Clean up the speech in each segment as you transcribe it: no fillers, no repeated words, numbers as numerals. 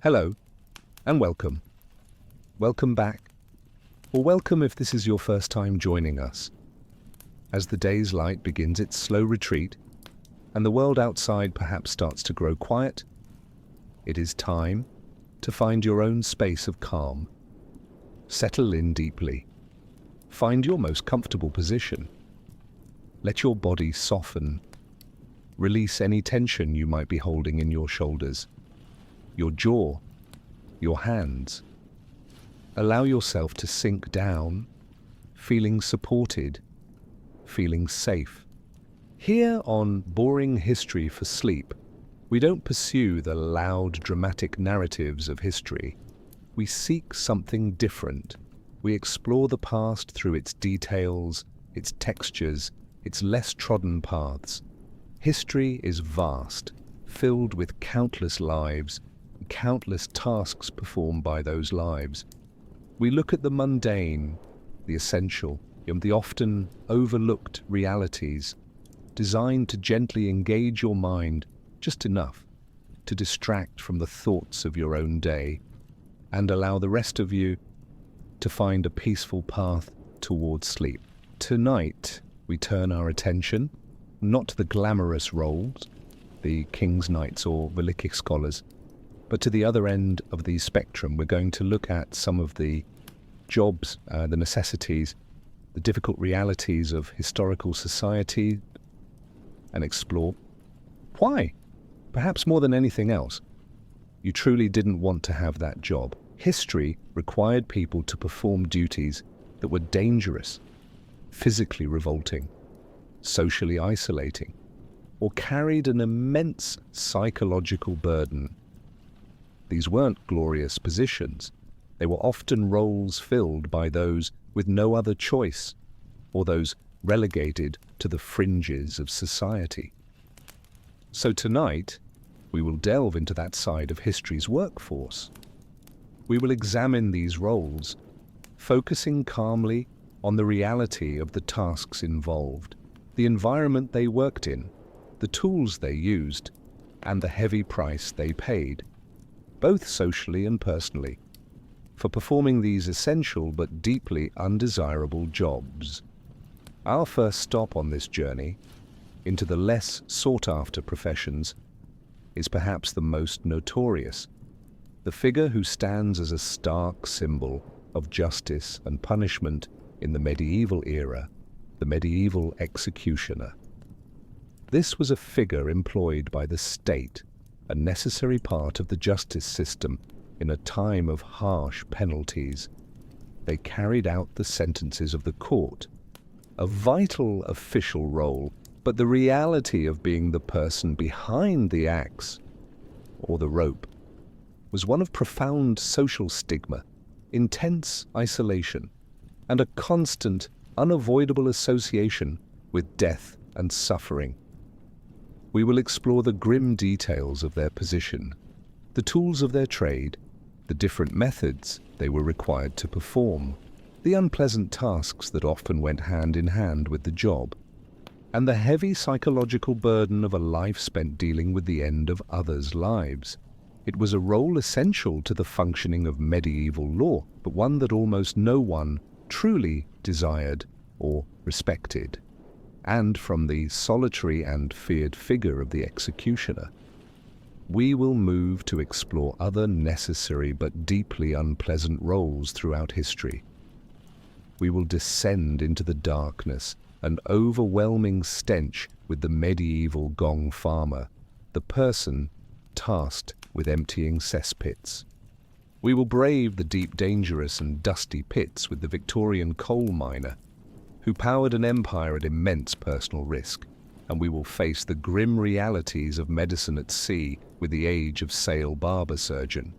Hello, and welcome. Welcome back, or welcome if this is your first time joining us. As the day's light begins its slow retreat, and the world outside perhaps starts to grow quiet, it is time to find your own space of calm. Settle in deeply. Find your most comfortable position. Let your body soften. Release any tension you might be holding in your shoulders, your jaw, your hands. Allow yourself to sink down, feeling supported, feeling safe. Here on Boring History for Sleep, we don't pursue the loud, dramatic narratives of history. We seek something different. We explore the past through its details, its textures, its less trodden paths. History is vast, filled with countless lives, countless tasks performed by those lives. We look at the mundane, the essential, and the often overlooked realities, designed to gently engage your mind just enough to distract from the thoughts of your own day and allow the rest of you to find a peaceful path towards sleep. Tonight, we turn our attention not to the glamorous roles, the king's knights or Veliki scholars, but to the other end of the spectrum. We're going to look at some of the jobs, the necessities, the difficult realities of historical society and explore why, perhaps more than anything else, you truly didn't want to have that job. History required people to perform duties that were dangerous, physically revolting, socially isolating, or carried an immense psychological burden. These weren't glorious positions. They were often roles filled by those with no other choice, or those relegated to the fringes of society. So tonight, we will delve into that side of history's workforce. We will examine these roles, focusing calmly on the reality of the tasks involved, the environment they worked in, the tools they used, and the heavy price they paid, both socially and personally, for performing these essential but deeply undesirable jobs. Our first stop on this journey into the less sought-after professions is perhaps the most notorious, the figure who stands as a stark symbol of justice and punishment in the medieval era, the medieval executioner. This was a figure employed by the state, a necessary part of the justice system in a time of harsh penalties. They carried out the sentences of the court, a vital official role, but the reality of being the person behind the axe or the rope was one of profound social stigma, intense isolation, and a constant, unavoidable association with death and suffering. We will explore the grim details of their position, the tools of their trade, the different methods they were required to perform, the unpleasant tasks that often went hand in hand with the job, and the heavy psychological burden of a life spent dealing with the end of others' lives. It was a role essential to the functioning of medieval law, but one that almost no one truly desired or respected. And from the solitary and feared figure of the executioner, we will move to explore other necessary but deeply unpleasant roles throughout history. We will descend into the darkness, an overwhelming stench with the medieval gong farmer, the person tasked with emptying cesspits. We will brave the deep, dangerous and dusty pits with the Victorian coal miner, who powered an empire at immense personal risk, and we will face the grim realities of medicine at sea with the age of sail barber surgeon,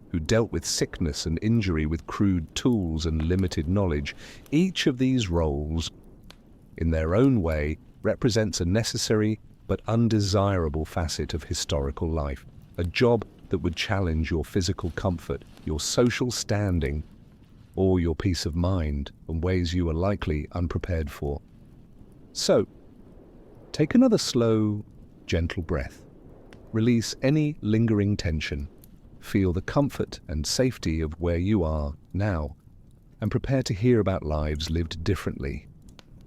who dealt with sickness and injury with crude tools and limited knowledge. Each of these roles, in their own way, represents a necessary but undesirable facet of historical life, a job that would challenge your physical comfort, your social standing, or your peace of mind in ways you are likely unprepared for. So, take another slow, gentle breath. Release any lingering tension. feel the comfort and safety of where you are now, and prepare to hear about lives lived differently.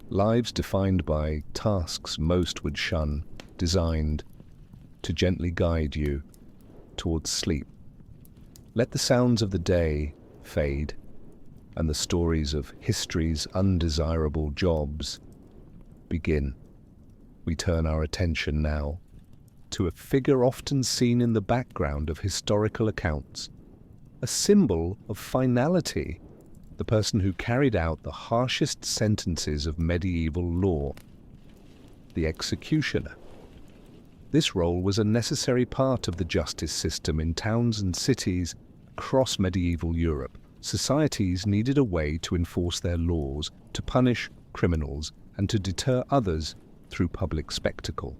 Lives defined by tasks most would shun, designed to gently guide you towards sleep. Let the sounds of the day fade, and the stories of history's undesirable jobs begin. We turn our attention now to a figure often seen in the background of historical accounts, a symbol of finality, the person who carried out the harshest sentences of medieval law, the executioner. This role was a necessary part of the justice system in towns and cities across medieval Europe. Societies needed a way to enforce their laws, to punish criminals, and to deter others through public spectacle.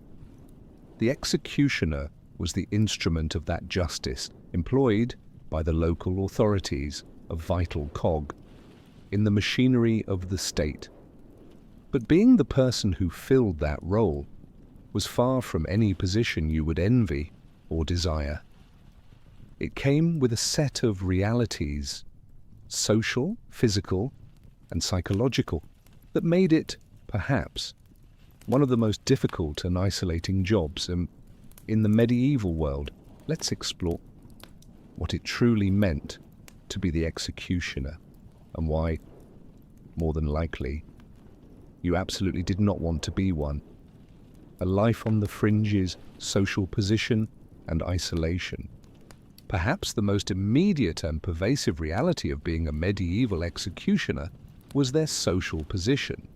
The executioner was the instrument of that justice, employed by the local authorities, a vital cog in the machinery of the state. But being the person who filled that role was far from any position you would envy or desire. It came with a set of realities, social, physical, and psychological, that made it, perhaps, one of the most difficult and isolating jobs in the medieval world. Let's explore what it truly meant to be the executioner, and why, more than likely, you absolutely did not want to be one. A life on the fringes, social position, and isolation. Perhaps the most immediate and pervasive reality of being a medieval executioner was their social position.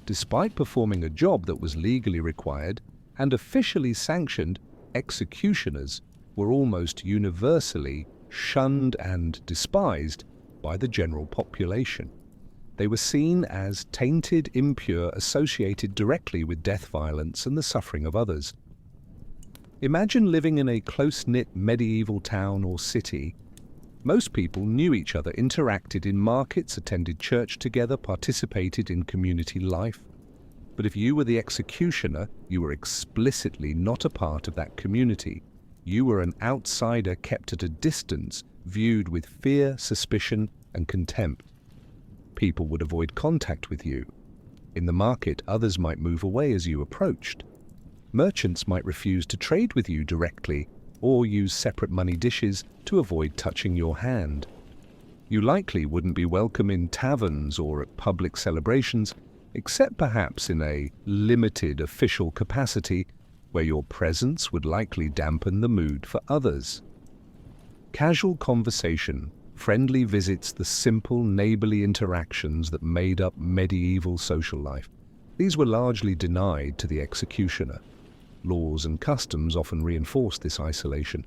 Despite performing a job that was legally required and officially sanctioned, executioners were almost universally shunned and despised by the general population. They were seen as tainted, impure, associated directly with death, violence, and the suffering of others. Imagine living in a close-knit medieval town or city. Most people knew each other, interacted in markets, attended church together, participated in community life. But if you were the executioner, you were explicitly not a part of that community. You were an outsider kept at a distance, viewed with fear, suspicion, and contempt. People would avoid contact with you. In the market, others might move away as you approached. Merchants might refuse to trade with you directly, or use separate money dishes to avoid touching your hand. You likely wouldn't be welcome in taverns or at public celebrations, except perhaps in a limited official capacity where your presence would likely dampen the mood for others. Casual conversation, friendly visits, the simple neighborly interactions that made up medieval social life. These were largely denied to the executioner. Laws and customs often reinforced this isolation.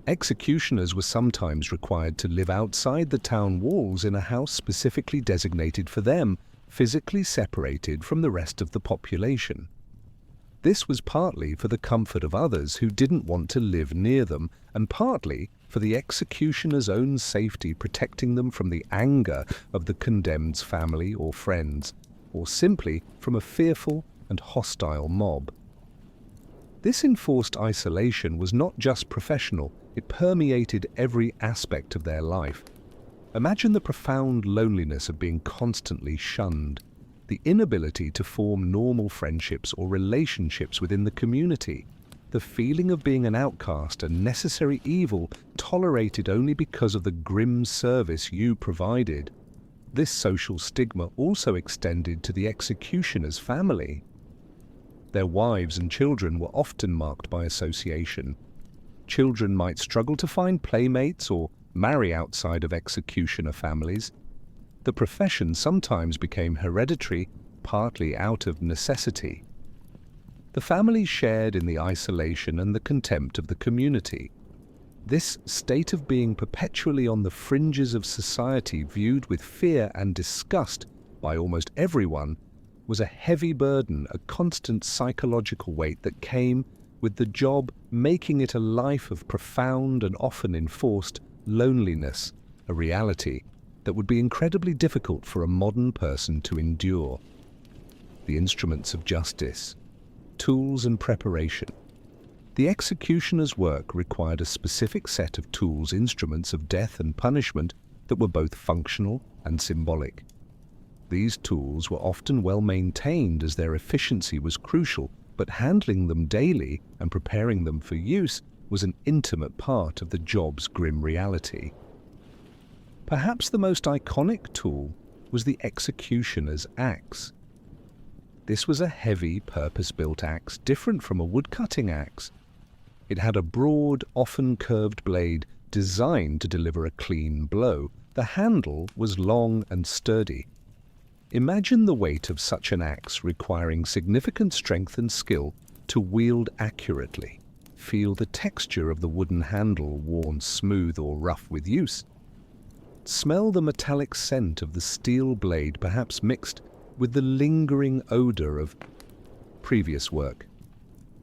Executioners were sometimes required to live outside the town walls in a house specifically designated for them, physically separated from the rest of the population. This was partly for the comfort of others who didn't want to live near them, and partly for the executioner's own safety, protecting them from the anger of the condemned's family or friends, or simply from a fearful and hostile mob. This enforced isolation was not just professional, it permeated every aspect of their life. Imagine the profound loneliness of being constantly shunned, the inability to form normal friendships or relationships within the community, the feeling of being an outcast, a necessary evil tolerated only because of the grim service you provided. This social stigma also extended to the executioner's family. Their wives and children were often marked by association. Children might struggle to find playmates or marry outside of executioner families. The profession sometimes became hereditary, partly out of necessity. The family shared in the isolation and the contempt of the community. This state of being perpetually on the fringes of society, viewed with fear and disgust by almost everyone, was a heavy burden, a constant psychological weight that came with the job, making it a life of profound and often enforced loneliness, a reality that would be incredibly difficult for a modern person to endure. The instruments of justice, tools and preparation. The executioner's work required a specific set of tools, instruments of death and punishment that were both functional and symbolic. These tools were often well maintained as their efficiency was crucial, but handling them daily and preparing them for use was an intimate part of the job's grim reality. Perhaps the most iconic tool was the executioner's axe. This was a heavy, purpose-built axe, different from a woodcutting axe. It had a broad, often curved blade designed to deliver a clean blow. The handle was long and sturdy. Imagine the weight of such an axe requiring significant strength and skill to wield accurately. Feel the texture of the wooden handle, worn smooth or rough with use. Smell the metallic scent of the steel blade, perhaps mixed with the lingering odor of previous work.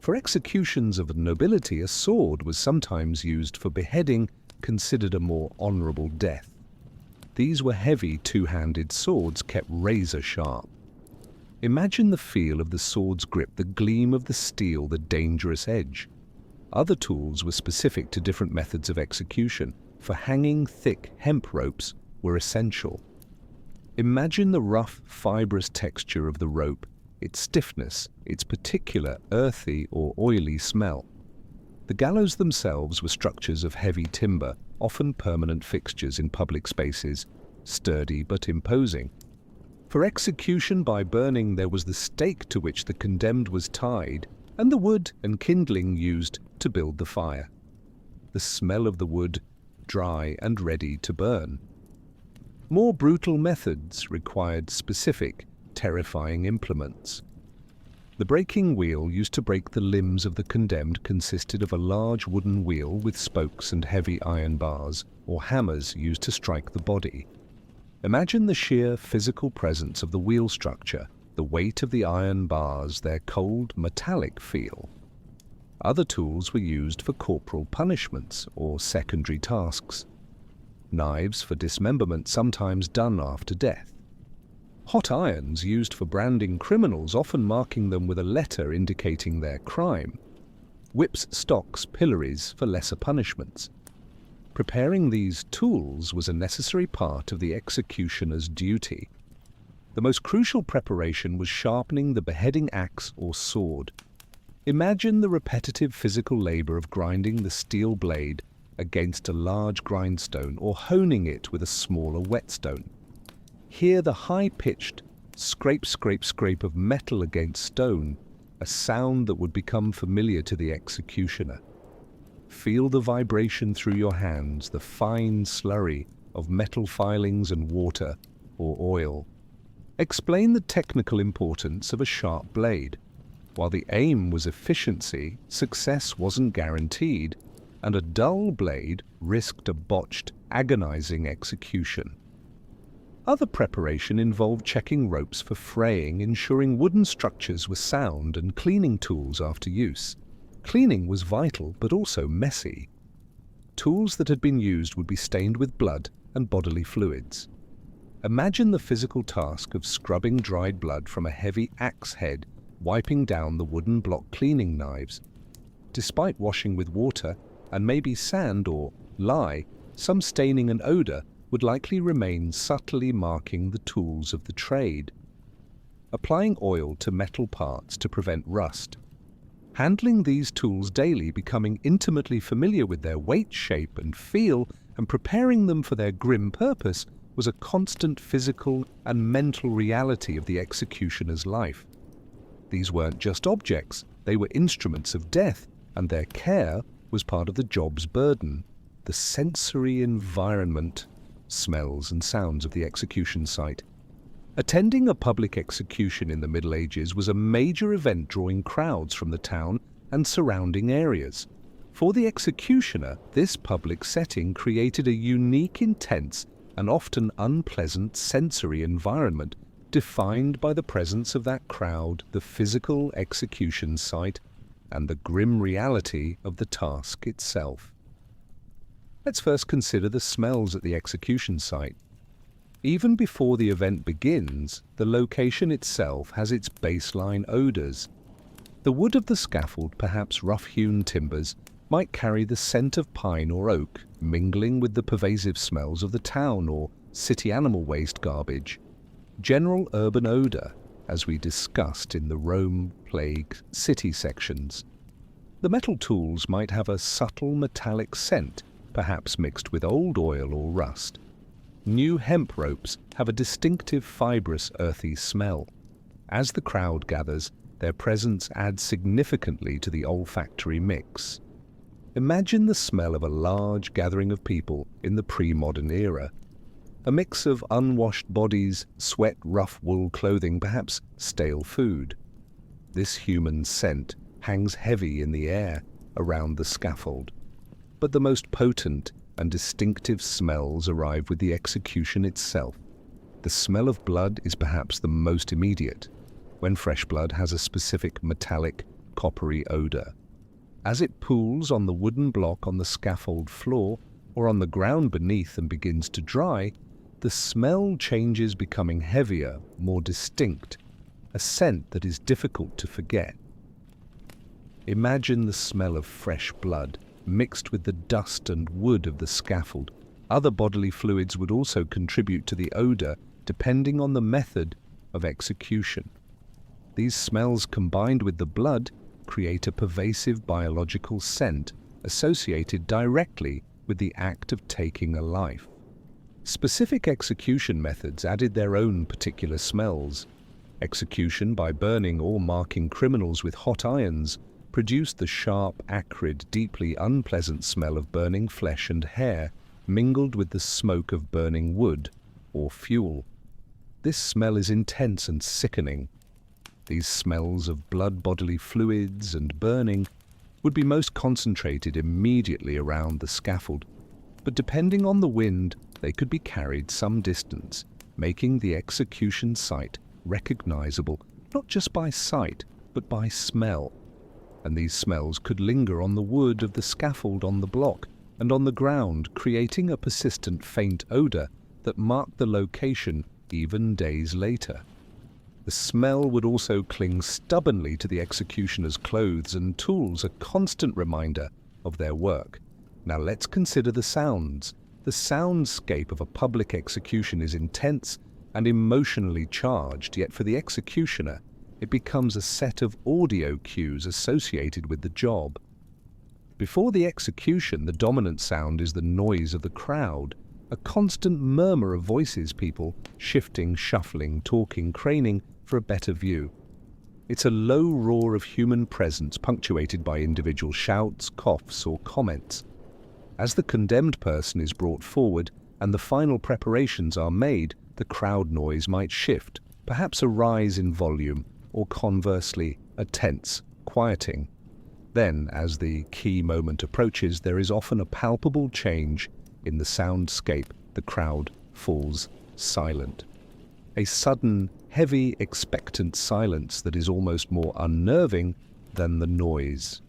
For executions of nobility, a sword was sometimes used for beheading, considered a more honorable death. These were heavy, two-handed swords kept razor sharp. Imagine the feel of the sword's grip, the gleam of the steel, the dangerous edge. Other tools were specific to different methods of execution. For hanging, thick hemp ropes were essential. Imagine the rough, fibrous texture of the rope, its stiffness, its particular earthy or oily smell. The gallows themselves were structures of heavy timber, often permanent fixtures in public spaces, sturdy but imposing. For execution by burning, there was the stake to which the condemned was tied, and the wood and kindling used to build the fire. The smell of the wood, dry and ready to burn. More brutal methods required specific, terrifying implements. The breaking wheel used to break the limbs of the condemned consisted of a large wooden wheel with spokes and heavy iron bars or hammers used to strike the body. Imagine the sheer physical presence of the wheel structure, the weight of the iron bars, their cold, metallic feel. Other tools were used for corporal punishments or secondary tasks. Knives for dismemberment, sometimes done after death. Hot irons used for branding criminals, often marking them with a letter indicating their crime. Whips, stocks, pillories for lesser punishments. Preparing these tools was a necessary part of the executioner's duty. The most crucial preparation was sharpening the beheading axe or sword. Imagine the repetitive physical labor of grinding the steel blade against a large grindstone or honing it with a smaller whetstone. Hear the high-pitched scrape, scrape, scrape of metal against stone, a sound that would become familiar to the executioner. Feel the vibration through your hands, the fine slurry of metal filings and water or oil. Explain the technical importance of a sharp blade. While the aim was efficiency, success wasn't guaranteed, and a dull blade risked a botched, agonizing execution. Other preparation involved checking ropes for fraying, ensuring wooden structures were sound, and cleaning tools after use. Cleaning was vital, but also messy. Tools that had been used would be stained with blood and bodily fluids. Imagine the physical task of scrubbing dried blood from a heavy axe head, wiping down the wooden block cleaning knives. Despite washing with water and maybe sand or lye, some staining and odor would likely remain, subtly marking the tools of the trade. Applying oil to metal parts to prevent rust. Handling these tools daily, becoming intimately familiar with their weight, shape and feel, and preparing them for their grim purpose was a constant physical and mental reality of the executioner's life. These weren't just objects, they were instruments of death, and their care was part of the job's burden. The sensory environment, smells and sounds of the execution site. Attending a public execution in the Middle Ages was a major event drawing crowds from the town and surrounding areas. For the executioner, this public setting created a unique, intense, and often unpleasant sensory environment defined by the presence of that crowd, the physical execution site, and the grim reality of the task itself. Let's first consider the smells at the execution site. Even before the event begins, the location itself has its baseline odors. The wood of the scaffold, perhaps rough-hewn timbers, might carry the scent of pine or oak, mingling with the pervasive smells of the town or city animal waste garbage. General urban odor, as we discussed in the Rome Plague city sections. The metal tools might have a subtle metallic scent, perhaps mixed with old oil or rust. New hemp ropes have a distinctive fibrous earthy smell. As the crowd gathers, their presence adds significantly to the olfactory mix. Imagine the smell of a large gathering of people in the pre-modern era. A mix of unwashed bodies, sweat, rough wool clothing, perhaps stale food. This human scent hangs heavy in the air around the scaffold. But the most potent and distinctive smells arrive with the execution itself. The smell of blood is perhaps the most immediate, when fresh blood has a specific metallic, coppery odor. As it pools on the wooden block on the scaffold floor or on the ground beneath and begins to dry, the smell changes, becoming heavier, more distinct, a scent that is difficult to forget. Imagine the smell of fresh blood mixed with the dust and wood of the scaffold. Other bodily fluids would also contribute to the odor depending on the method of execution. These smells combined with the blood create a pervasive biological scent associated directly with the act of taking a life. Specific execution methods added their own particular smells. Execution by burning or marking criminals with hot irons produced the sharp, acrid, deeply unpleasant smell of burning flesh and hair, mingled with the smoke of burning wood or fuel. This smell is intense and sickening. These smells of blood, bodily fluids, and burning would be most concentrated immediately around the scaffold, but depending on the wind, they could be carried some distance, making the execution site recognizable not just by sight, but by smell. And these smells could linger on the wood of the scaffold, on the block, and on the ground, creating a persistent faint odor that marked the location even days later. The smell would also cling stubbornly to the executioner's clothes and tools, a constant reminder of their work. Now let's consider the sounds. The soundscape of a public execution is intense and emotionally charged, yet for the executioner, it becomes a set of audio cues associated with the job. Before the execution, the dominant sound is the noise of the crowd, a constant murmur of voices, people shifting, shuffling, talking, craning for a better view. It's a low roar of human presence punctuated by individual shouts, coughs, or comments. As the condemned person is brought forward and the final preparations are made, the crowd noise might shift, perhaps a rise in volume, or conversely, a tense quieting. Then, as the key moment approaches, there is often a palpable change in the soundscape. The crowd falls silent. A sudden, heavy, expectant silence that is almost more unnerving than the noise.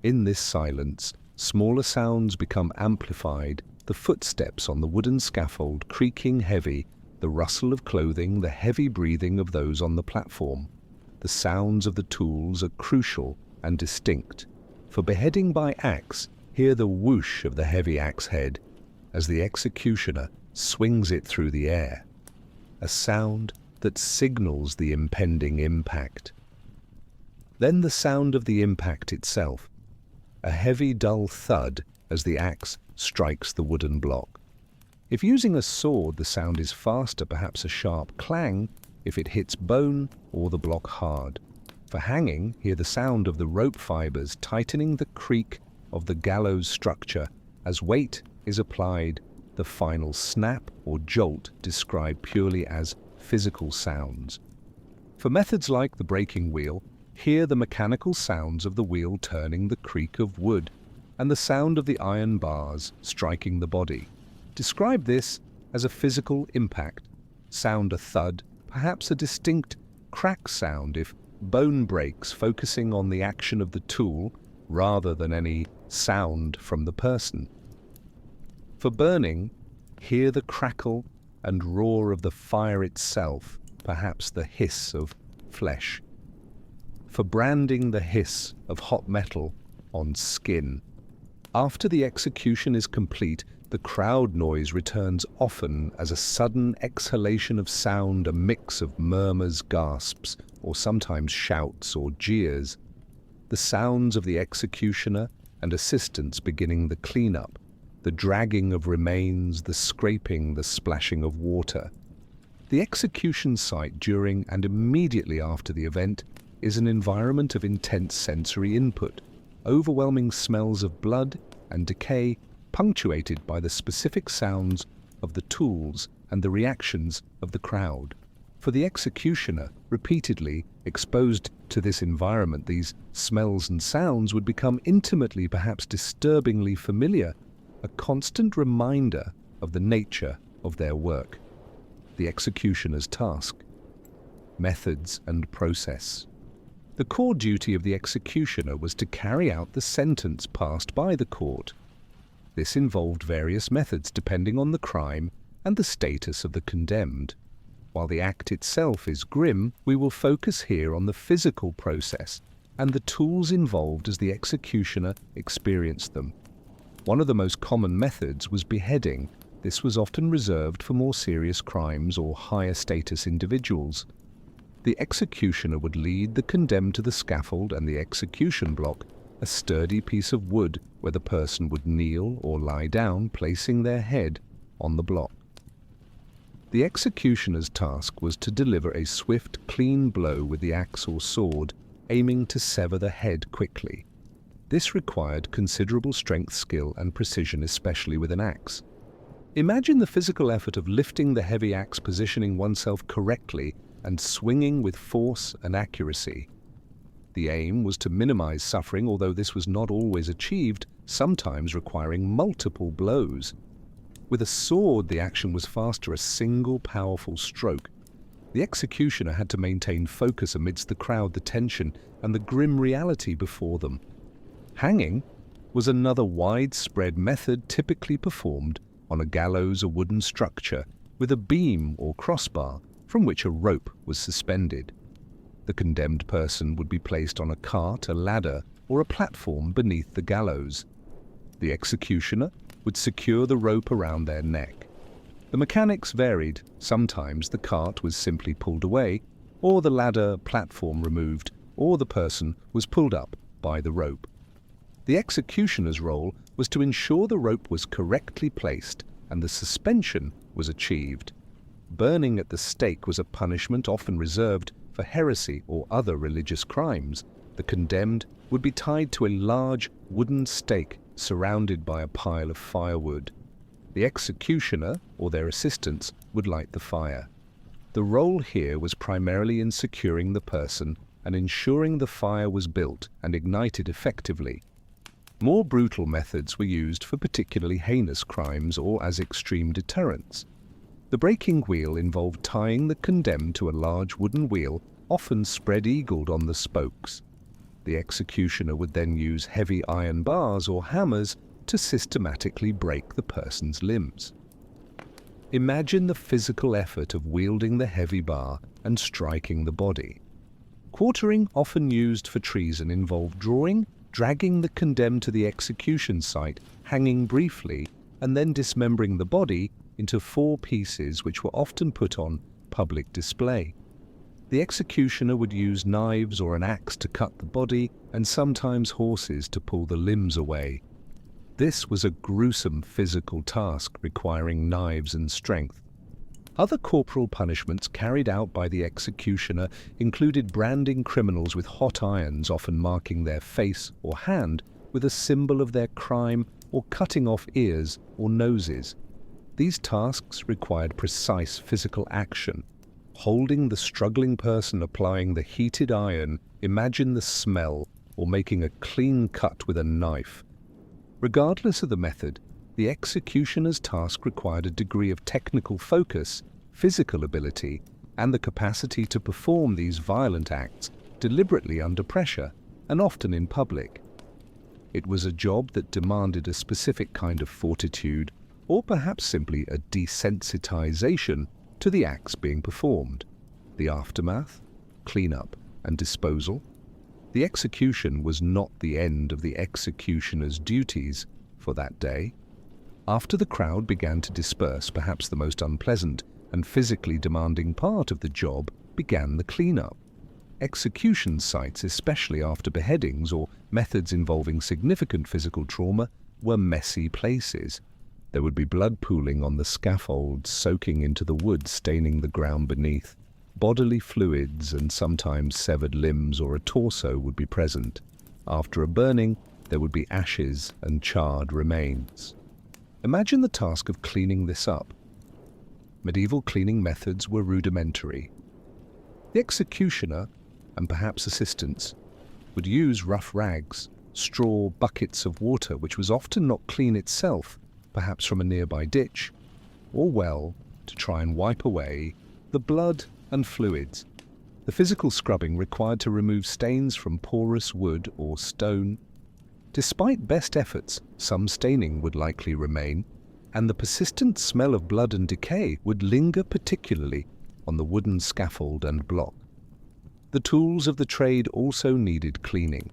In this silence, smaller sounds become amplified, the footsteps on the wooden scaffold creaking heavy, the rustle of clothing, the heavy breathing of those on the platform. The sounds of the tools are crucial and distinct. For beheading by axe, hear the whoosh of the heavy axe head as the executioner swings it through the air, a sound that signals the impending impact. Then the sound of the impact itself, a heavy, dull thud as the axe strikes the wooden block. If using a sword, the sound is faster, perhaps a sharp clang if it hits bone or the block hard. For hanging, hear the sound of the rope fibers tightening the creak of the gallows structure as weight is applied, the final snap or jolt described purely as physical sounds. For methods like the breaking wheel, hear the mechanical sounds of the wheel turning, the creak of wood, and the sound of the iron bars striking the body. Describe this as a physical impact. Sound a thud, perhaps a distinct crack sound if bone breaks, focusing on the action of the tool rather than any sound from the person. For burning, hear the crackle and roar of the fire itself, perhaps the hiss of flesh. for branding the hiss of hot metal on skin. After the execution is complete, the crowd noise returns often as a sudden exhalation of sound, a mix of murmurs, gasps, or sometimes shouts or jeers. The sounds of the executioner and assistants beginning the cleanup, the dragging of remains, the scraping, the splashing of water. The execution site during and immediately after the event is an environment of intense sensory input, overwhelming smells of blood and decay, punctuated by the specific sounds of the tools and the reactions of the crowd. For the executioner, repeatedly exposed to this environment, these smells and sounds would become intimately, perhaps disturbingly familiar, a constant reminder of the nature of their work. The executioner's task. Methods and process. The core duty of the executioner was to carry out the sentence passed by the court. This involved various methods depending on the crime and the status of the condemned. While the act itself is grim, we will focus here on the physical process and the tools involved as the executioner experienced them. One of the most common methods was beheading. This was often reserved for more serious crimes or higher status individuals. The executioner would lead the condemned to the scaffold and the execution block, a sturdy piece of wood where the person would kneel or lie down, placing their head on the block. The executioner's task was to deliver a swift, clean blow with the axe or sword, aiming to sever the head quickly. This required considerable strength, skill, and precision, especially with an axe. Imagine the physical effort of lifting the heavy axe, positioning oneself correctly, and swinging with force and accuracy. The aim was to minimize suffering, although this was not always achieved, sometimes requiring multiple blows. With a sword, the action was faster, a single powerful stroke. The executioner had to maintain focus amidst the crowd, the tension, and the grim reality before them. Hanging was another widespread method typically performed on a gallows, a wooden structure, with a beam or crossbar from which a rope was suspended. The condemned person would be placed on a cart, a ladder, or a platform beneath the gallows. The executioner would secure the rope around their neck. The mechanics varied. Sometimes the cart was simply pulled away, or the ladder platform removed, or the person was pulled up by the rope. The executioner's role was to ensure the rope was correctly placed and the suspension was achieved. Burning at the stake was a punishment often reserved for heresy or other religious crimes. The condemned would be tied to a large wooden stake surrounded by a pile of firewood. The executioner or their assistants would light the fire. The role here was primarily in securing the person and ensuring the fire was built and ignited effectively. More brutal methods were used for particularly heinous crimes or as extreme deterrents. The breaking wheel involved tying the condemned to a large wooden wheel, often spread-eagled on the spokes. The executioner would then use heavy iron bars or hammers to systematically break the person's limbs. Imagine the physical effort of wielding the heavy bar and striking the body. Quartering, often used for treason, involved dragging the condemned to the execution site, hanging briefly, and then dismembering the body into 4 pieces which were often put on public display. The executioner would use knives or an axe to cut the body, and sometimes horses to pull the limbs away. This was a gruesome physical task requiring knives and strength. Other corporal punishments carried out by the executioner included branding criminals with hot irons, often marking their face or hand with a symbol of their crime, or cutting off ears or noses. These tasks required precise physical action. Holding the struggling person, applying the heated iron, imagine the smell, or making a clean cut with a knife. Regardless of the method, the executioner's task required a degree of technical focus, physical ability, and the capacity to perform these violent acts deliberately under pressure, and often in public. It was a job that demanded a specific kind of fortitude, or perhaps simply a desensitization to the acts being performed. The aftermath, cleanup, and disposal The execution was not the end of the executioner's duties for that day. After the crowd began to disperse, perhaps the most unpleasant and physically demanding part of the job began the cleanup. Execution sites, especially after beheadings or methods involving significant physical trauma, were messy places. There would be blood pooling on the scaffold, soaking into the wood, staining the ground beneath. Bodily fluids and sometimes severed limbs or a torso would be present. After a burning, there would be ashes and charred remains. Imagine the task of cleaning this up. Medieval cleaning methods were rudimentary. The executioner, and perhaps assistants, would use rough rags, straw, buckets of water, which was often not clean itself, perhaps from a nearby ditch or well, to try and wipe away the blood and fluids. The physical scrubbing required to remove stains from porous wood or stone. Despite best efforts, some staining would likely remain, and the persistent smell of blood and decay would linger, particularly on the wooden scaffold and block. The tools of the trade also needed cleaning.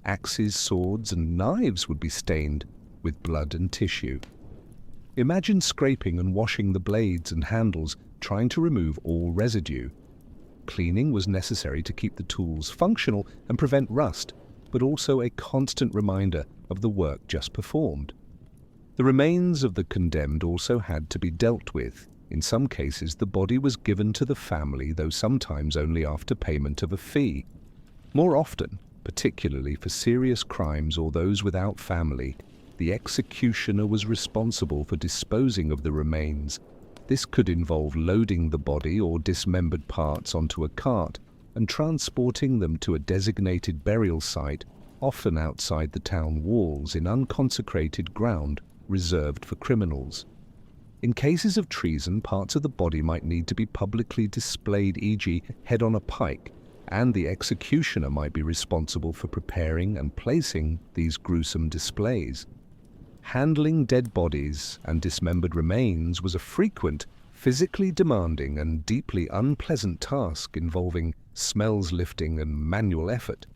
Axes, swords, and knives would be stained with blood and tissue. Imagine scraping and washing the blades and handles, trying to remove all residue. Cleaning was necessary to keep the tools functional and prevent rust, but also a constant reminder of the work just performed. The remains of the condemned also had to be dealt with. In some cases, the body was given to the family, though sometimes only after payment of a fee. More often, particularly for serious crimes or those without family, the executioner was responsible for disposing of the remains. This could involve loading the body or dismembered parts onto a cart and transporting them to a designated burial site, often outside the town walls in unconsecrated ground reserved for criminals. In cases of treason, parts of the body might need to be publicly displayed, e.g. head on a pike, and the executioner might be responsible for preparing and placing these gruesome displays. Handling dead bodies and dismembered remains was a frequent, physically demanding and deeply unpleasant task involving smells lifting and manual effort.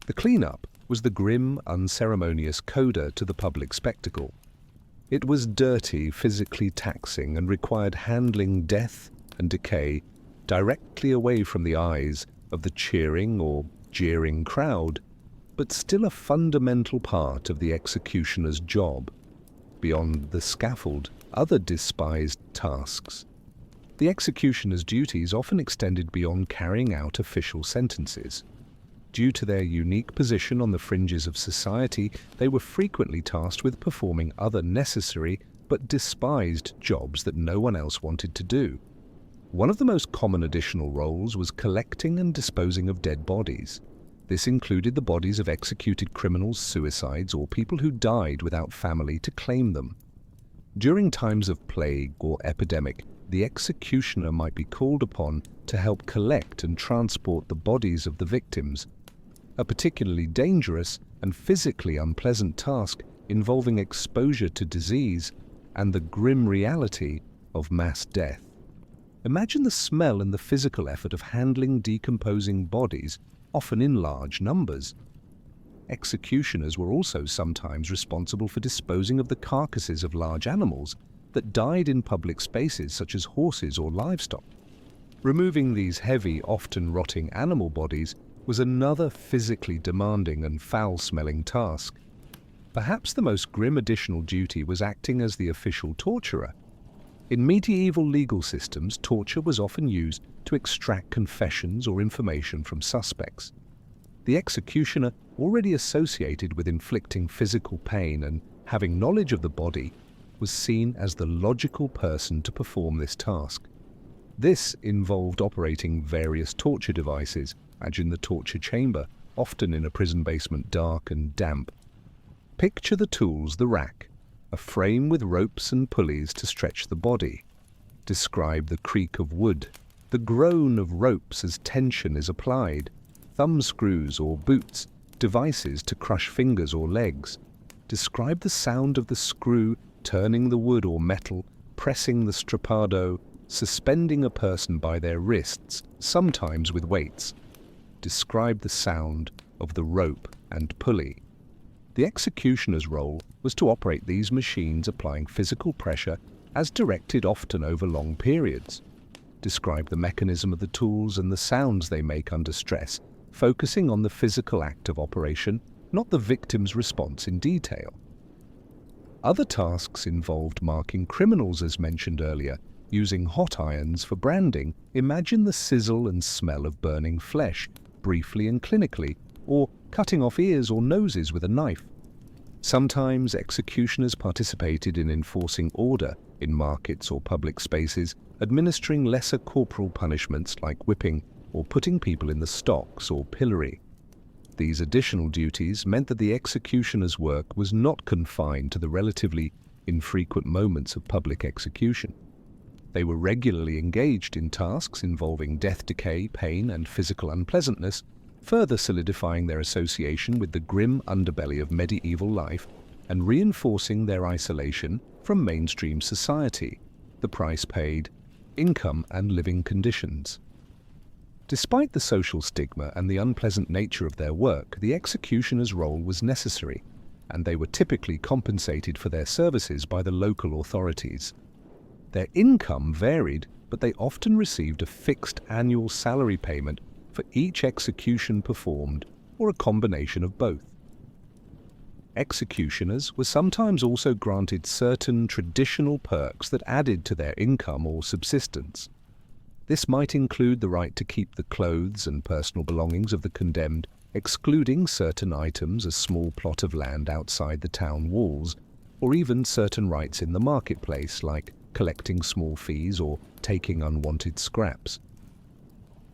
The cleanup was the grim, unceremonious coda to the public spectacle. It was dirty, physically taxing, and required handling death and decay directly away from the eyes of the cheering or jeering crowd, but still a fundamental part of the executioner's job. Beyond the scaffold, other despised tasks. The executioner's duties often extended beyond carrying out official sentences. Due to their unique position on the fringes of society, they were frequently tasked with performing other necessary but despised jobs that no one else wanted to do. One of the most common additional roles was collecting and disposing of dead bodies. This included the bodies of executed criminals, suicides, or people who died without family to claim them. During times of plague or epidemic, the executioner might be called upon to help collect and transport the bodies of the victims, a particularly dangerous and physically unpleasant task involving exposure to disease and the grim reality of mass death. Imagine the smell and the physical effort of handling decomposing bodies, often in large numbers. Executioners were also sometimes responsible for disposing of the carcasses of large animals that died in public spaces such as horses or livestock. Removing these heavy, often rotting animal bodies was another physically demanding and foul-smelling task. Perhaps the most grim additional duty was acting as the official torturer. In medieval legal systems, torture was often used to extract confessions or information from suspects. The executioner, already associated with inflicting physical pain and having knowledge of the body, was seen as the logical person to perform this task. This involved operating various torture devices. Imagine the torture chamber, often in a prison basement, dark and damp. Picture the tools: the rack, a frame with ropes and pulleys to stretch the body. Describe the creak of wood, the groan of ropes as tension is applied, thumb screws or boots, devices to crush fingers or legs. Describe the sound of the screw turning the wood or metal, pressing the strappado, suspending a person by their wrists, sometimes with weights. Describe the sound of the rope and pulley. The executioner's role was to operate these machines, applying physical pressure as directed, often over long periods. Describe the mechanism of the tools and the sounds they make under stress, focusing on the physical act of operation, not the victim's response in detail. Other tasks involved marking criminals, as mentioned earlier, using hot irons for branding. Imagine the sizzle and smell of burning flesh, briefly and clinically, or cutting off ears or noses with a knife. Sometimes executioners participated in enforcing order in markets or public spaces, administering lesser corporal punishments like whipping or putting people in the stocks or pillory. These additional duties meant that the executioner's work was not confined to the relatively infrequent moments of public execution. They were regularly engaged in tasks involving death, decay, pain, and physical unpleasantness, further solidifying their association with the grim underbelly of medieval life and reinforcing their isolation from mainstream society, the price paid, income and living conditions. Despite the social stigma and the unpleasant nature of their work, the executioner's role was necessary, and they were typically compensated for their services by the local authorities. Their income varied, but they often received a fixed annual salary payment for each execution performed, or a combination of both. Executioners were sometimes also granted certain traditional perks that added to their income or subsistence. This might include the right to keep the clothes and personal belongings of the condemned, excluding certain items, a small plot of land outside the town walls, or even certain rights in the marketplace, like collecting small fees or taking unwanted scraps.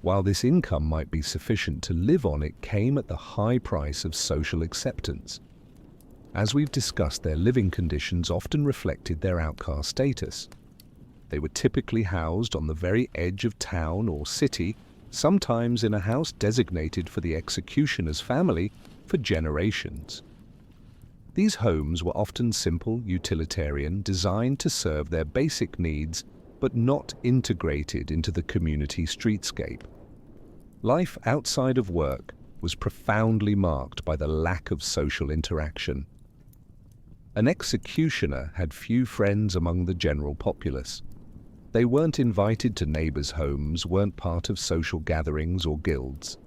While this income might be sufficient to live on, it came at the high price of social acceptance. As we've discussed, their living conditions often reflected their outcast status. They were typically housed on the very edge of town or city, sometimes in a house designated for the executioner's family for generations. These homes were often simple, utilitarian, designed to serve their basic needs, but not integrated into the community streetscape. Life outside of work was profoundly marked by the lack of social interaction. An executioner had few friends among the general populace. They weren't invited to neighbors' homes, weren't part of social gatherings or guilds.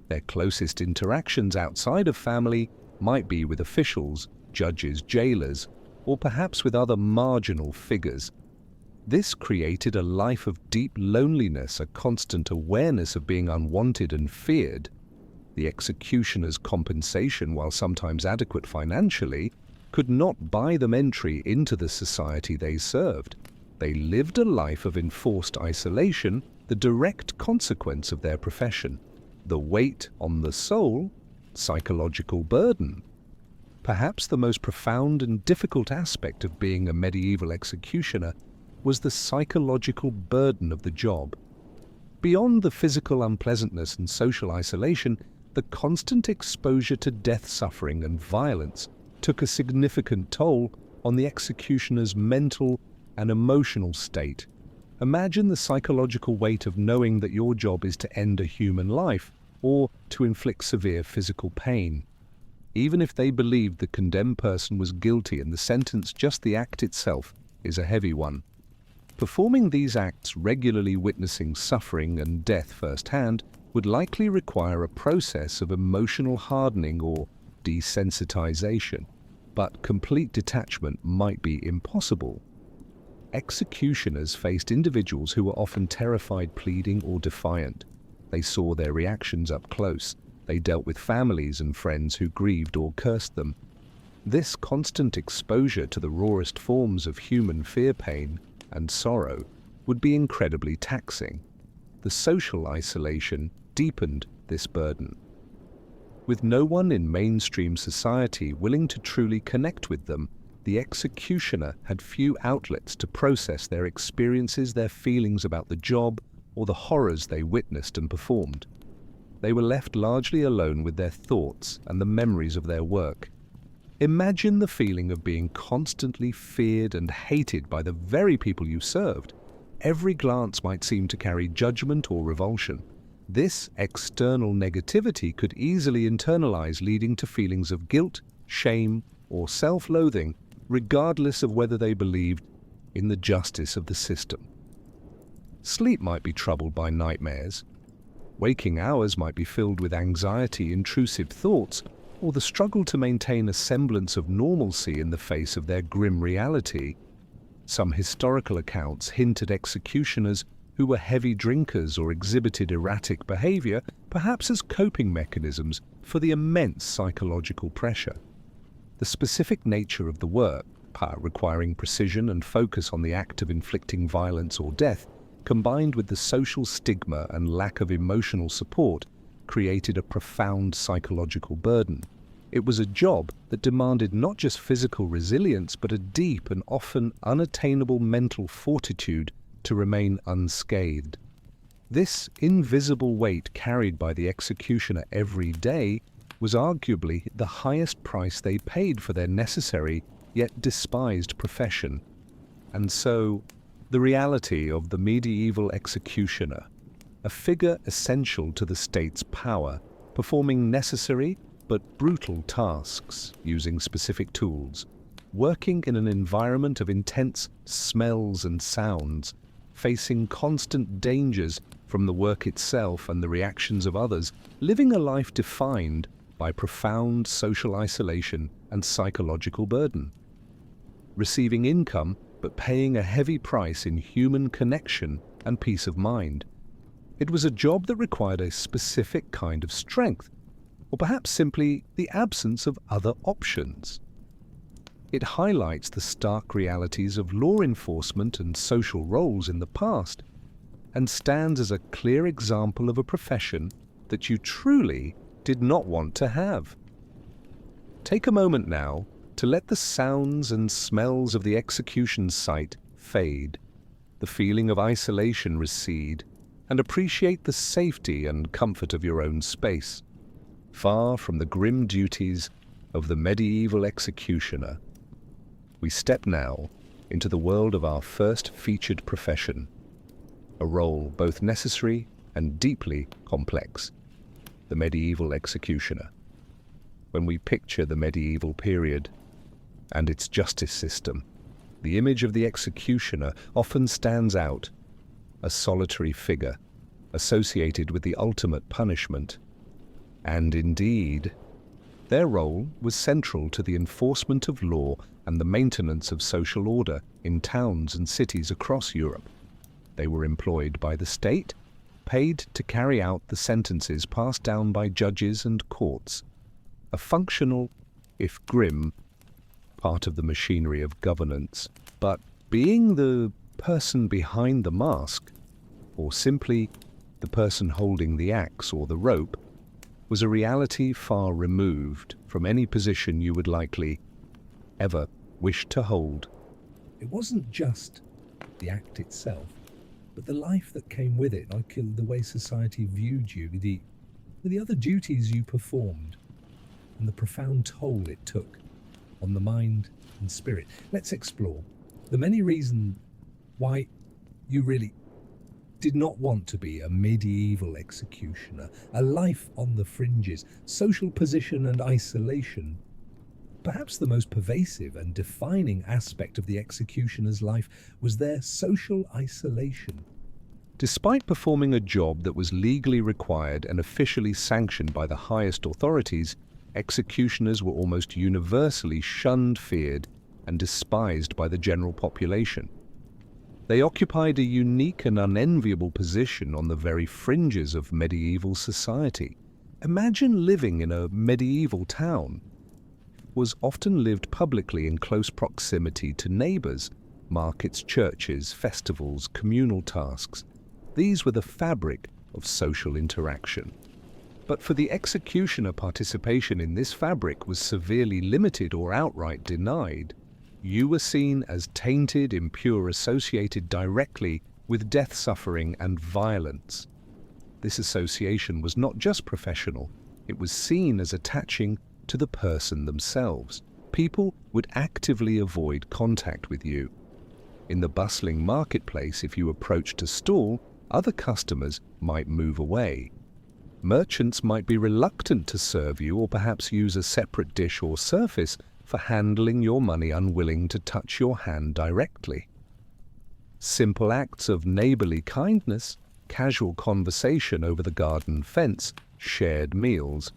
Their closest interactions outside of family might be with officials, judges, jailers, or perhaps with other marginal figures. This created a life of deep loneliness, a constant awareness of being unwanted and feared. The executioner's compensation, while sometimes adequate financially, could not buy them entry into the society they served. They lived a life of enforced isolation, the direct consequence of their profession. The weight on the soul, psychological burden. Perhaps the most profound and difficult aspect of being a medieval executioner was the psychological burden of the job. Beyond the physical unpleasantness and social isolation, the constant exposure to death, suffering, and violence took a significant toll on the executioner's mental and emotional state. Imagine the psychological weight of knowing that your job is to end a human life or to inflict severe physical pain. Even if they believed the condemned person was guilty and the sentence, just the act itself, is a heavy one. Performing these acts, regularly witnessing suffering and death firsthand, would likely require a process of emotional hardening or desensitization, but complete detachment might be impossible. Executioners faced individuals who were often terrified, pleading, or defiant. They saw their reactions up close. They dealt with families and friends who grieved or cursed them. This constant exposure to the rawest forms of human fear, pain, and sorrow would be incredibly taxing. The social isolation deepened this burden. With no one in mainstream society willing to truly connect with them, the executioner had few outlets to process their experiences, their feelings about the job, or the horrors they witnessed and performed. They were left largely alone with their thoughts and the memories of their work. Imagine the feeling of being constantly feared and hated by the very people you served. Every glance might seem to carry judgment or revulsion. This external negativity could easily internalize, leading to feelings of guilt, shame, or self-loathing, regardless of whether they believed in the justice of the system. Sleep might be troubled by nightmares. Waking hours might be filled with anxiety, intrusive thoughts, or the struggle to maintain a semblance of normalcy in the face of their grim reality. Some historical accounts hint at executioners who were heavy drinkers or exhibited erratic behavior, perhaps as coping mechanisms for the immense psychological pressure. The specific nature of the work, requiring precision and focus on the act of inflicting violence or death, combined with the social stigma and lack of emotional support, created a profound psychological burden. It was a job that demanded not just physical resilience, but a deep and often unattainable mental fortitude to remain unscathed. This invisible weight carried by the executioner every day was arguably the highest price they paid for their necessary yet despised profession. And so, the reality of the medieval executioner, a figure essential to the state's power, performing necessary but brutal tasks using specific tools, working in an environment of intense smells and sounds, facing constant dangers from the work itself and the reactions of others, living a life defined by profound social isolation and psychological burden. Receiving income, but paying a heavy price in human connection and peace of mind. It was a job that required a specific kind of strength, or perhaps simply the absence of other options. It highlights the stark realities of law enforcement and social roles in the past, and stands as a clear example of a profession that you truly did not want to have. Take a moment now to let the sounds and smells of the execution site fade, the feeling of isolation recede, and appreciate the safety and comfort of your own space, far from the grim duties of the medieval executioner. We step now into the world of our first featured profession, a role both necessary and deeply complex, the medieval executioner. When we picture the medieval period and its justice system, the image of the executioner often stands out, a solitary figure associated with the ultimate punishment. And indeed, their role was central to the enforcement of law and the maintenance of social order in towns and cities across Europe. They were employed by the state, paid to carry out the sentences passed down by judges and courts, a functional, if grim, part of the machinery of governance. But being the person behind the mask, or simply the person holding the axe or the rope, was a reality far removed from any position you would likely ever wish to hold. It wasn't just the act itself, but the life that came with it, like the way society viewed you, the other duties you performed, and the profound toll it took on the mind and spirit. Let's explore the many reasons why you really did not want to be a medieval executioner, a life on the fringes, social position and isolation. Perhaps the most pervasive and defining aspect of the executioner's life was their social isolation. Despite performing a job that was legally required and officially sanctioned by the highest authorities, executioners were almost universally shunned, feared, and despised by the general population. They occupied a unique and unenviable position on the very fringes of medieval society. Imagine living in a medieval town. It was often lived publicly in close proximity to neighbors, markets, churches, festivals, communal tasks. These were the fabric of social interaction. But for the executioner, participation in this fabric was severely limited or outright denied. You were seen as tainted, impure, associated directly with death, suffering, and violence. This association was not just professional, it was seen as attaching to the person themselves. People would actively avoid contact with you. In the bustling marketplace, if you approached a stall, Other customers might move away. Merchants might be reluctant to serve you or perhaps use a separate dish or surface for handling your money, unwilling to touch your hand directly. Simple acts of neighborly kindness, casual conversation over the garden fence, shared meals,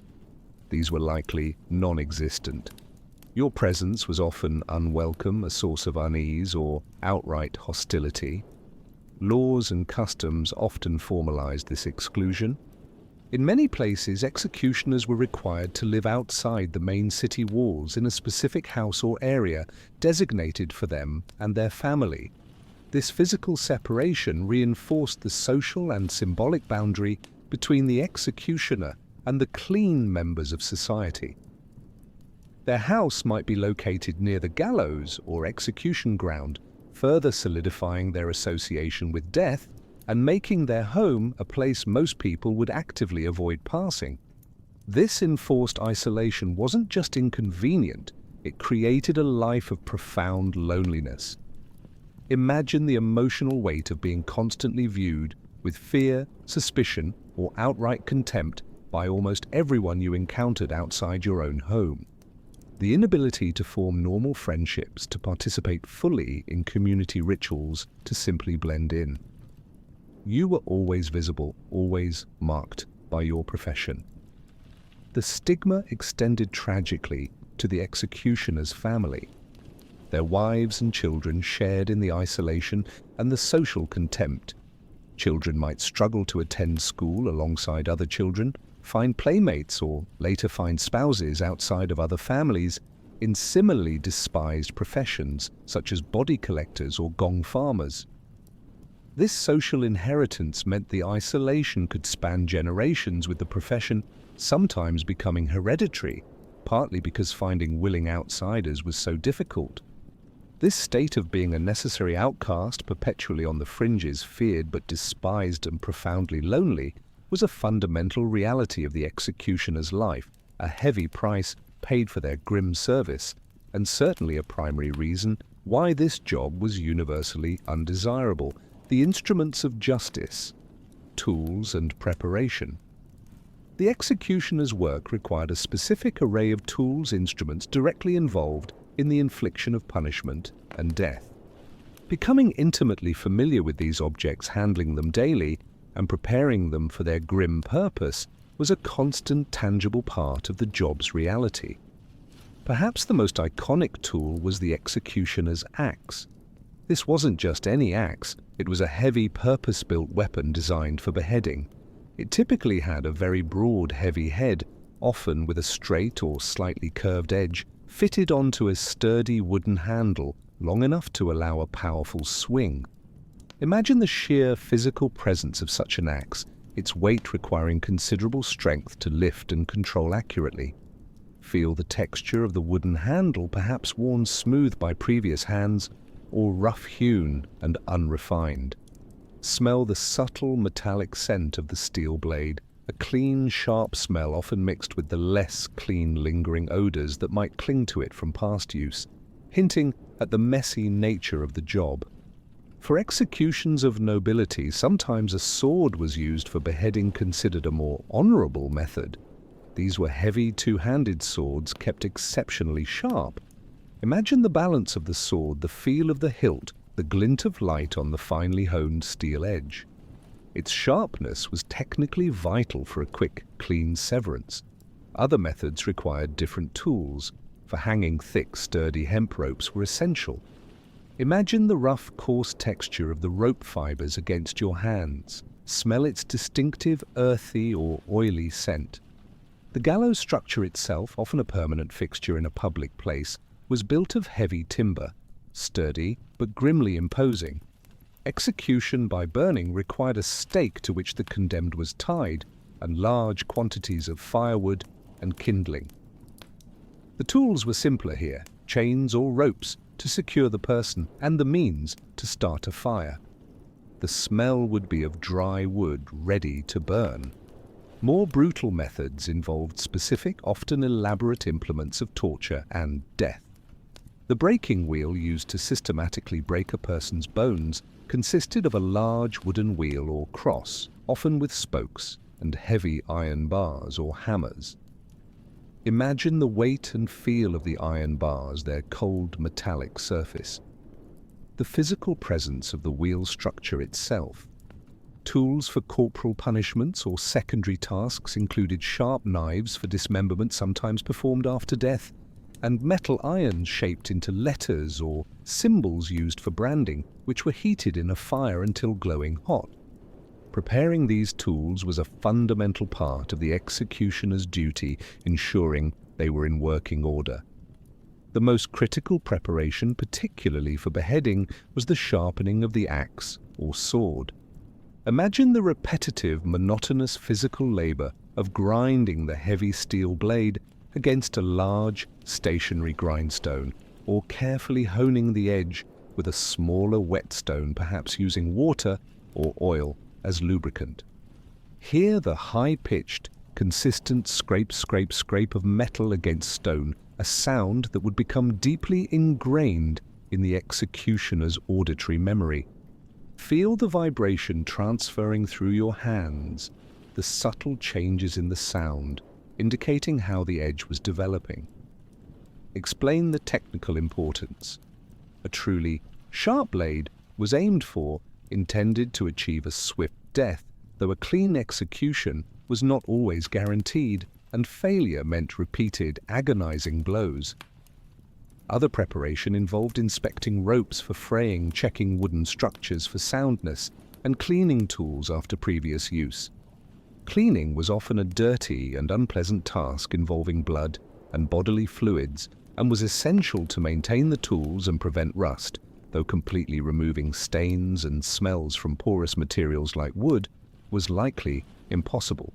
these were likely non-existent. Your presence was often unwelcome, a source of unease or outright hostility. Laws and customs often formalized this exclusion. In many places, executioners were required to live outside the main city walls in a specific house or area designated for them and their family. This physical separation reinforced the social and symbolic boundary between the executioner and the clean members of society. Their house might be located near the gallows or execution ground, further solidifying their association with death and making their home a place most people would actively avoid passing. This enforced isolation wasn't just inconvenient, it created a life of profound loneliness. Imagine the emotional weight of being constantly viewed with fear, suspicion, or outright contempt by almost everyone you encountered outside your own home. The inability to form normal friendships, to participate fully in community rituals, to simply blend in. You were always visible, always marked by your profession. The stigma extended tragically to the executioner's family. Their wives and children shared in the isolation and the social contempt. Children might struggle to attend school alongside other children, find playmates, or later find spouses outside of other families in similarly despised professions such as body collectors or gong farmers. This social inheritance meant the isolation could span generations, with the profession sometimes becoming hereditary, partly because finding willing outsiders was so difficult. This state of being a necessary outcast, perpetually on the fringes, feared but despised and profoundly lonely, was a fundamental reality of the executioner's life, a heavy price paid for their grim service, and certainly a primary reason why this job was universally undesirable. The instruments of justice, tools and preparation. The executioner's work required a specific array of tools, instruments directly involved in the infliction of punishment and death. Becoming intimately familiar with these objects, handling them daily, and preparing them for their grim purpose was a constant, tangible part of the job's reality. Perhaps the most iconic tool was the executioner's axe. This wasn't just any axe, it was a heavy, purpose-built weapon designed for beheading. It typically had a very broad, heavy head, often with a straight or slightly curved edge, fitted onto a sturdy wooden handle long enough to allow a powerful swing. Imagine the sheer physical presence of such an axe, its weight requiring considerable strength to lift and control accurately. Feel the texture of the wooden handle, perhaps worn smooth by previous hands, or rough-hewn and unrefined. Smell the subtle metallic scent of the steel blade, a clean, sharp smell often mixed with the less clean, lingering odors that might cling to it from past use, hinting at the messy nature of the job. For executions of nobility, sometimes a sword was used for beheading, considered a more honorable method. These were heavy, two-handed swords kept exceptionally sharp. Imagine the balance of the sword, the feel of the hilt, the glint of light on the finely honed steel edge. Its sharpness was technically vital for a quick, clean severance. Other methods required different tools. For hanging thick, sturdy hemp ropes were essential. Imagine the rough, coarse texture of the rope fibers against your hands. Smell its distinctive, earthy or oily scent. The gallows structure itself, often a permanent fixture in a public place, was built of heavy timber, sturdy but grimly imposing. Execution by burning required a stake to which the condemned was tied, and large quantities of firewood and kindling. The tools were simpler here, chains or ropes to secure the person and the means to start a fire. The smell would be of dry wood ready to burn. More brutal methods involved specific, often elaborate implements of torture and death. The breaking wheel used to systematically break a person's bones consisted of a large wooden wheel or cross, often with spokes, and heavy iron bars or hammers. Imagine the weight and feel of the iron bars, their cold metallic surface. The physical presence of the wheel structure itself. Tools for corporal punishments or secondary tasks included sharp knives for dismemberment, sometimes performed after death, and metal irons shaped into letters or symbols used for branding, which were heated in a fire until glowing hot. Preparing these tools was a fundamental part of the executioner's duty, ensuring they were in working order. The most critical preparation, particularly for beheading, was the sharpening of the axe or sword. Imagine the repetitive, monotonous physical labor of grinding the heavy steel blade against a large, stationary grindstone, or carefully honing the edge with a smaller whetstone, perhaps using water or oil as lubricant. Hear the high-pitched, consistent scrape, scrape, scrape of metal against stone, a sound that would become deeply ingrained in the executioner's auditory memory. Feel the vibration transferring through your hands, the subtle changes in the sound, indicating how the edge was developing. Explain the technical importance. A truly sharp blade was aimed for, intended to achieve a swift death, though a clean execution was not always guaranteed, and failure meant repeated, agonizing blows. Other preparation involved inspecting ropes for fraying, checking wooden structures for soundness, and cleaning tools after previous use. Cleaning was often a dirty and unpleasant task involving blood and bodily fluids, and was essential to maintain the tools and prevent rust, though completely removing stains and smells from porous materials like wood was likely impossible.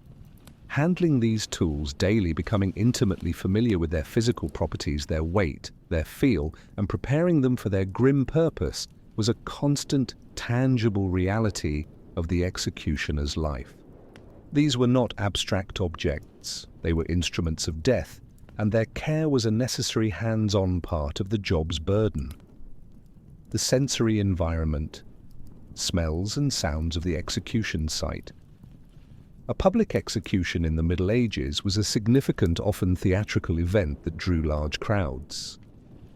Handling these tools daily, becoming intimately familiar with their physical properties, their weight, their feel, and preparing them for their grim purpose was a constant, tangible reality of the executioner's life. These were not abstract objects, they were instruments of death, and their care was a necessary hands-on part of the job's burden. The sensory environment, smells and sounds of the execution site. A public execution in the Middle Ages was a significant, often theatrical event that drew large crowds.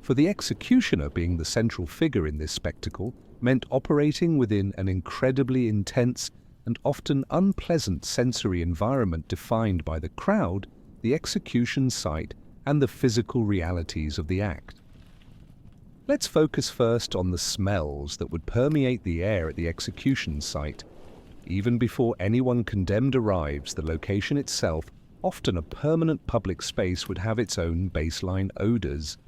For the executioner, being the central figure in this spectacle, meant operating within an incredibly intense and often unpleasant sensory environment defined by the crowd, the execution site, and the physical realities of the act. Let's focus first on the smells that would permeate the air at the execution site. Even before anyone condemned arrives, the location itself, often a permanent public space, would have its own baseline odors.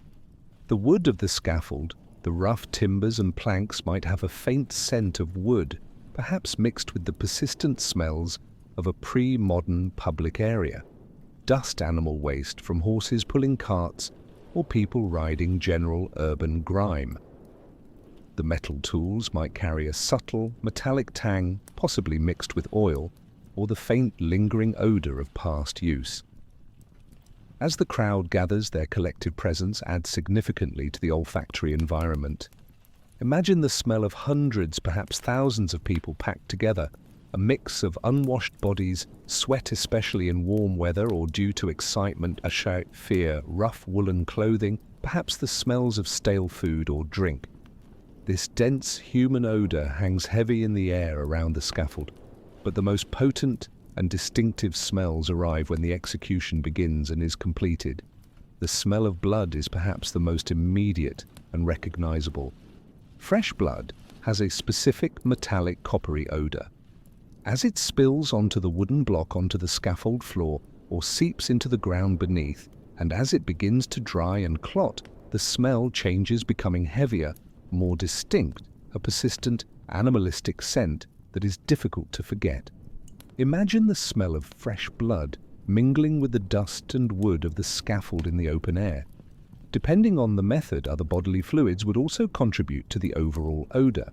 The wood of the scaffold, the rough timbers and planks might have a faint scent of wood, perhaps mixed with the persistent smells of a pre-modern public area. Dust animal waste from horses pulling carts or people riding general urban grime. The metal tools might carry a subtle, metallic tang, possibly mixed with oil, or the faint, lingering odor of past use. As the crowd gathers, their collective presence adds significantly to the olfactory environment. Imagine the smell of hundreds, perhaps thousands of people packed together, a mix of unwashed bodies, sweat especially in warm weather or due to excitement, fear, rough woolen clothing, perhaps the smells of stale food or drink. This dense human odor hangs heavy in the air around the scaffold, but the most potent and distinctive smells arrive when the execution begins and is completed. The smell of blood is perhaps the most immediate and recognizable. Fresh blood has a specific metallic coppery odor. As it spills onto the wooden block onto the scaffold floor or seeps into the ground beneath, and as it begins to dry and clot, the smell changes, becoming heavier, more distinct, a persistent, animalistic scent that is difficult to forget. Imagine the smell of fresh blood mingling with the dust and wood of the scaffold in the open air. Depending on the method, other bodily fluids would also contribute to the overall odor.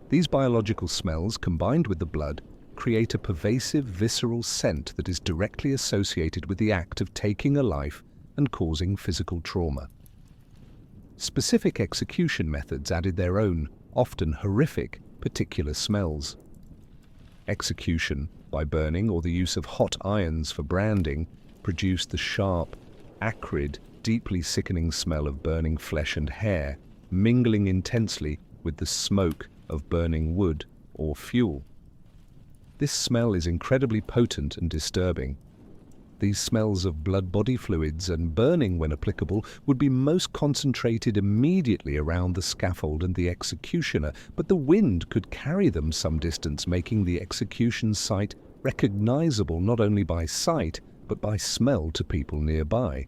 These biological smells, combined with the blood, create a pervasive, visceral scent that is directly associated with the act of taking a life and causing physical trauma. Specific execution methods added their own, often horrific, particular smells. Execution by burning or the use of hot irons for branding produced the sharp, acrid, deeply sickening smell of burning flesh and hair, mingling intensely with the smoke of burning wood or fuel. This smell is incredibly potent and disturbing. These smells of blood-body fluids and burning, when applicable, would be most concentrated immediately around the scaffold and the executioner, but the wind could carry them some distance, making the execution site recognizable not only by sight, but by smell to people nearby.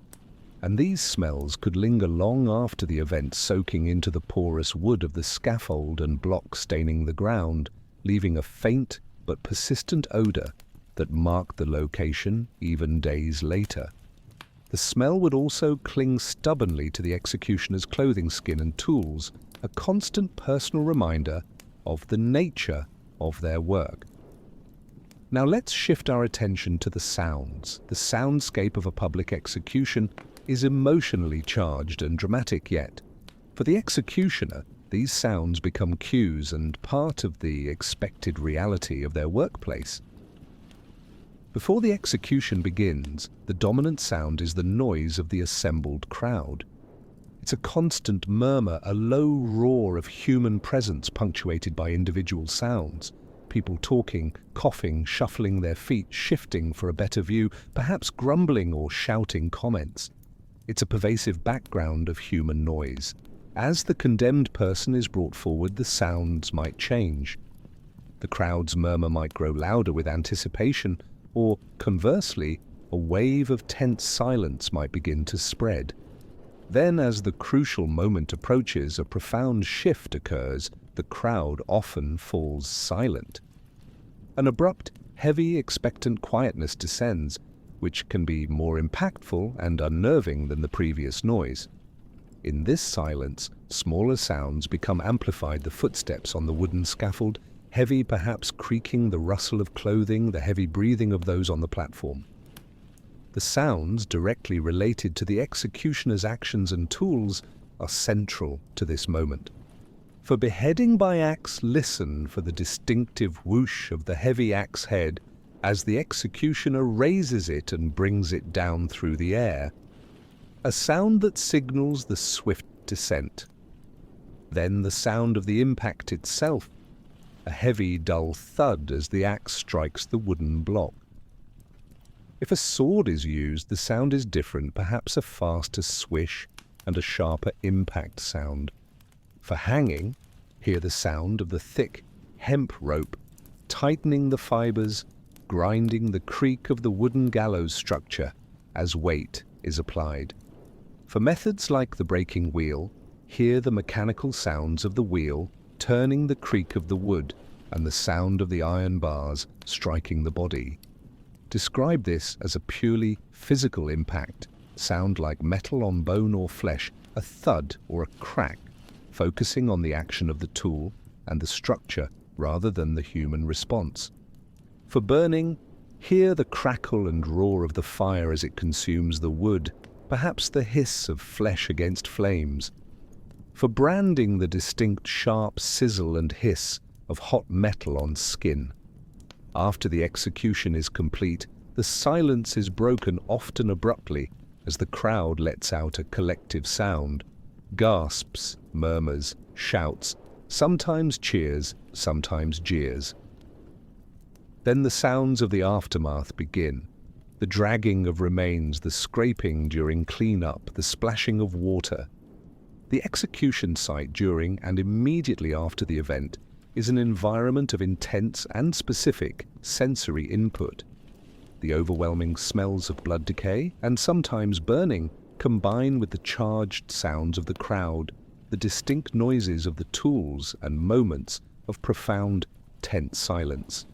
And these smells could linger long after the event, soaking into the porous wood of the scaffold and block, staining the ground, leaving a faint but persistent odor that marked the location even days later. The smell would also cling stubbornly to the executioner's clothing, skin and tools, a constant personal reminder of the nature of their work. Now let's shift our attention to the sounds. The soundscape of a public execution is emotionally charged and dramatic, yet for the executioner, these sounds become cues and part of the expected reality of their workplace. Before the execution begins, the dominant sound is the noise of the assembled crowd. It's a constant murmur, a low roar of human presence punctuated by individual sounds. People talking, coughing, shuffling their feet, shifting for a better view, perhaps grumbling or shouting comments. It's a pervasive background of human noise. As the condemned person is brought forward, the sounds might change. The crowd's murmur might grow louder with anticipation, or, conversely, a wave of tense silence might begin to spread. Then, as the crucial moment approaches, a profound shift occurs. The crowd often falls silent. An abrupt, heavy, expectant quietness descends, which can be more impactful and unnerving than the previous noise. In this silence, smaller sounds become amplified: the footsteps on the wooden scaffold, heavy, perhaps creaking, the rustle of clothing, the heavy breathing of those on the platform. The sounds directly related to the executioner's actions and tools are central to this moment. For beheading by axe, listen for the distinctive whoosh of the heavy axe head as the executioner raises it and brings it down through the air, a sound that signals the swift descent. Then the sound of the impact itself, a heavy, dull thud as the axe strikes the wooden block. If a sword is used, the sound is different, perhaps a faster swish and a sharper impact sound. For hanging, hear the sound of the thick hemp rope tightening the fibers, grinding, the creak of the wooden gallows structure as weight is applied. For methods like the breaking wheel, hear the mechanical sounds of the wheel turning, the creak of the wood, and the sound of the iron bars striking the body. Describe this as a purely physical impact, sound like metal on bone or flesh, a thud or a crack, focusing on the action of the tool and the structure rather than the human response. For burning, hear the crackle and roar of the fire as it consumes the wood, perhaps the hiss of flesh against flames. For branding, the distinct sharp sizzle and hiss of hot metal on skin. After the execution is complete, the silence is broken, often abruptly, as the crowd lets out a collective sound. Gasps, murmurs, shouts, sometimes cheers, sometimes jeers. Then the sounds of the aftermath begin. The dragging of remains, the scraping during clean-up, the splashing of water. The execution site during and immediately after the event is an environment of intense and specific sensory input. The overwhelming smells of blood decay and sometimes burning combine with the charged sounds of the crowd, the distinct noises of the tools, and moments of profound, tense silence.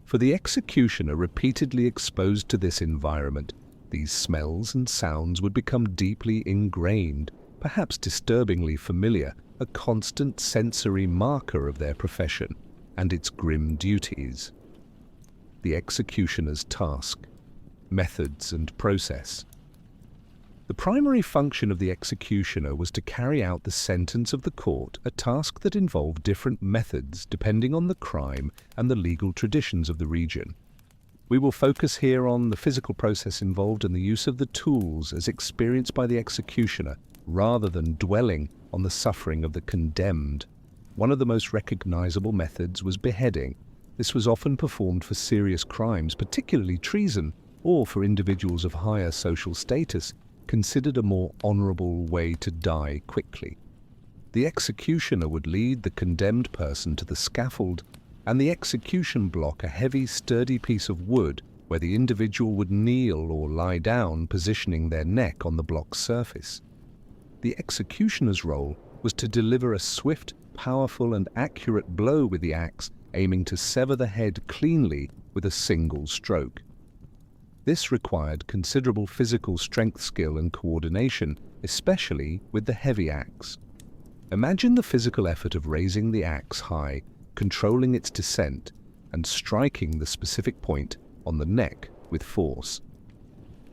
For the executioner repeatedly exposed to this environment, these smells and sounds would become deeply ingrained, perhaps disturbingly familiar, a constant sensory marker of their profession and its grim duties. The executioner's task, methods and process. The primary function of the executioner was to carry out the sentence of the court, a task that involved different methods depending on the crime and the legal traditions of the region. We will focus here on the physical process involved and the use of the tools as experienced by the executioner, rather than dwelling on the suffering of the condemned. One of the most recognizable methods was beheading. This was often performed for serious crimes, particularly treason, or for individuals of higher social status, considered a more honorable way to die quickly. The executioner would lead the condemned person to the scaffold, and the execution block, a heavy, sturdy piece of wood where the individual would kneel or lie down, positioning their neck on the block's surface. The executioner's role was to deliver a swift, powerful, and accurate blow with the axe, aiming to sever the head cleanly with a single stroke. This required considerable physical strength, skill, and coordination, especially with the heavy axe. Imagine the physical effort of raising the axe high, controlling its descent, and striking the specific point on the neck with force.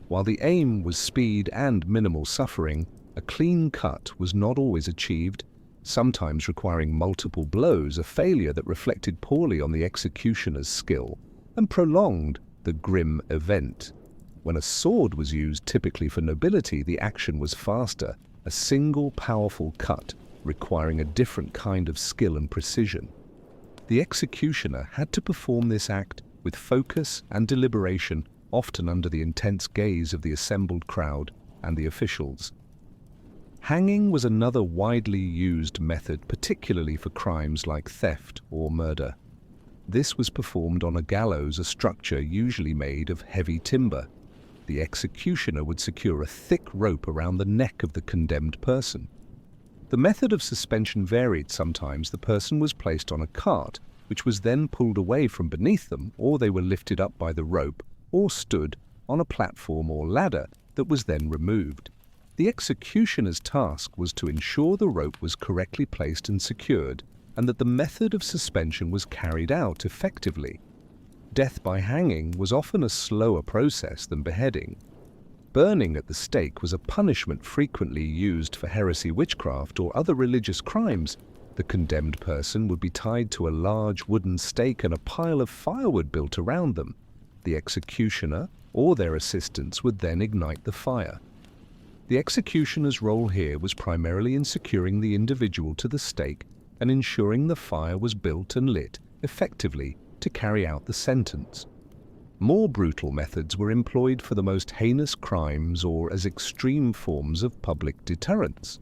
While the aim was speed and minimal suffering, a clean cut was not always achieved, sometimes requiring multiple blows, a failure that reflected poorly on the executioner's skill and prolonged the grim event. When a sword was used, typically for nobility, the action was faster, a single powerful cut requiring a different kind of skill and precision. The executioner had to perform this act with focus and deliberation, often under the intense gaze of the assembled crowd and the officials. Hanging was another widely used method, particularly for crimes like theft or murder. This was performed on a gallows, a structure usually made of heavy timber. The executioner would secure a thick rope around the neck of the condemned person. The method of suspension varied. Sometimes the person was placed on a cart, which was then pulled away from beneath them, or they were lifted up by the rope, or stood on a platform or ladder that was then removed. The executioner's task was to ensure the rope was correctly placed and secured, and that the method of suspension was carried out effectively. Death by hanging was often a slower process than beheading. Burning at the stake was a punishment frequently used for heresy, witchcraft, or other religious crimes. The condemned person would be tied to a large wooden stake and a pile of firewood built around them. The executioner or their assistants would then ignite the fire. The executioner's role here was primarily in securing the individual to the stake and ensuring the fire was built and lit effectively to carry out the sentence. More brutal methods were employed for the most heinous crimes or as extreme forms of public deterrence.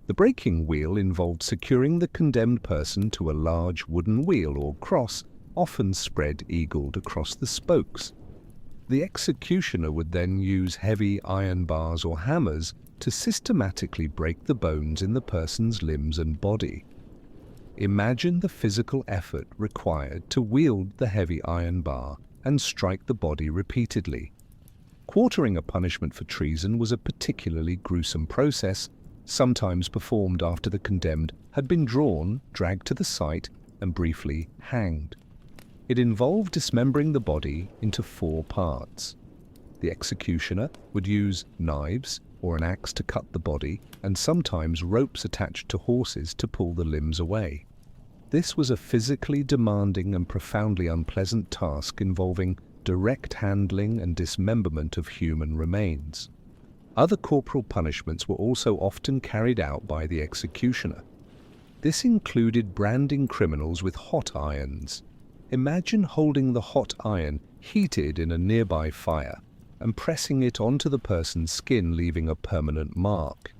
The breaking wheel involved securing the condemned person to a large wooden wheel or cross, often spread-eagled across the spokes. The executioner would then use heavy iron bars or hammers to systematically break the bones in the person's limbs and body. Imagine the physical effort required to wield the heavy iron bar and strike the body repeatedly. Quartering a punishment for treason was a particularly gruesome process, sometimes performed after the condemned had been drawn, dragged to the site, and briefly hanged. It involved dismembering the body into 4 parts. The executioner would use knives or an axe to cut the body, and sometimes ropes attached to horses to pull the limbs away. This was a physically demanding and profoundly unpleasant task involving direct handling and dismemberment of human remains. Other corporal punishments were also often carried out by the executioner. This included branding criminals with hot irons. Imagine holding the hot iron heated in a nearby fire and pressing it onto the person's skin, leaving a permanent mark.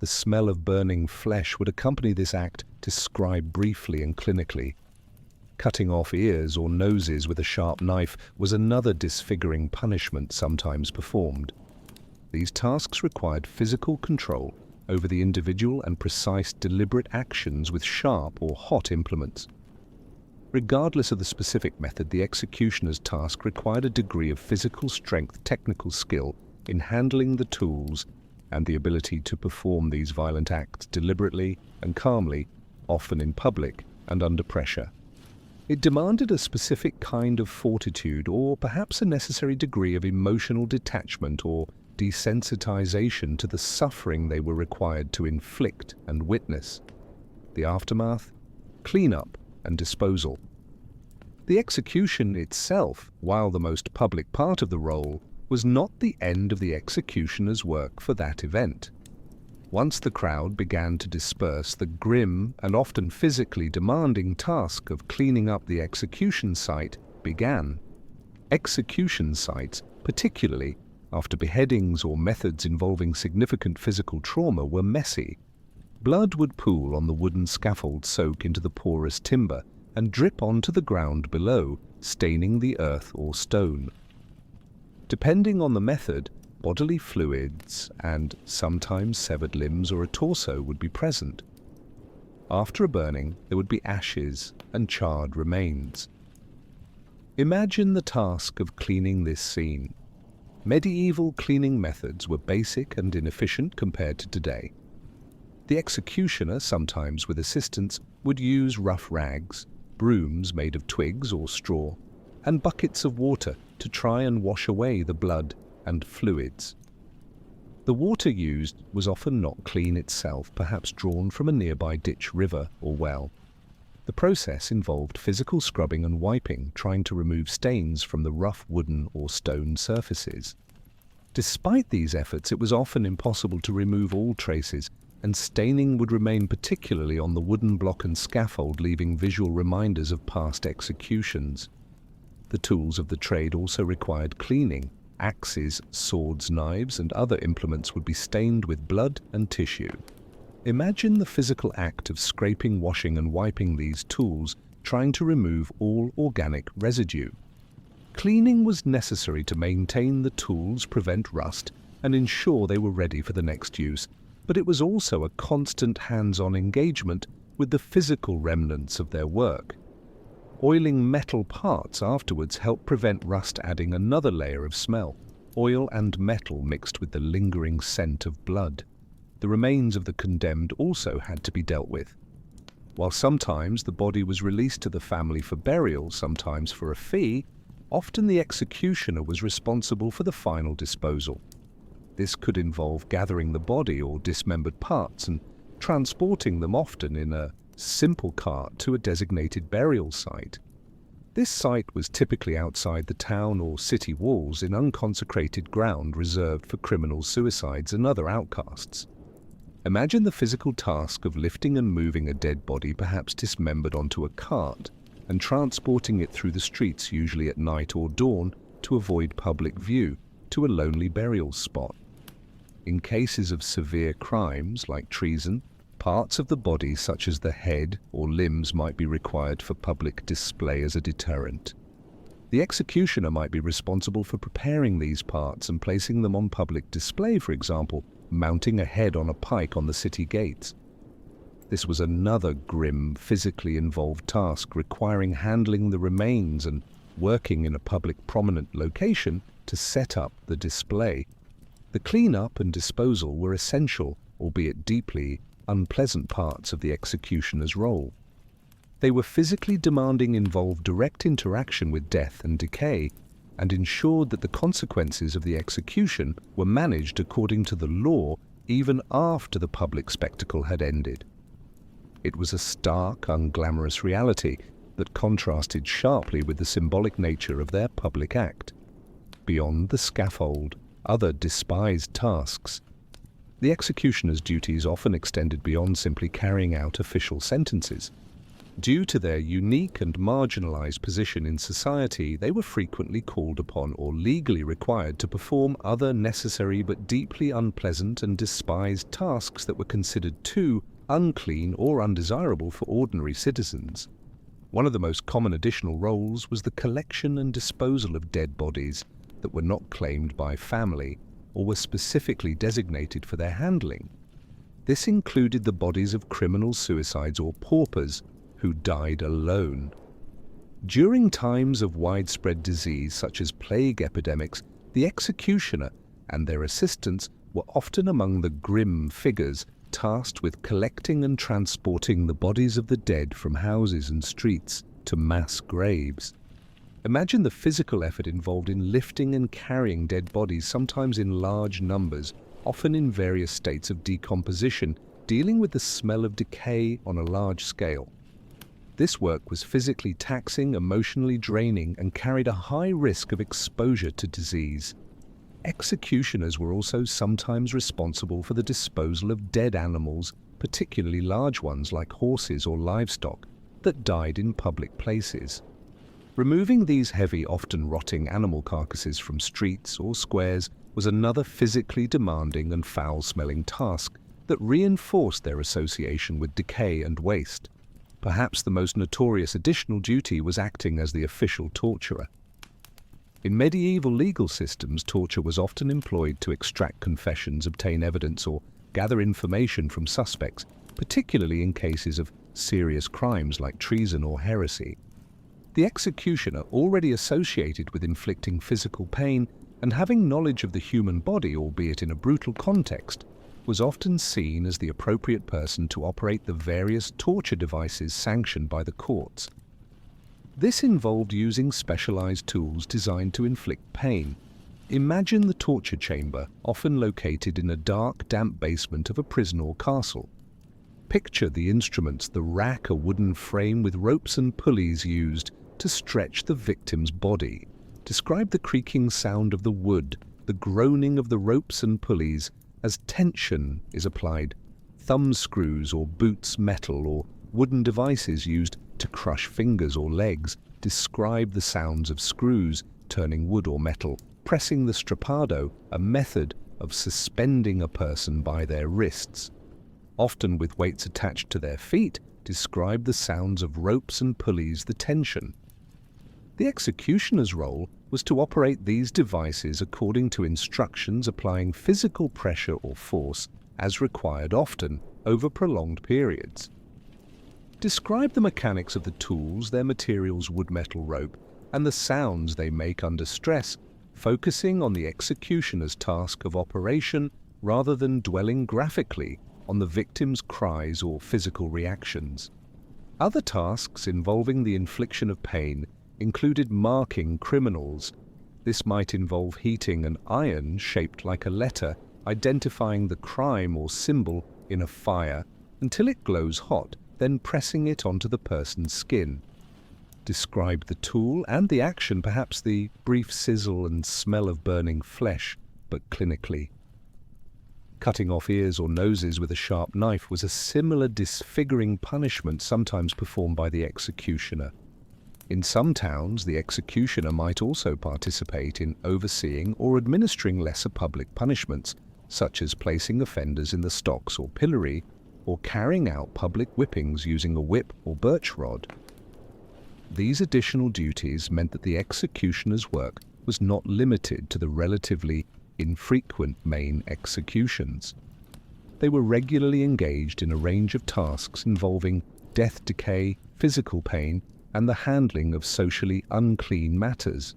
The smell of burning flesh would accompany this act, described briefly and clinically. Cutting off ears or noses with a sharp knife was another disfiguring punishment sometimes performed. These tasks required physical control over the individual and precise, deliberate actions with sharp or hot implements. Regardless of the specific method, the executioner's task required a degree of physical strength, technical skill in handling the tools, and the ability to perform these violent acts deliberately and calmly, often in public and under pressure. It demanded a specific kind of fortitude, or perhaps a necessary degree of emotional detachment or desensitization to the suffering they were required to inflict and witness. The aftermath, cleanup and disposal. The execution itself, while the most public part of the role, was not the end of the executioner's work for that event. Once the crowd began to disperse, the grim and often physically demanding task of cleaning up the execution site began. Execution sites, particularly after beheadings or methods involving significant physical trauma, were messy. Blood would pool on the wooden scaffold, soak into the porous timber, and drip onto the ground below, staining the earth or stone. Depending on the method, bodily fluids and sometimes severed limbs or a torso would be present. After a burning, there would be ashes and charred remains. Imagine the task of cleaning this scene. Medieval cleaning methods were basic and inefficient compared to today. The executioner, sometimes with assistants, would use rough rags, brooms made of twigs or straw, and buckets of water to try and wash away the blood and fluids. The water used was often not clean itself, perhaps drawn from a nearby ditch, river, or well. The process involved physical scrubbing and wiping, trying to remove stains from the rough wooden or stone surfaces. Despite these efforts, it was often impossible to remove all traces, and staining would remain particularly on the wooden block and scaffold, leaving visual reminders of past executions. The tools of the trade also required cleaning. Axes, swords, knives, and other implements would be stained with blood and tissue. Imagine the physical act of scraping, washing, and wiping these tools, trying to remove all organic residue. Cleaning was necessary to maintain the tools, prevent rust, and ensure they were ready for the next use, but it was also a constant hands-on engagement with the physical remnants of their work. Oiling metal parts afterwards helped prevent rust, adding another layer of smell. Oil and metal mixed with the lingering scent of blood. The remains of the condemned also had to be dealt with. While sometimes the body was released to the family for burial, sometimes for a fee, often the executioner was responsible for the final disposal. This could involve gathering the body or dismembered parts and transporting them, often in a simple cart, to a designated burial site. This site was typically outside the town or city walls, in unconsecrated ground reserved for criminal suicides and other outcasts. Imagine the physical task of lifting and moving a dead body, perhaps dismembered, onto a cart and transporting it through the streets, usually at night or dawn, to avoid public view, to a lonely burial spot. In cases of severe crimes like treason, parts of the body such as the head or limbs might be required for public display as a deterrent. The executioner might be responsible for preparing these parts and placing them on public display, for example, mounting a head on a pike on the city gates. This was another grim, physically involved task, requiring handling the remains and working in a public prominent location to set up the display. The clean-up and disposal were essential, albeit deeply unpleasant parts of the executioner's role. They were physically demanding, involved direct interaction with death and decay, and ensured that the consequences of the execution were managed according to the law even after the public spectacle had ended. It was a stark, unglamorous reality that contrasted sharply with the symbolic nature of their public act. Beyond the scaffold, other despised tasks. The executioner's duties often extended beyond simply carrying out official sentences. Due to their unique and marginalized position in society, they were frequently called upon or legally required to perform other necessary but deeply unpleasant and despised tasks that were considered too unclean or undesirable for ordinary citizens. One of the most common additional roles was the collection and disposal of dead bodies that were not claimed by family or were specifically designated for their handling. This included the bodies of criminal suicides or paupers who died alone. During times of widespread disease such as plague epidemics, the executioner and their assistants were often among the grim figures tasked with collecting and transporting the bodies of the dead from houses and streets to mass graves. Imagine the physical effort involved in lifting and carrying dead bodies, sometimes in large numbers, often in various states of decomposition, dealing with the smell of decay on a large scale. This work was physically taxing, emotionally draining, and carried a high risk of exposure to disease. Executioners were also sometimes responsible for the disposal of dead animals, particularly large ones like horses or livestock, that died in public places. Removing these heavy, often rotting animal carcasses from streets or squares was another physically demanding and foul-smelling task that reinforced their association with decay and waste. Perhaps the most notorious additional duty was acting as the official torturer. In medieval legal systems, torture was often employed to extract confessions, obtain evidence, or gather information from suspects, particularly in cases of serious crimes like treason or heresy. The executioner, already associated with inflicting physical pain and having knowledge of the human body, albeit in a brutal context, was often seen as the appropriate person to operate the various torture devices sanctioned by the courts. This involved using specialized tools designed to inflict pain. Imagine the torture chamber, often located in a dark, damp basement of a prison or castle. Picture the instruments, the rack, a wooden frame with ropes and pulleys used to stretch the victim's body. Describe the creaking sound of the wood, the groaning of the ropes and pulleys as tension is applied. Thumb screws or boots, metal or wooden devices used to crush fingers or legs. Describe the sounds of screws turning wood or metal. Pressing the strappado, a method of suspending a person by their wrists, often with weights attached to their feet. Describe the sounds of ropes and pulleys, the tension. The executioner's role was to operate these devices according to instructions, applying physical pressure or force as required, often over prolonged periods. Describe the mechanics of the tools, their materials, wood, metal, rope, and the sounds they make under stress, focusing on the executioner's task of operation rather than dwelling graphically on the victim's cries or physical reactions. Other tasks involving the infliction of pain included marking criminals. This might involve heating an iron shaped like a letter, identifying the crime or symbol in a fire until it glows hot, then pressing it onto the person's skin. Describe the tool and the action, perhaps the brief sizzle and smell of burning flesh, but clinically. Cutting off ears or noses with a sharp knife was a similar disfiguring punishment, sometimes performed by the executioner. In some towns, the executioner might also participate in overseeing or administering lesser public punishments, such as placing offenders in the stocks or pillory, or carrying out public whippings using a whip or birch rod. These additional duties meant that the executioner's work was not limited to the relatively infrequent main executions. They were regularly engaged in a range of tasks involving death, decay, physical pain, and the handling of socially unclean matters.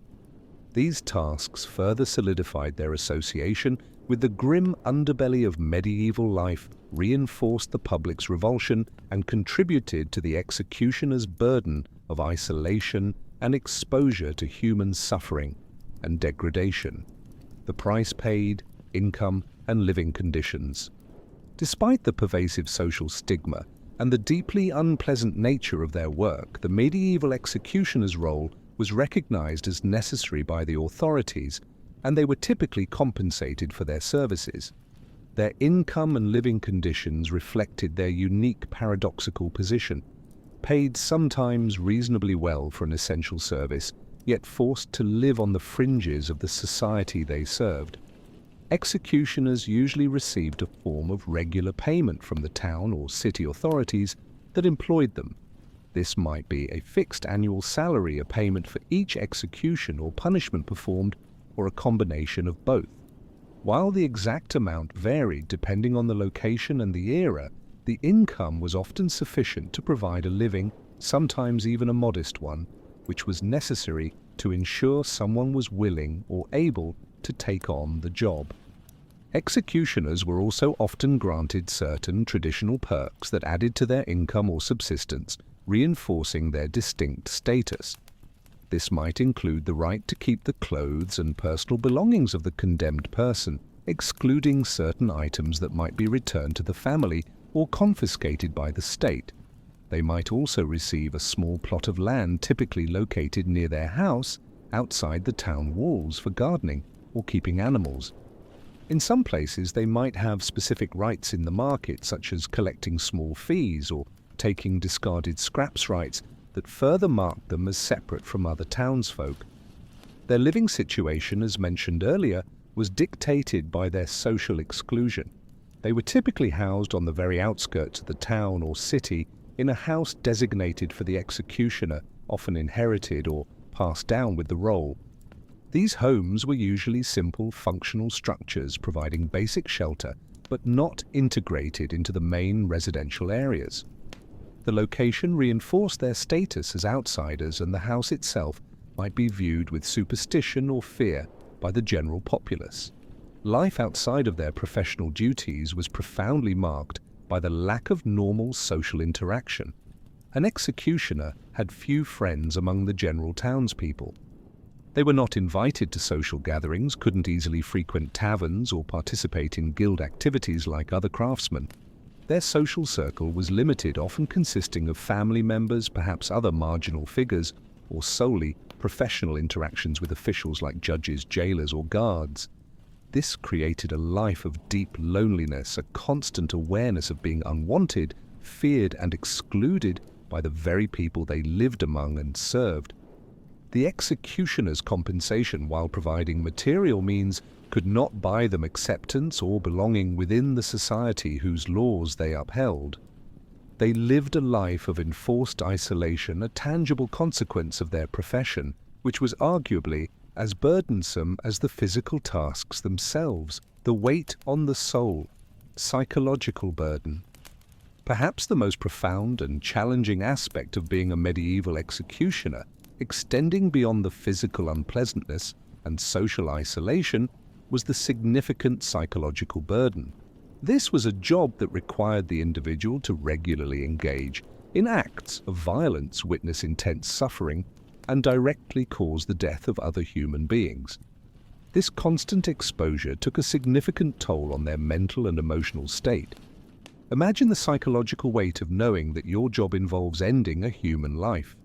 These tasks further solidified their association with the grim underbelly of medieval life, reinforced the public's revulsion, and contributed to the executioner's burden of isolation and exposure to human suffering and degradation. The price paid, income, and living conditions. Despite the pervasive social stigma and the deeply unpleasant nature of their work, the medieval executioner's role was recognized as necessary by the authorities, and they were typically compensated for their services. Their income and living conditions reflected their unique paradoxical position, paid sometimes reasonably well for an essential service, yet forced to live on the fringes of the society they served. Executioners usually received a form of regular payment from the town or city authorities that employed them. This might be a fixed annual salary, a payment for each execution or punishment performed, or a combination of both. While the exact amount varied depending on the location and the era, the income was often sufficient to provide a living, sometimes even a modest one, which was necessary to ensure someone was willing or able to take on the job. Executioners were also often granted certain traditional perks that added to their income or subsistence, reinforcing their distinct status. This might include the right to keep the clothes and personal belongings of the condemned person, excluding certain items that might be returned to the family or confiscated by the state. They might also receive a small plot of land typically located near their house, outside the town walls, for gardening or keeping animals. In some places, they might have specific rights in the market, such as collecting small fees or taking discarded scraps rights that further marked them as separate from other townsfolk. Their living situation, as mentioned earlier, was dictated by their social exclusion. They were typically housed on the very outskirts of the town or city in a house designated for the executioner, often inherited or passed down with the role. These homes were usually simple, functional structures providing basic shelter, but not integrated into the main residential areas. The location reinforced their status as outsiders, and the house itself might be viewed with superstition or fear by the general populace. Life outside of their professional duties was profoundly marked by the lack of normal social interaction. An executioner had few friends among the general townspeople. They were not invited to social gatherings, couldn't easily frequent taverns or participate in guild activities like other craftsmen. Their social circle was limited, often consisting of family members, perhaps other marginal figures, or solely professional interactions with officials like judges, jailers, or guards. This created a life of deep loneliness, a constant awareness of being unwanted, feared, and excluded by the very people they lived among and served. The executioner's compensation, while providing material means, could not buy them acceptance or belonging within the society whose laws they upheld. They lived a life of enforced isolation, a tangible consequence of their profession, which was arguably as burdensome as the physical tasks themselves, the weight on the soul, psychological burden. Perhaps the most profound and challenging aspect of being a medieval executioner, extending beyond the physical unpleasantness and social isolation, was the significant psychological burden. This was a job that required the individual to regularly engage in acts of violence, witness intense suffering, and directly cause the death of other human beings. This constant exposure took a significant toll on their mental and emotional state. Imagine the psychological weight of knowing that your job involves ending a human life.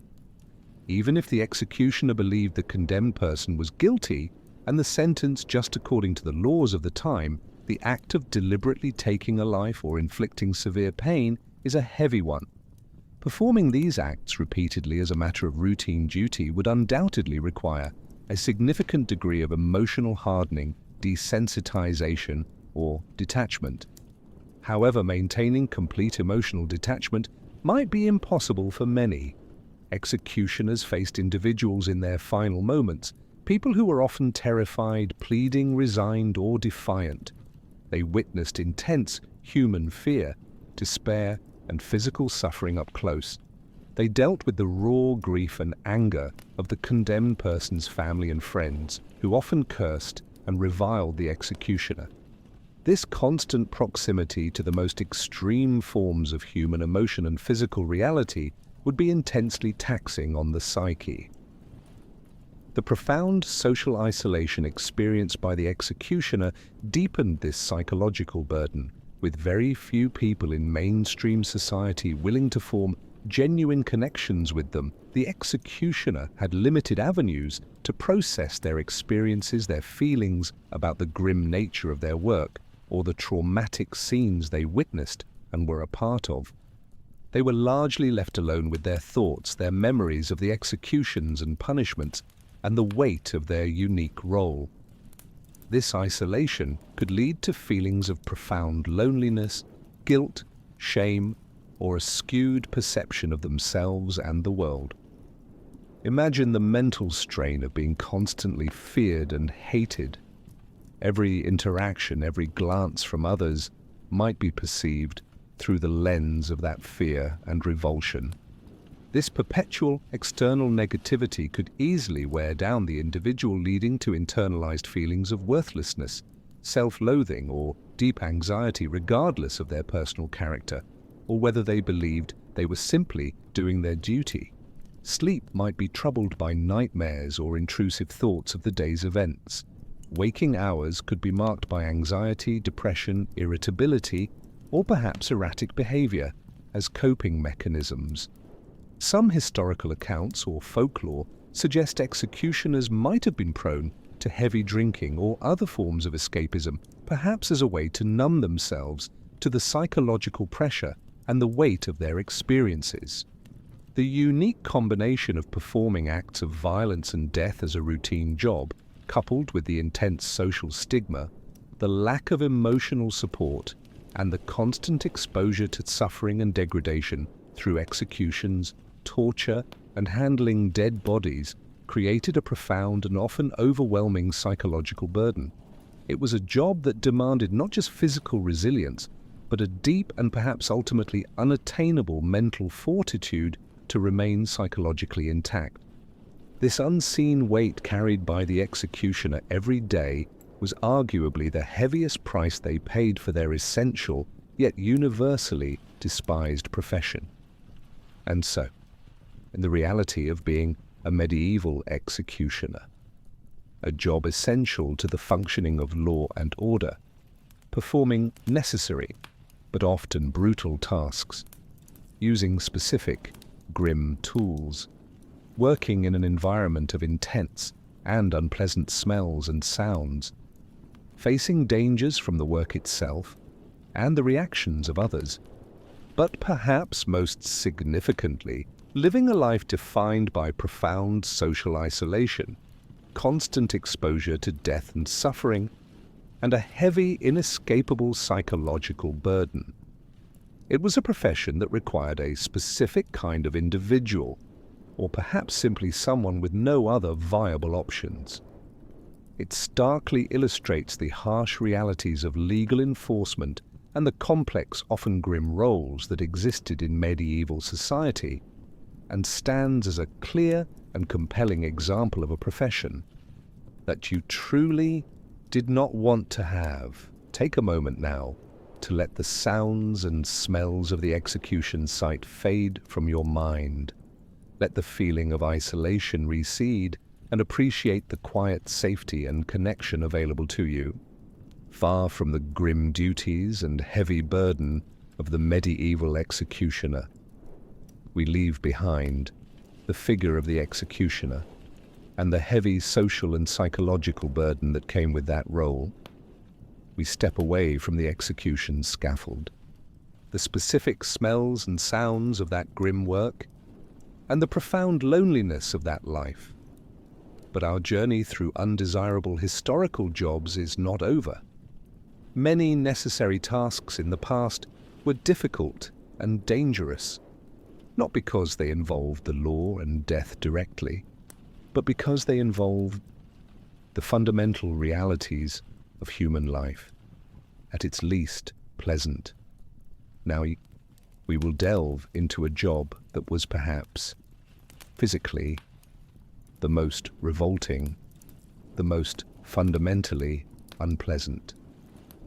Even if the executioner believed the condemned person was guilty and the sentence just according to the laws of the time, the act of deliberately taking a life or inflicting severe pain is a heavy one. Performing these acts repeatedly as a matter of routine duty would undoubtedly require a significant degree of emotional hardening, desensitization, or detachment. However, maintaining complete emotional detachment might be impossible for many. Executioners faced individuals in their final moments, people who were often terrified, pleading, resigned, or defiant. They witnessed intense human fear, despair, and physical suffering up close. They dealt with the raw grief and anger of the condemned person's family and friends, who often cursed and reviled the executioner. This constant proximity to the most extreme forms of human emotion and physical reality would be intensely taxing on the psyche. The profound social isolation experienced by the executioner deepened this psychological burden, with very few people in mainstream society willing to form genuine connections with them. The executioner had limited avenues to process their experiences, their feelings about the grim nature of their work, or the traumatic scenes they witnessed and were a part of. They were largely left alone with their thoughts, their memories of the executions and punishments, and the weight of their unique role. This isolation could lead to feelings of profound loneliness, guilt, shame, or a skewed perception of themselves and the world. Imagine the mental strain of being constantly feared and hated. Every interaction, every glance from others might be perceived through the lens of that fear and revulsion. This perpetual external negativity could easily wear down the individual, leading to internalized feelings of worthlessness, self-loathing, or deep anxiety, regardless of their personal character, or whether they believed they were simply doing their duty. Sleep might be troubled by nightmares or intrusive thoughts of the day's events. Waking hours could be marked by anxiety, depression, irritability, or perhaps erratic behavior as coping mechanisms. Some historical accounts or folklore suggest executioners might have been prone to heavy drinking or other forms of escapism, perhaps as a way to numb themselves to the psychological pressure and the weight of their experiences. The unique combination of performing acts of violence and death as a routine job, coupled with the intense social stigma, the lack of emotional support, and the constant exposure to suffering and degradation through executions, torture, and handling dead bodies created a profound and often overwhelming psychological burden. It was a job that demanded not just physical resilience, but a deep and perhaps ultimately unattainable mental fortitude to remain psychologically intact. This unseen weight carried by the executioner every day was arguably the heaviest price they paid for their essential, yet universally despised profession. And so, in the reality of being a medieval executioner, a job essential to the functioning of law and order, performing necessary but often brutal tasks, using specific, grim tools, working in an environment of intense and unpleasant smells and sounds, facing dangers from the work itself and the reactions of others, but perhaps most significantly, living a life defined by profound social isolation, constant exposure to death and suffering, and a heavy, inescapable psychological burden. It was a profession that required a specific kind of individual, or perhaps simply someone with no other viable options. It starkly illustrates the harsh realities of legal enforcement and the complex, often grim roles that existed in medieval society, and stands as a clear and compelling example of a profession that you truly did not want to have. Take a moment now to let the sounds and smells of the execution site fade from your mind. Let the feeling of isolation recede and appreciate the quiet safety and connection available to you. Far from the grim duties and heavy burden of the medieval executioner, we leave behind the figure of the executioner and the heavy social and psychological burden that came with that role. We step away from the execution scaffold, the specific smells and sounds of that grim work, and the profound loneliness of that life. But our journey through undesirable historical jobs is not over. Many necessary tasks in the past were difficult and dangerous, not because they involved the law and death directly, but because they involved the fundamental realities of human life, at its least pleasant. Now we will delve into a job that was perhaps physically the most revolting, the most fundamentally unpleasant.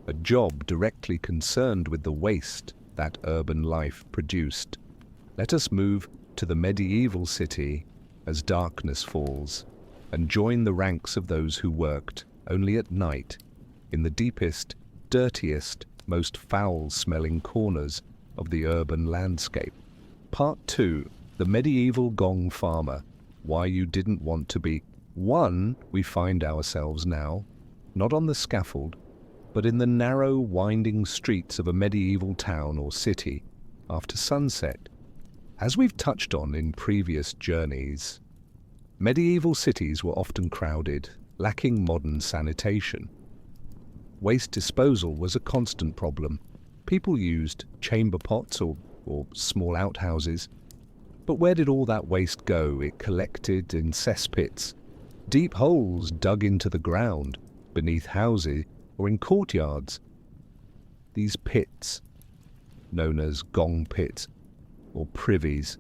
A job directly concerned with the waste that urban life produced. Let us move to the medieval city as darkness falls and join the ranks of those who worked only at night in the deepest, dirtiest, most foul-smelling corners of the urban landscape. Part 2. The Medieval Gong Farmer. Why you didn't want to be. 1. We find ourselves now, not on the scaffold, but in the narrow, winding streets of a medieval town or city after sunset. As we've touched on in previous journeys, medieval cities were often crowded, lacking modern sanitation. Waste disposal was a constant problem. People used chamber pots or small outhouses. But where did all that waste go? It collected in cesspits, deep holes dug into the ground, beneath houses or in courtyards. These pits, known as gong pits or privies,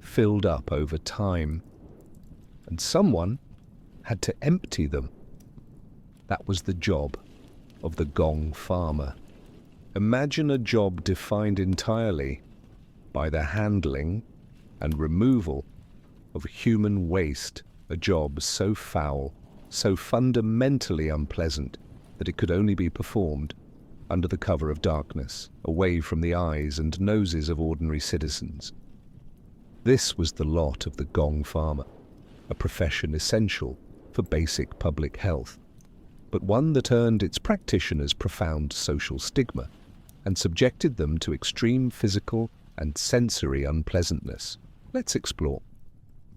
filled up over time, and someone had to empty them. That was the job of the gong farmer. Imagine a job defined entirely by the handling and removal of human waste, a job so foul, so fundamentally unpleasant that it could only be performed under the cover of darkness, away from the eyes and noses of ordinary citizens. This was the lot of the gong farmer, a profession essential for basic public health, but one that earned its practitioners profound social stigma and subjected them to extreme physical and sensory unpleasantness. Let's explore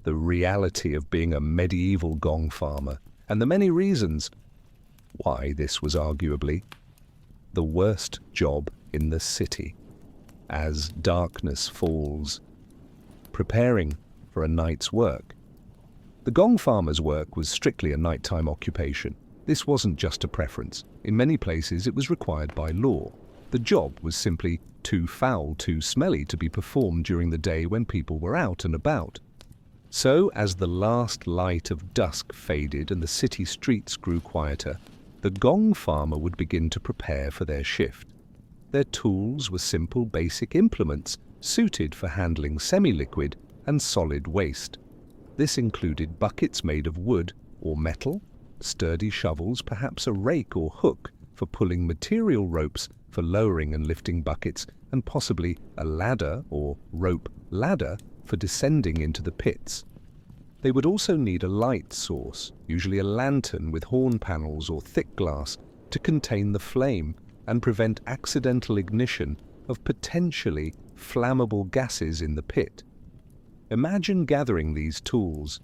the reality of being a medieval gong farmer and the many reasons why this was arguably the worst job in the city. As darkness falls, preparing for a night's work. The gong farmer's work was strictly a nighttime occupation. This wasn't just a preference. In many places it was required by law. The job was simply too foul, too smelly to be performed during the day when people were out and about. So, as the last light of dusk faded and the city streets grew quieter, the gong farmer would begin to prepare for their shift. Their tools were simple, basic implements suited for handling semi-liquid and solid waste. This included buckets made of wood or metal, sturdy shovels, perhaps a rake or hook for pulling material ropes for lowering and lifting buckets, and possibly a ladder or rope ladder for descending into the pits. They would also need a light source, usually a lantern with horn panels or thick glass, to contain the flame and prevent accidental ignition of potentially flammable gases in the pit. Imagine gathering these tools.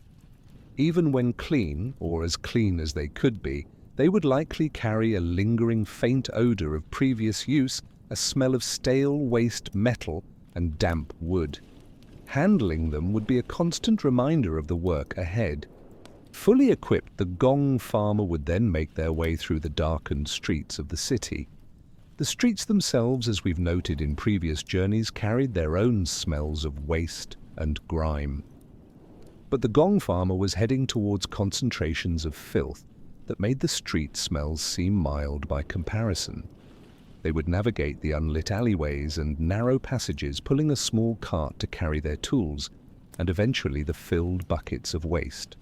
Even when clean, or as clean as they could be, they would likely carry a lingering faint odor of previous use, a smell of stale waste metal and damp wood. Handling them would be a constant reminder of the work ahead. Fully equipped, the gong farmer would then make their way through the darkened streets of the city. The streets themselves, as we've noted in previous journeys, carried their own smells of waste and grime. But the gong farmer was heading towards concentrations of filth that made the street smells seem mild by comparison. They would navigate the unlit alleyways and narrow passages, pulling a small cart to carry their tools, and eventually the filled buckets of waste.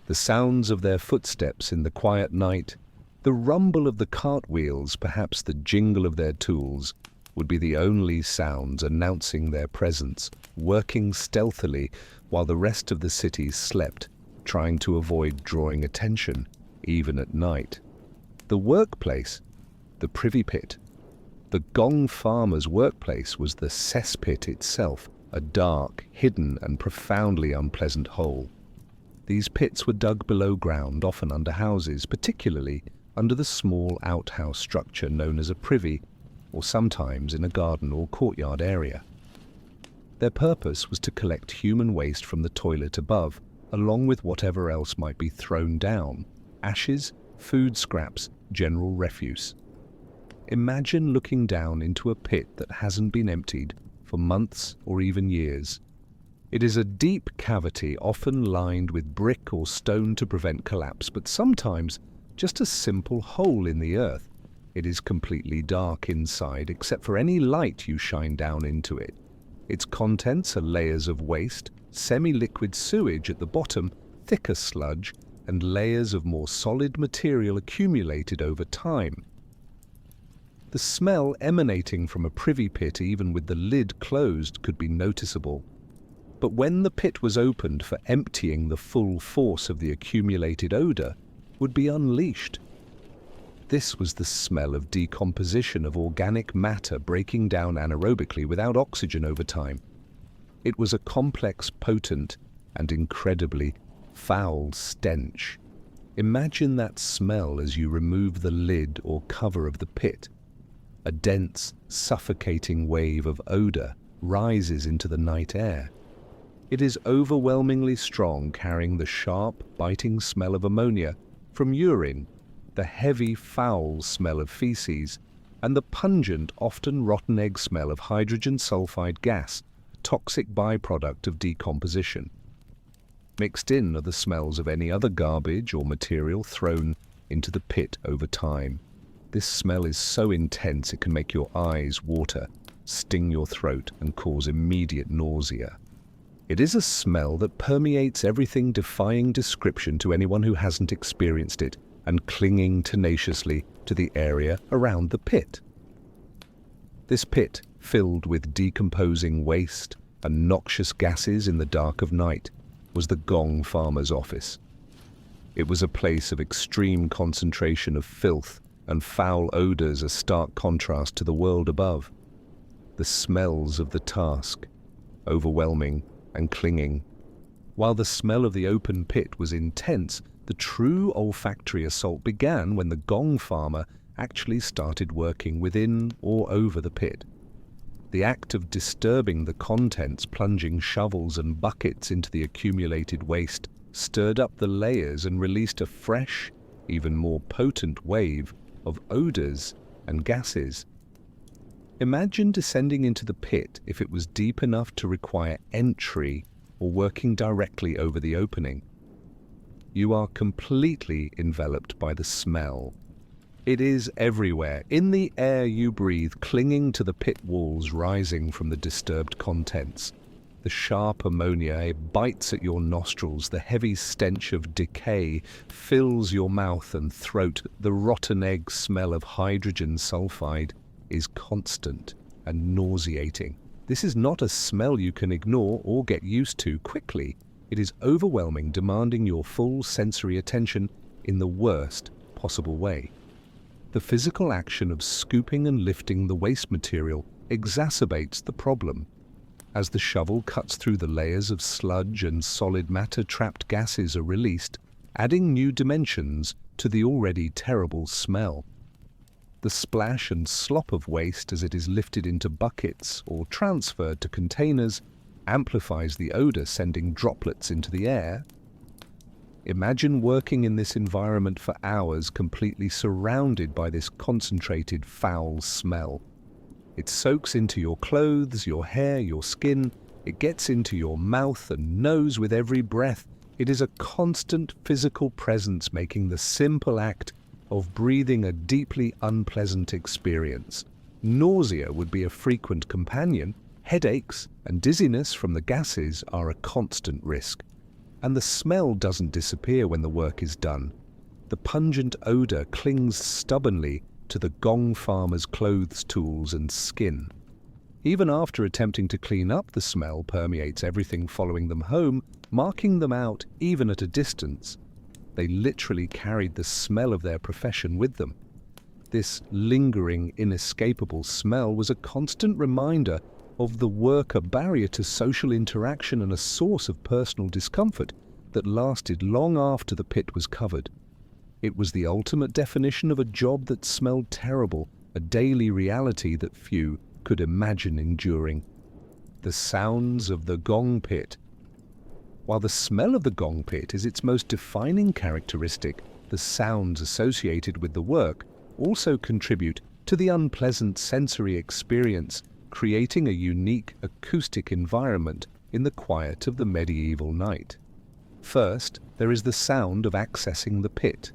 The sounds of their footsteps in the quiet night, the rumble of the cartwheels, perhaps the jingle of their tools, would be the only sounds announcing their presence, working stealthily while the rest of the city slept, trying to avoid drawing attention, even at night. The workplace, the privy pit. The gong farmer's workplace was the cesspit itself, a dark, hidden and profoundly unpleasant hole. These pits were dug below ground, often under houses, particularly under the small outhouse structure known as a privy, or sometimes in a garden or courtyard area. Their purpose was to collect human waste from the toilet above, along with whatever else might be thrown down: ashes, food scraps, general refuse. Imagine looking down into a pit that hasn't been emptied for months or even years. It is a deep cavity, often lined with brick or stone to prevent collapse, but sometimes just a simple hole in the earth. It is completely dark inside, except for any light you shine down into it. Its contents are layers of waste, semi-liquid sewage at the bottom, thicker sludge, and layers of more solid material accumulated over time. The smell emanating from a privy pit, even with the lid closed, could be noticeable. But when the pit was opened for emptying, the full force of the accumulated odor would be unleashed. This was the smell of decomposition, of organic matter breaking down anaerobically without oxygen over time. It was a complex, potent, and incredibly foul stench. Imagine that smell as you remove the lid or cover of the pit. A dense, suffocating wave of odor rises into the night air. It is overwhelmingly strong, carrying the sharp, biting smell of ammonia from urine, the heavy, foul smell of feces, and the pungent, often rotten egg smell of hydrogen sulfide gas, a toxic byproduct of decomposition. Mixed in are the smells of any other garbage or material thrown into the pit over time. This smell is so intense it can make your eyes water, sting your throat, and cause immediate nausea. It is a smell that permeates everything, defying description to anyone who hasn't experienced it, and clinging tenaciously to the area around the pit. This pit, filled with decomposing waste and noxious gases in the dark of night, was the Gong farmer's office. It was a place of extreme concentration of filth and foul odors, a stark contrast to the world above. The smells of the task, overwhelming and clinging. While the smell of the open pit was intense, the true olfactory assault began when the Gong farmer actually started working within or over the pit. The act of disturbing the contents, plunging shovels and buckets into the accumulated waste, stirred up the layers and released a fresh, even more potent wave of odors and gases. Imagine descending into the pit if it was deep enough to require entry or working directly over the opening. You are completely enveloped by the smell. It is everywhere, in the air you breathe, clinging to the pit walls rising from the disturbed contents. The sharp ammonia bites at your nostrils, the heavy stench of decay fills your mouth and throat, the rotten egg smell of hydrogen sulfide is constant and nauseating. This is not a smell you can ignore or get used to quickly. It is overwhelming, demanding your full sensory attention in the worst possible way. The physical action of scooping and lifting the waste material exacerbates the problem. As the shovel cuts through the layers of sludge and solid matter, trapped gases are released, adding new dimensions to the already terrible smell. The splash and slop of waste as it is lifted into buckets or transferred to containers amplifies the odor, sending droplets into the air. Imagine working in this environment for hours, completely surrounded by this concentrated foul smell. It soaks into your clothes, your hair, your skin. It gets into your mouth and nose with every breath. It is a constant physical presence, making the simple act of breathing a deeply unpleasant experience. Nausea would be a frequent companion. Headaches and dizziness from the gases are a constant risk. And the smell doesn't disappear when the work is done. The pungent odor clings stubbornly to the Gong farmer's clothes, tools, and skin. Even after attempting to clean up, the smell permeates everything following them home, marking them out even at a distance. They literally carried the smell of their profession with them. This lingering, inescapable smell was a constant reminder of the work, a barrier to social interaction and a source of personal discomfort that lasted long after the pit was covered. It was the ultimate definition of a job that smelled terrible, a daily reality that few could imagine enduring. The sounds of the Gong pit. While the smell of the Gong pit is its most defining characteristic, the sounds associated with the work also contribute to the unpleasant sensory experience, creating a unique acoustic environment in the quiet of the medieval night. First, there is the sound of accessing the pit.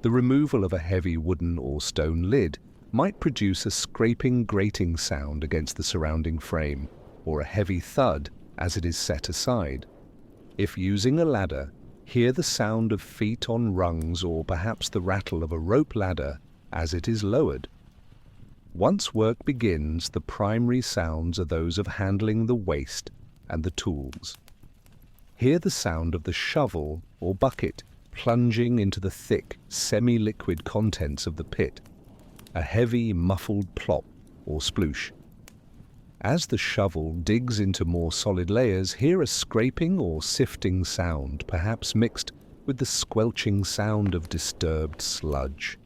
The removal of a heavy wooden or stone lid might produce a scraping, grating sound against the surrounding frame, or a heavy thud as it is set aside. If using a ladder, hear the sound of feet on rungs or perhaps the rattle of a rope ladder as it is lowered. Once work begins, the primary sounds are those of handling the waste and the tools. Hear the sound of the shovel or bucket plunging into the thick, semi-liquid contents of the pit, a heavy, muffled plop or sploosh. As the shovel digs into more solid layers, hear a scraping or sifting sound, perhaps mixed with the squelching sound of disturbed sludge.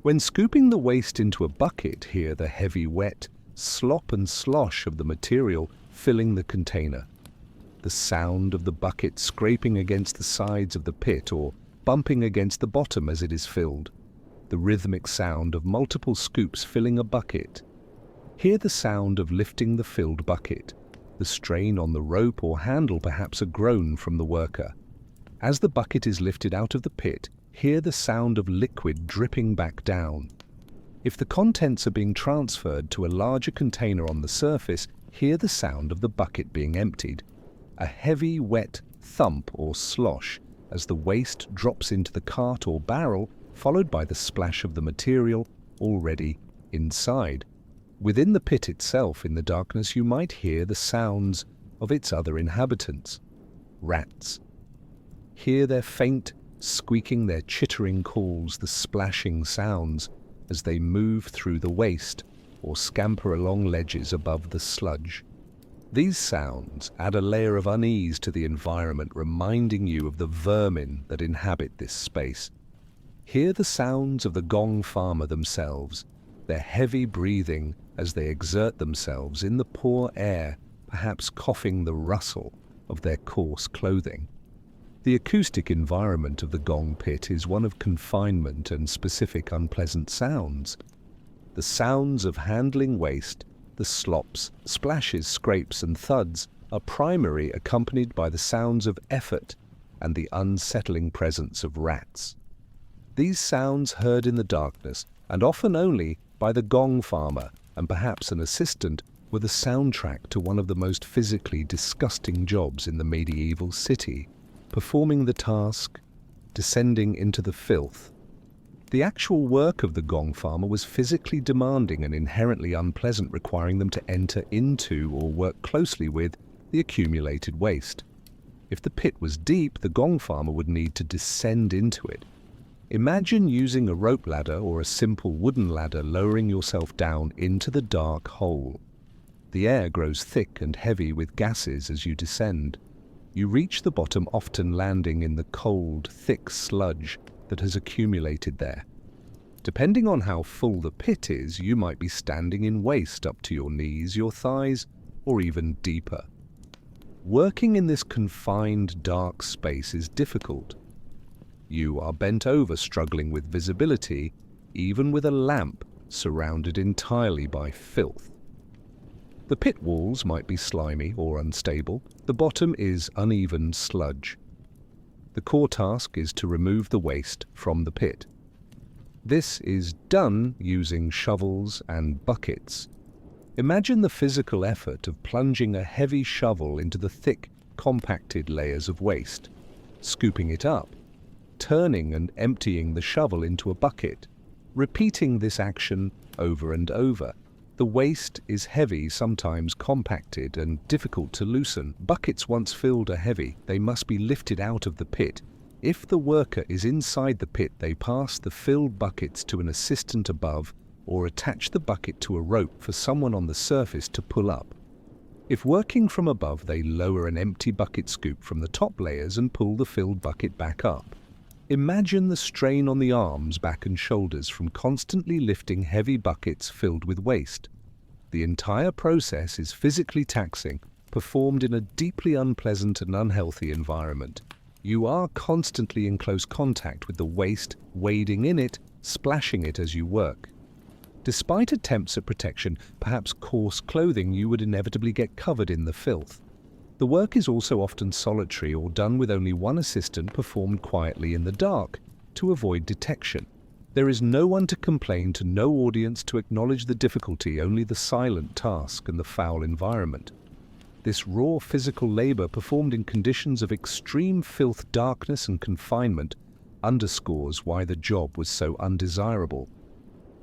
When scooping the waste into a bucket, hear the heavy wet slop and slosh of the material filling the container. The sound of the bucket scraping against the sides of the pit or bumping against the bottom as it is filled. The rhythmic sound of multiple scoops filling a bucket. Hear the sound of lifting the filled bucket, the strain on the rope or handle, perhaps a groan from the worker. As the bucket is lifted out of the pit, hear the sound of liquid dripping back down. If the contents are being transferred to a larger container on the surface, hear the sound of the bucket being emptied. a heavy, wet thump or slosh as the waste drops into the cart or barrel, followed by the splash of the material already inside. Within the pit itself, in the darkness, you might hear the sounds of its other inhabitants, rats. Hear their faint squeaking, their chittering calls, the splashing sounds as they move through the waste or scamper along ledges above the sludge. These sounds add a layer of unease to the environment, reminding you of the vermin that inhabit this space. Hear the sounds of the gong farmer themselves, their heavy breathing as they exert themselves in the poor air, perhaps coughing the rustle of their coarse clothing. The acoustic environment of the gong pit is one of confinement and specific unpleasant sounds. The sounds of handling waste, the slops, splashes, scrapes, and thuds are primary, accompanied by the sounds of effort and the unsettling presence of rats. These sounds, heard in the darkness, and often only by the gong farmer and perhaps an assistant, were the soundtrack to one of the most physically disgusting jobs in the medieval city, performing the task, descending into the filth. The actual work of the gong farmer was physically demanding and inherently unpleasant, requiring them to enter into or work closely with the accumulated waste. If the pit was deep, the gong farmer would need to descend into it. Imagine using a rope ladder or a simple wooden ladder, lowering yourself down into the dark hole. The air grows thick and heavy with gases as you descend. You reach the bottom, often landing in the cold, thick sludge that has accumulated there. Depending on how full the pit is, you might be standing in waste up to your knees, your thighs, or even deeper. Working in this confined, dark space is difficult. You are bent over, struggling with visibility, even with a lamp surrounded entirely by filth. The pit walls might be slimy or unstable. The bottom is uneven sludge. The core task is to remove the waste from the pit. This is done using shovels and buckets. Imagine the physical effort of plunging a heavy shovel into the thick, compacted layers of waste, scooping it up, turning and emptying the shovel into a bucket, repeating this action over and over. The waste is heavy, sometimes compacted and difficult to loosen. Buckets once filled are heavy. They must be lifted out of the pit. If the worker is inside the pit, they pass the filled buckets to an assistant above or attach the bucket to a rope for someone on the surface to pull up. If working from above, they lower an empty bucket scoop from the top layers and pull the filled bucket back up. Imagine the strain on the arms, back and shoulders from constantly lifting heavy buckets filled with waste. The entire process is physically taxing, performed in a deeply unpleasant and unhealthy environment. You are constantly in close contact with the waste, wading in it, splashing it as you work. Despite attempts at protection, perhaps coarse clothing, you would inevitably get covered in the filth. The work is also often solitary or done with only one assistant, performed quietly in the dark to avoid detection. There is no one to complain to, no audience to acknowledge the difficulty, only the silent task and the foul environment. This raw physical labor, performed in conditions of extreme filth, darkness, and confinement, underscores why the job was so undesirable.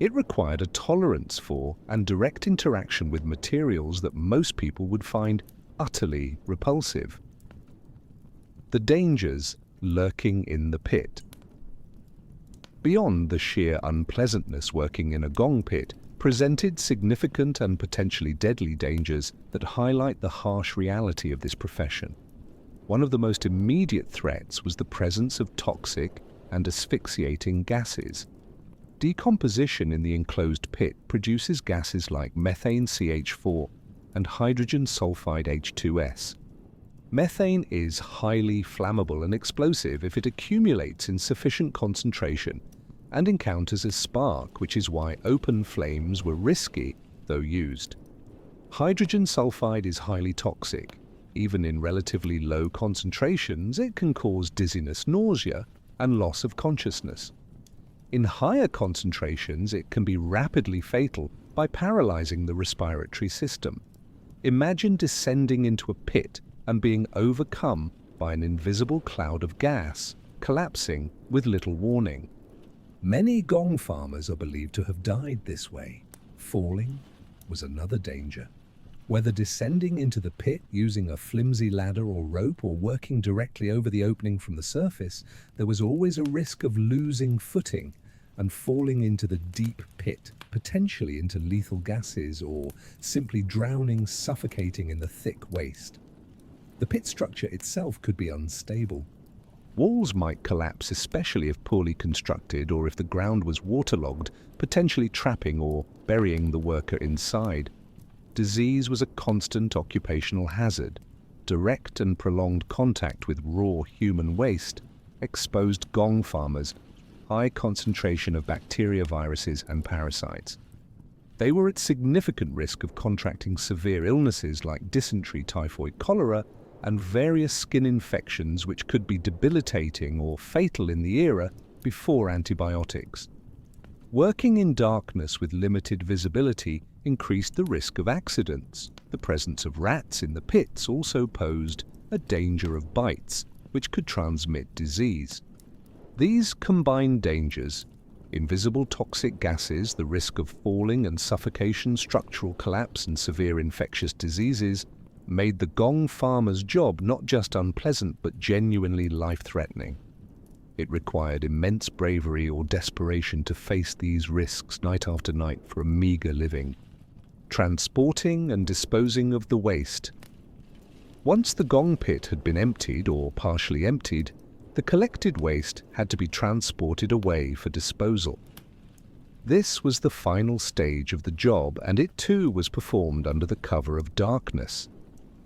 It required a tolerance for and direct interaction with materials that most people would find utterly repulsive. The dangers lurking in the pit. Beyond the sheer unpleasantness, working in a gong pit presented significant and potentially deadly dangers that highlight the harsh reality of this profession. One of the most immediate threats was the presence of toxic and asphyxiating gases. Decomposition in the enclosed pit produces gases like methane CH4 and hydrogen sulfide H2S. Methane is highly flammable and explosive if it accumulates in sufficient concentration and encounters a spark, which is why open flames were risky, though used. Hydrogen sulfide is highly toxic. Even in relatively low concentrations, it can cause dizziness, nausea, and loss of consciousness. In higher concentrations, it can be rapidly fatal by paralyzing the respiratory system. Imagine descending into a pit and being overcome by an invisible cloud of gas, collapsing with little warning. Many gong farmers are believed to have died this way. Falling was another danger. Whether descending into the pit using a flimsy ladder or rope or working directly over the opening from the surface, there was always a risk of losing footing and falling into the deep pit, potentially into lethal gases or simply drowning, suffocating in the thick waste. The pit structure itself could be unstable. Walls might collapse, especially if poorly constructed or if the ground was waterlogged, potentially trapping or burying the worker inside. Disease was a constant occupational hazard. Direct and prolonged contact with raw human waste exposed gong farmers high concentration of bacteria, viruses, and parasites. They were at significant risk of contracting severe illnesses like dysentery, typhoid, cholera, and various skin infections which could be debilitating or fatal in the era before antibiotics. Working in darkness with limited visibility increased the risk of accidents. The presence of rats in the pits also posed a danger of bites, which could transmit disease. These combined dangers, invisible toxic gases, the risk of falling and suffocation, structural collapse, and severe infectious diseases, made the gong farmer's job not just unpleasant but genuinely life-threatening. It required immense bravery or desperation to face these risks night after night for a meager living. Transporting and disposing of the waste. Once the gong pit had been emptied or partially emptied, the collected waste had to be transported away for disposal. This was the final stage of the job, and it too was performed under the cover of darkness.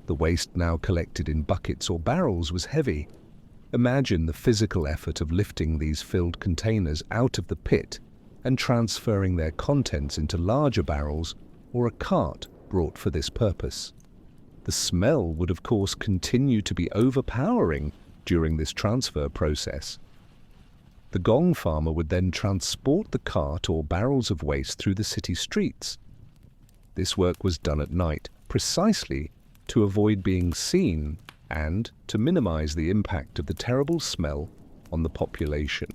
The waste now collected in buckets or barrels was heavy. Imagine the physical effort of lifting these filled containers out of the pit and transferring their contents into larger barrels or a cart brought for this purpose. The smell would of course continue to be overpowering during this transfer process. The gong farmer would then transport the cart or barrels of waste through the city streets. This work was done at night, precisely to avoid being seen and to minimize the impact of the terrible smell on the population.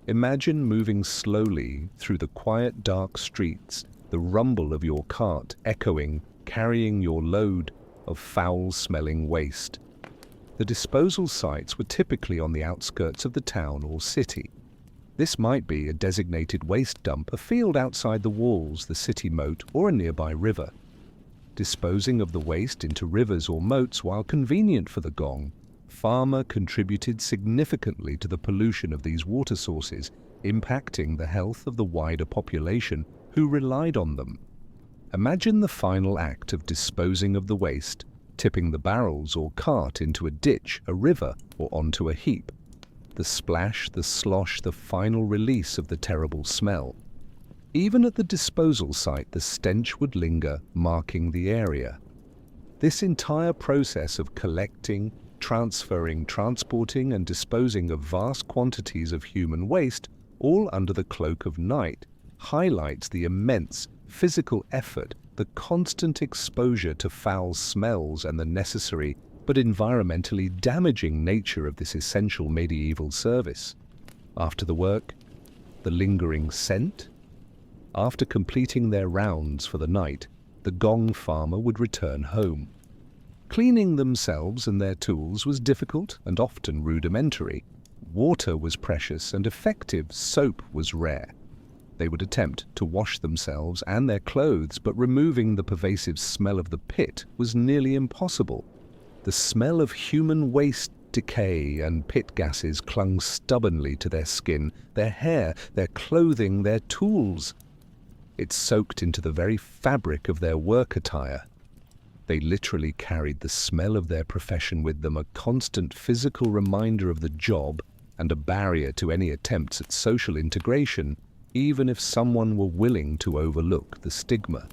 Imagine moving slowly through the quiet, dark streets, the rumble of your cart echoing, carrying your load of foul-smelling waste. The disposal sites were typically on the outskirts of the town or city. This might be a designated waste dump, a field outside the walls, the city moat, or a nearby river. Disposing of the waste into rivers or moats, while convenient for the gong farmer, contributed significantly to the pollution of these water sources, impacting the health of the wider population who relied on them. Imagine the final act of disposing of the waste, tipping the barrels or cart into a ditch, a river, or onto a heap. The splash, the slosh, the final release of the terrible smell. Even at the disposal site, the stench would linger, marking the area. This entire process of collecting, transferring, transporting, and disposing of vast quantities of human waste, all under the cloak of night, highlights the immense physical effort, the constant exposure to foul smells, and the necessary but environmentally damaging nature of this essential medieval service. After the work, the lingering scent. After completing their rounds for the night, the gong farmer would return home. Cleaning themselves and their tools was difficult and often rudimentary. Water was precious and effective soap was rare. They would attempt to wash themselves and their clothes, but removing the pervasive smell of the pit was nearly impossible. The smell of human waste, decay, and pit gases clung stubbornly to their skin, their hair, their clothing, their tools. It soaked into the very fabric of their work attire. They literally carried the smell of their profession with them, a constant physical reminder of the job and a barrier to any attempts at social integration, even if someone were willing to overlook the stigma.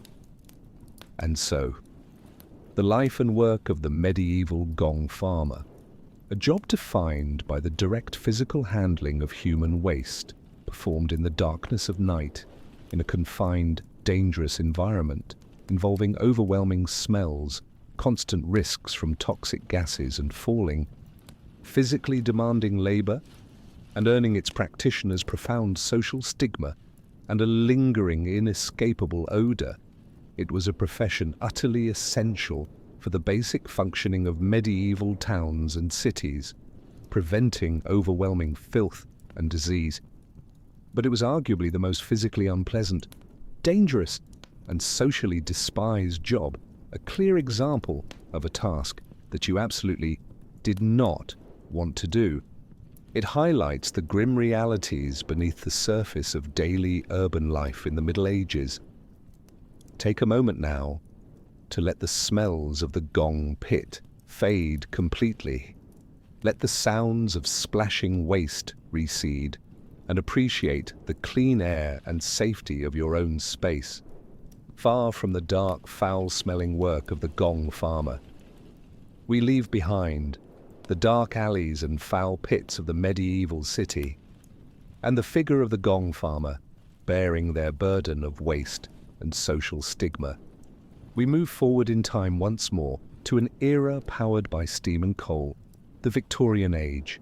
And so, the life and work of the medieval gong farmer, a job defined by the direct physical handling of human waste, performed in the darkness of night, in a confined, dangerous environment, involving overwhelming smells, constant risks from toxic gases and falling, physically demanding labor, and earning its practitioners profound social stigma and a lingering, inescapable odor. It was a profession utterly essential for the basic functioning of medieval towns and cities, preventing overwhelming filth and disease. But it was arguably the most physically unpleasant, dangerous, and socially despised job, a clear example of a task that you absolutely did not want to do. It highlights the grim realities beneath the surface of daily urban life in the Middle Ages. Take a moment now to let the smells of the gong pit fade completely. Let the sounds of splashing waste recede, and appreciate the clean air and safety of your own space, far from the dark, foul-smelling work of the gong farmer. We leave behind the dark alleys and foul pits of the medieval city, and the figure of the gong farmer bearing their burden of waste and social stigma. We move forward in time once more to an era powered by steam and coal, the Victorian Age.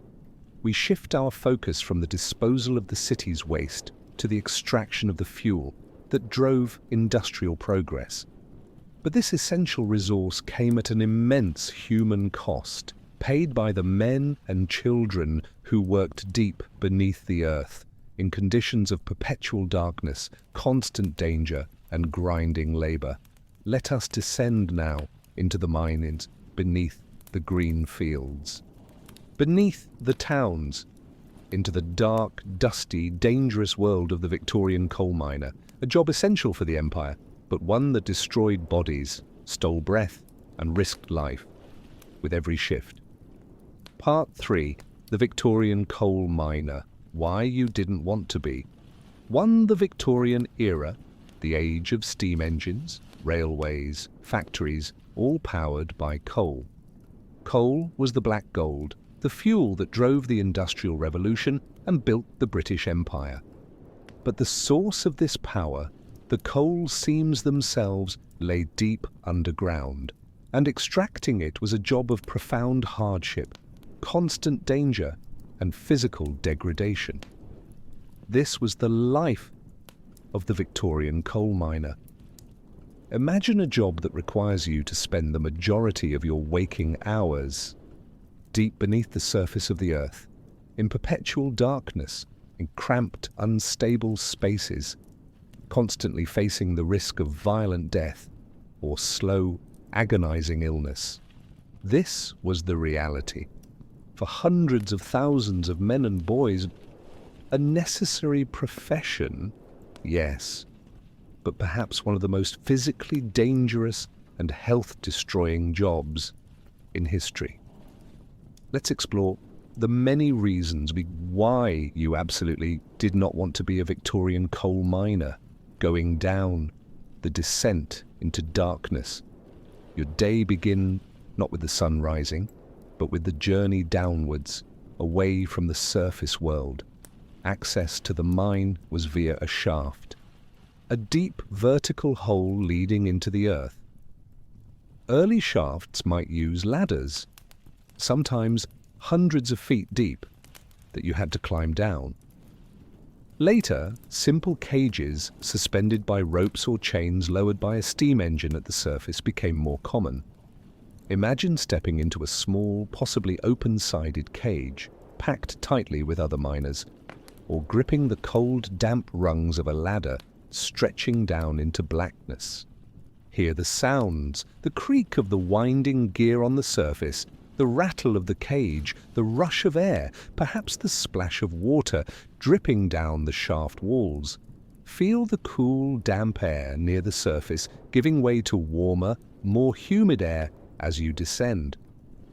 We shift our focus from the disposal of the city's waste to the extraction of the fuel that drove industrial progress. But this essential resource came at an immense human cost, paid by the men and children who worked deep beneath the earth, in conditions of perpetual darkness, constant danger, and grinding labor. Let us descend now into the mines beneath the green fields, beneath the towns, into the dark, dusty, dangerous world of the Victorian coal miner, a job essential for the empire, but one that destroyed bodies, stole breath, and risked life with every shift. Part 3. The Victorian Coal Miner. Why you didn't want to be. 1. The Victorian era, the age of steam engines, railways, factories, all powered by coal. Coal was the black gold, the fuel that drove the Industrial Revolution and built the British Empire. But the source of this power, the coal seams themselves, lay deep underground, and extracting it was a job of profound hardship, constant danger, and physical degradation. This was the life of the Victorian coal miner. Imagine a job that requires you to spend the majority of your waking hours deep beneath the surface of the earth, in perpetual darkness, in cramped, unstable spaces, constantly facing the risk of violent death or slow, agonizing illness. This was the reality. For hundreds of thousands of men and boys, a necessary profession, yes, but perhaps one of the most physically dangerous and health-destroying jobs in history. Let's explore the many reasons why you absolutely did not want to be a Victorian coal miner, going down the descent into darkness. Your day began not with the sun rising, but with the journey downwards, away from the surface world. Access to the mine was via a shaft, a deep vertical hole leading into the earth. Early shafts might use ladders, sometimes hundreds of feet deep, that you had to climb down. Later, simple cages suspended by ropes or chains lowered by a steam engine at the surface became more common. Imagine stepping into a small, possibly open-sided cage, packed tightly with other miners, or gripping the cold, damp rungs of a ladder stretching down into blackness. Hear the sounds, the creak of the winding gear on the surface, the rattle of the cage, the rush of air, perhaps the splash of water dripping down the shaft walls. Feel the cool, damp air near the surface giving way to warmer, more humid air as you descend.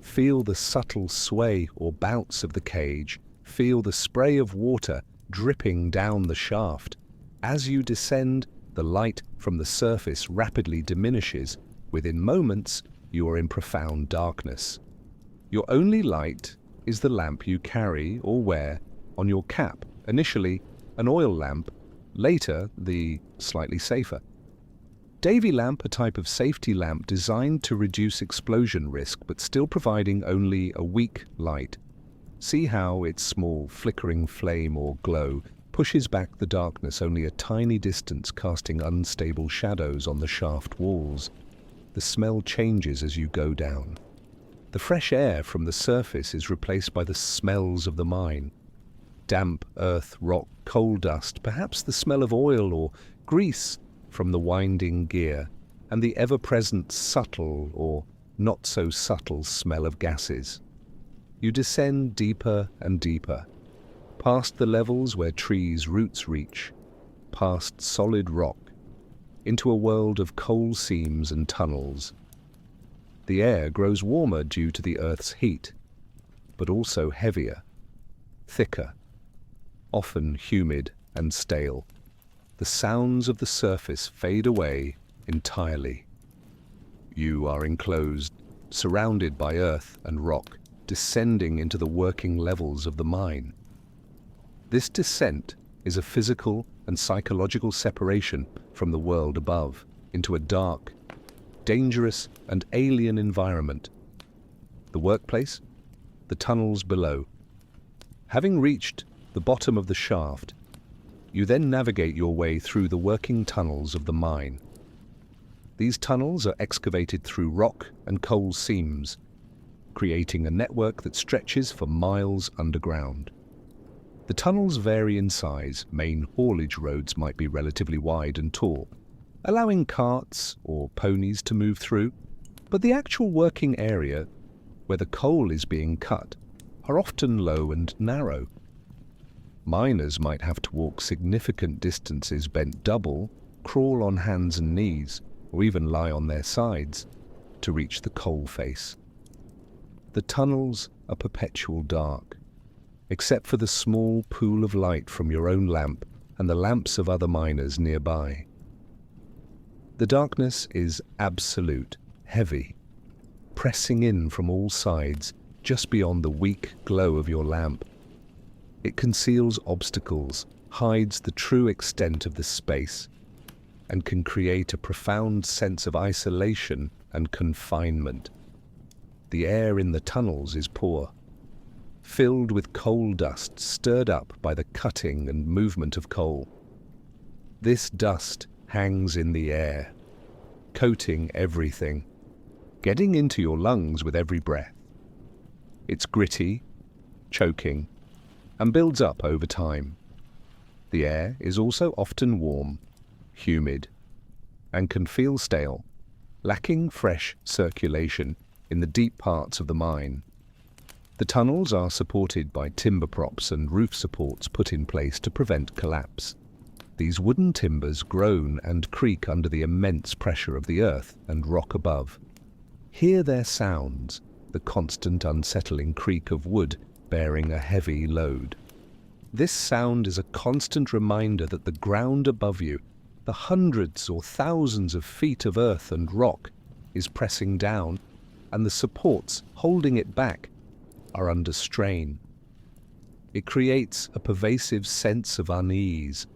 Feel the subtle sway or bounce of the cage. Feel the spray of water dripping down the shaft. As you descend, the light from the surface rapidly diminishes. Within moments, you are in profound darkness. Your only light is the lamp you carry or wear on your cap, initially an oil lamp, later the slightly safer Davy lamp, a type of safety lamp designed to reduce explosion risk but still providing only a weak light. See how its small flickering flame or glow pushes back the darkness only a tiny distance, casting unstable shadows on the shaft walls. The smell changes as you go down. The fresh air from the surface is replaced by the smells of the mine. Damp earth, rock, coal dust, perhaps the smell of oil or grease from the winding gear, and the ever-present subtle or not-so-subtle smell of gases. You descend deeper and deeper, past the levels where trees' roots reach, past solid rock, into a world of coal seams and tunnels. The air grows warmer due to the Earth's heat, but also heavier, thicker, often humid and stale. The sounds of the surface fade away entirely. You are enclosed, surrounded by earth and rock, descending into the working levels of the mine. This descent is a physical and psychological separation from the world above into a dark, dangerous and alien environment. The workplace, the tunnels below. Having reached the bottom of the shaft, you then navigate your way through the working tunnels of the mine. These tunnels are excavated through rock and coal seams, creating a network that stretches for miles underground. The tunnels vary in size. Main haulage roads might be relatively wide and tall, allowing carts or ponies to move through, but the actual working area, where the coal is being cut, are often low and narrow. Miners might have to walk significant distances bent double, crawl on hands and knees, or even lie on their sides to reach the coal face. The tunnels are perpetual dark, except for the small pool of light from your own lamp and the lamps of other miners nearby. The darkness is absolute, heavy, pressing in from all sides just beyond the weak glow of your lamp. It conceals obstacles, hides the true extent of the space, and can create a profound sense of isolation and confinement. The air in the tunnels is poor, filled with coal dust stirred up by the cutting and movement of coal. This dust hangs in the air, coating everything, getting into your lungs with every breath. It's gritty, choking, and builds up over time. The air is also often warm, humid, and can feel stale, lacking fresh circulation in the deep parts of the mine. The tunnels are supported by timber props and roof supports put in place to prevent collapse. These wooden timbers groan and creak under the immense pressure of the earth and rock above. Hear their sounds, the constant unsettling creak of wood bearing a heavy load. This sound is a constant reminder that the ground above you, the hundreds or thousands of feet of earth and rock, is pressing down, and the supports holding it back are under strain. It creates a pervasive sense of unease,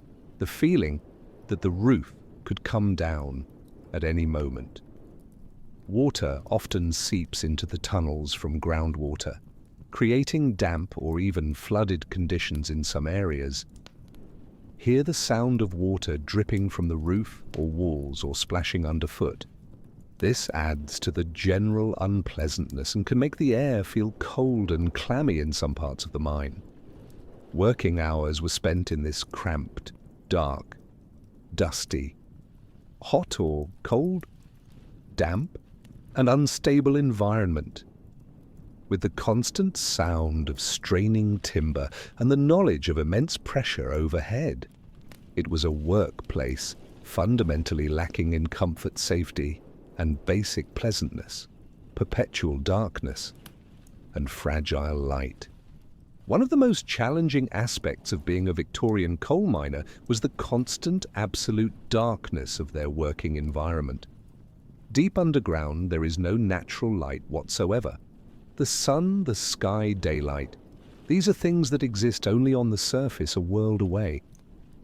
the feeling that the roof could come down at any moment. Water often seeps into the tunnels from groundwater, creating damp or even flooded conditions in some areas. Hear the sound of water dripping from the roof or walls or splashing underfoot. This adds to the general unpleasantness and can make the air feel cold and clammy in some parts of the mine. Working hours were spent in this cramped, dark, dusty, hot or cold, damp, and unstable environment. With the constant sound of straining timber and the knowledge of immense pressure overhead, it was a workplace fundamentally lacking in comfort, safety, and basic pleasantness, perpetual darkness, and fragile light. One of the most challenging aspects of being a Victorian coal miner was the constant absolute darkness of their working environment. Deep underground, there is no natural light whatsoever. The sun, the sky, daylight, these are things that exist only on the surface a world away.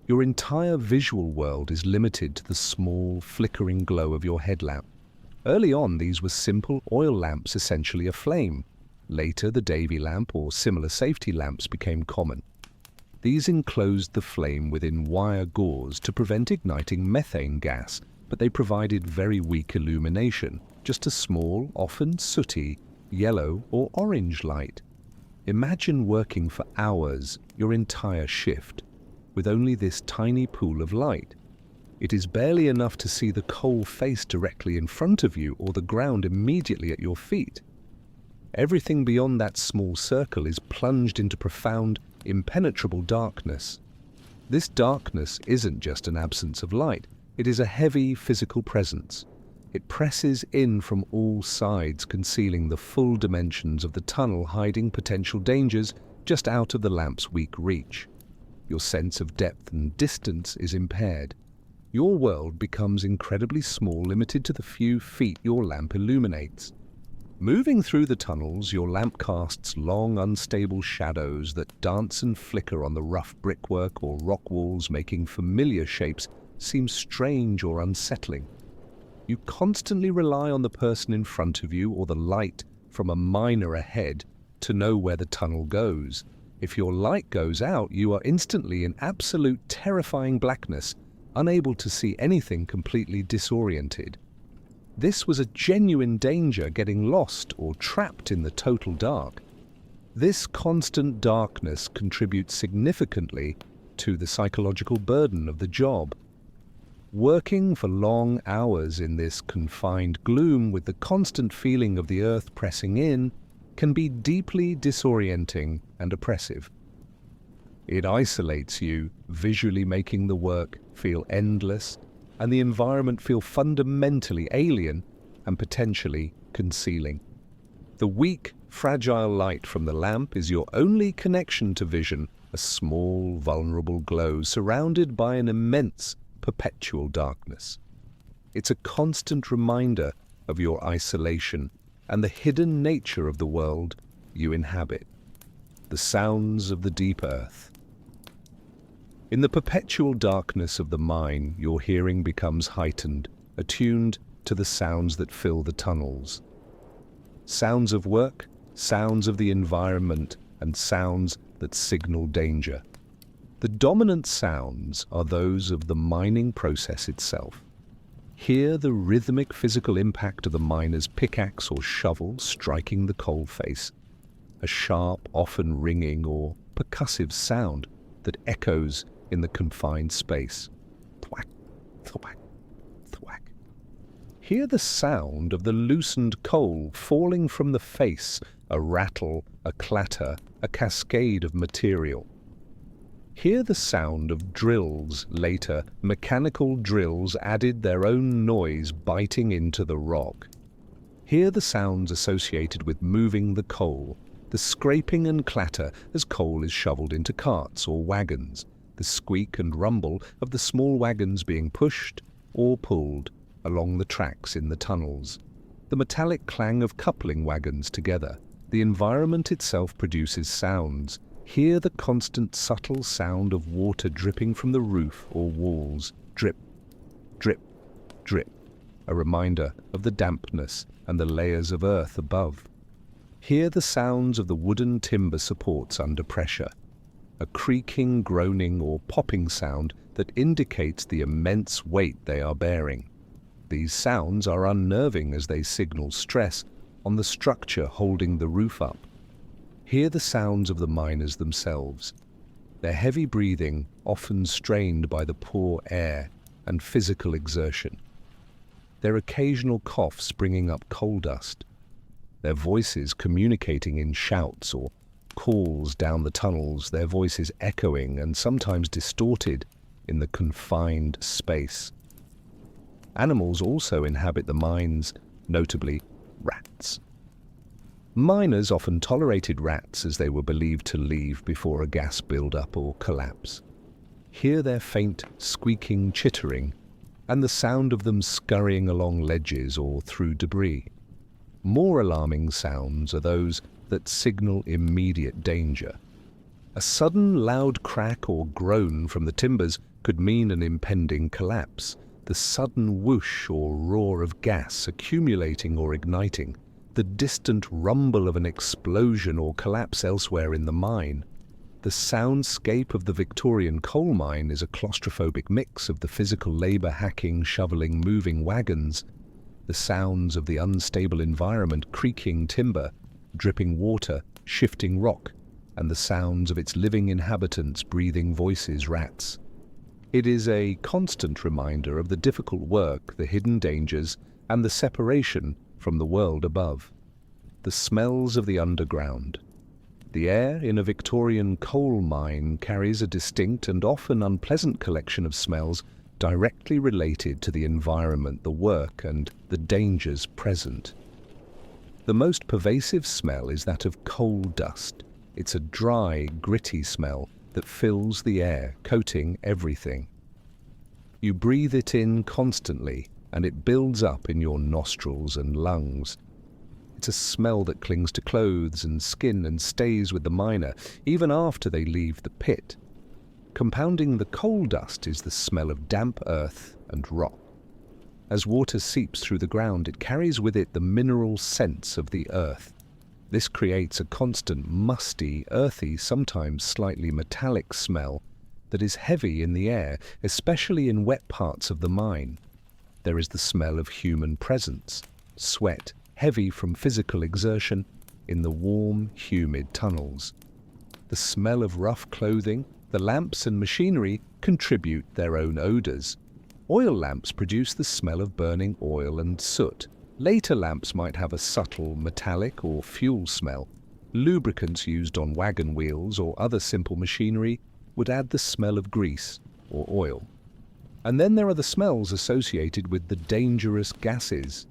Your entire visual world is limited to the small, flickering glow of your headlamp. Early on, these were simple oil lamps essentially aflame. Later, the Davy lamp or similar safety lamps became common. These enclosed the flame within wire gauze to prevent igniting methane gas, but they provided very weak illumination, just a small, often sooty, yellow or orange light. Imagine working for hours, your entire shift, with only this tiny pool of light. It is barely enough to see the coal face directly in front of you or the ground immediately at your feet. Everything beyond that small circle is plunged into profound, impenetrable darkness. This darkness isn't just an absence of light, it is a heavy physical presence. It presses in from all sides, concealing the full dimensions of the tunnel, hiding potential dangers just out of the lamp's weak reach. Your sense of depth and distance is impaired. Your world becomes incredibly small, limited to the few feet your lamp illuminates. Moving through the tunnels, your lamp casts long, unstable shadows that dance and flicker on the rough brickwork or rock walls, making familiar shapes seem strange or unsettling. You constantly rely on the person in front of you or the light from a miner ahead to know where the tunnel goes. If your light goes out, you are instantly in absolute terrifying blackness, unable to see anything, completely disoriented. This was a genuine danger, getting lost or trapped in the total dark. This constant darkness contributes significantly to the psychological burden of the job. Working for long hours in this confined gloom with the constant feeling of the earth pressing in can be deeply disorienting and oppressive. It isolates you, visually making the work feel endless and the environment feel fundamentally alien and potentially concealing. The weak, fragile light from the lamp is your only connection to vision, a small, vulnerable glow surrounded by an immense, perpetual darkness. It's a constant reminder of your isolation and the hidden nature of the world you inhabit, the sounds of the deep earth. In the perpetual darkness of the mine, your hearing becomes heightened, attuned to the sounds that fill the tunnels. Sounds of work, sounds of the environment, and sounds that signal danger. The dominant sounds are those of the mining process itself. Hear the rhythmic physical impact of the miner's pickaxe or shovel striking the coal face, a sharp, often ringing or percussive sound that echoes in the confined space. Thwack, thwack, thwack. Hear the sound of the loosened coal falling from the face, a rattle, a clatter, a cascade of material. Hear the sound of drills. Later, mechanical drills added their own noise, biting into the rock. Hear the sounds associated with moving the coal, the scraping and clatter as coal is shoveled into carts or wagons, the squeak and rumble of the small wagons being pushed or pulled along the tracks in the tunnels, the metallic clang of coupling wagons together. The environment itself produces sounds. Hear the constant subtle sound of water dripping from the roof or walls. Drip, drip, drip. A reminder of the dampness and the layers of earth above. Hear the sounds of the wooden timber supports under pressure. A creaking, groaning, or popping sound that indicates the immense weight they are bearing. These sounds are unnerving as they signal stress on the structure holding the roof up. Hear the sounds of the miners themselves, their heavy breathing often strained by the poor air and physical exertion, their occasional coughs bringing up coal dust, their voices communicating in shouts or calls down the tunnels, their voices echoing and sometimes distorted in the confined space. Animals also inhabit the mines, notably rats. Miners often tolerated rats as they were believed to leave before a gas build-up or collapse. Hear their faint, squeaking chittering and the sound of them scurrying along ledges or through debris. More alarming sounds are those that signal immediate danger. A sudden loud crack or groan from the timbers could mean an impending collapse, the sudden whoosh or roar of gas accumulating or igniting, the distant rumble of an explosion or collapse elsewhere in the mine. The soundscape of the Victorian coal mine is a claustrophobic mix of the physical labor hacking, shoveling, moving wagons, the sounds of the unstable environment, creaking timber, dripping water, shifting rock, and the sounds of its living inhabitants, breathing voices, rats. It is a constant reminder of the difficult work, the hidden dangers, and the separation from the world above. The smells of the underground. The air in a Victorian coal mine carries a distinct and often unpleasant collection of smells directly related to the environment, the work, and the dangers present. The most pervasive smell is that of coal dust. It's a dry, gritty smell that fills the air, coating everything. You breathe it in constantly, and it builds up in your nostrils and lungs. It's a smell that clings to clothes and skin and stays with the miner, even after they leave the pit. Compounding the coal dust is the smell of damp earth and rock. As water seeps through the ground, it carries with it the mineral scents of the earth. This creates a constant musty, earthy, sometimes slightly metallic smell that is heavy in the air, especially in wet parts of the mine. There is the smell of human presence, sweat, heavy from physical exertion, in the warm, humid tunnels. The smell of rough clothing, the lamps and machinery contribute their own odors. Oil lamps produce the smell of burning oil and soot. Later lamps might have a subtle metallic or fuel smell. Lubricants used on wagon wheels or other simple machinery would add the smell of grease or oil. And then there are the smells associated with the dangerous gases.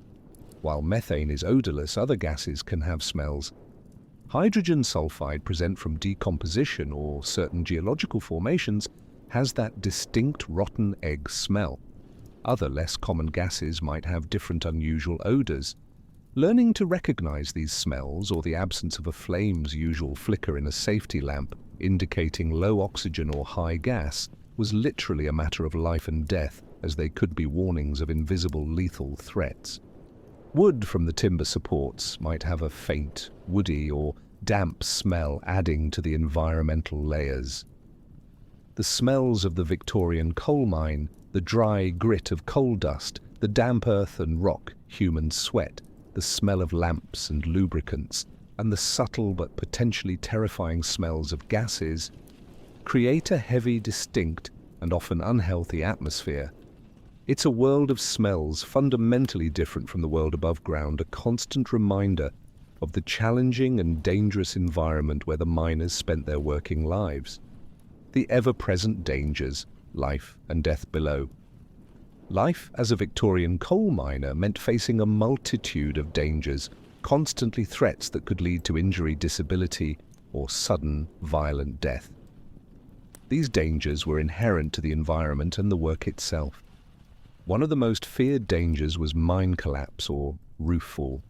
While methane is odorless, other gases can have smells. Hydrogen sulfide, present from decomposition or certain geological formations, has that distinct rotten egg smell. Other less common gases might have different unusual odors. Learning to recognize these smells, or the absence of a flame's usual flicker in a safety lamp indicating low oxygen or high gas, was literally a matter of life and death, as they could be warnings of invisible lethal threats. Wood from the timber supports might have a faint, woody or damp smell adding to the environmental layers. The smells of the Victorian coal mine, the dry grit of coal dust, the damp earth and rock, human sweat, the smell of lamps and lubricants, and the subtle but potentially terrifying smells of gases, create a heavy, distinct, and often unhealthy atmosphere. It's a world of smells fundamentally different from the world above ground, a constant reminder of the challenging and dangerous environment where the miners spent their working lives. The ever-present dangers, life and death below. Life as a Victorian coal miner meant facing a multitude of dangers, constantly threats that could lead to injury, disability, or sudden, violent death. These dangers were inherent to the environment and the work itself. One of the most feared dangers was mine collapse or roof fall.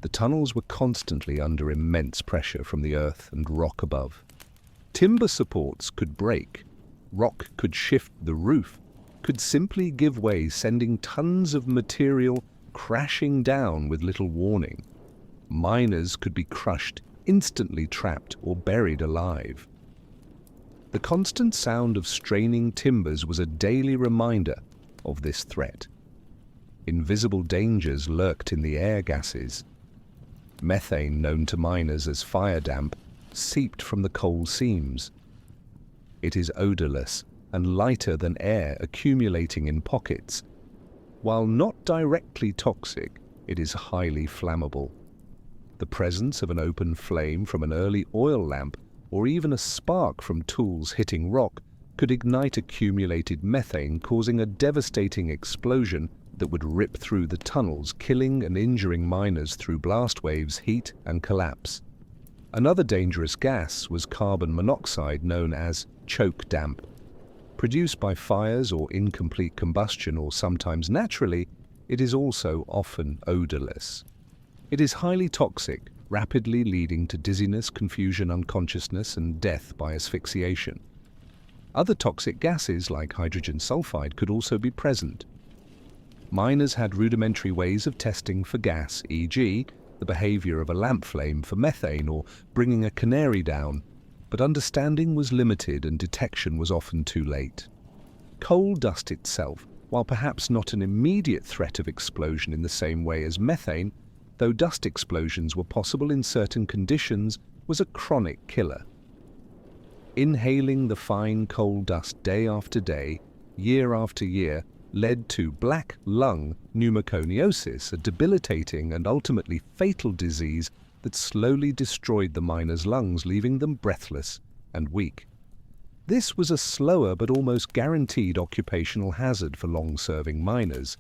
The tunnels were constantly under immense pressure from the earth and rock above. Timber supports could break, rock could shift, the roof could simply give way, sending tons of material crashing down with little warning. Miners could be crushed, instantly trapped, or buried alive. The constant sound of straining timbers was a daily reminder of this threat. Invisible dangers lurked in the air gases. Methane, known to miners as fire damp, seeped from the coal seams. It is odorless and lighter than air, accumulating in pockets. While not directly toxic, it is highly flammable. The presence of an open flame from an early oil lamp or even a spark from tools hitting rock could ignite accumulated methane, causing a devastating explosion that would rip through the tunnels, killing and injuring miners through blast waves, heat, and collapse. Another dangerous gas was carbon monoxide, known as choke damp. Produced by fires or incomplete combustion, or sometimes naturally, it is also often odorless. It is highly toxic, rapidly leading to dizziness, confusion, unconsciousness, and death by asphyxiation. Other toxic gases like hydrogen sulfide could also be present. Miners had rudimentary ways of testing for gas, e.g., the behavior of a lamp flame for methane or bringing a canary down, but understanding was limited and detection was often too late. Coal dust itself, while perhaps not an immediate threat of explosion in the same way as methane, though dust explosions were possible in certain conditions, was a chronic killer. Inhaling the fine coal dust day after day, year after year, led to black lung pneumoconiosis, a debilitating and ultimately fatal disease that slowly destroyed the miners' lungs, leaving them breathless and weak. This was a slower but almost guaranteed occupational hazard for long-serving miners.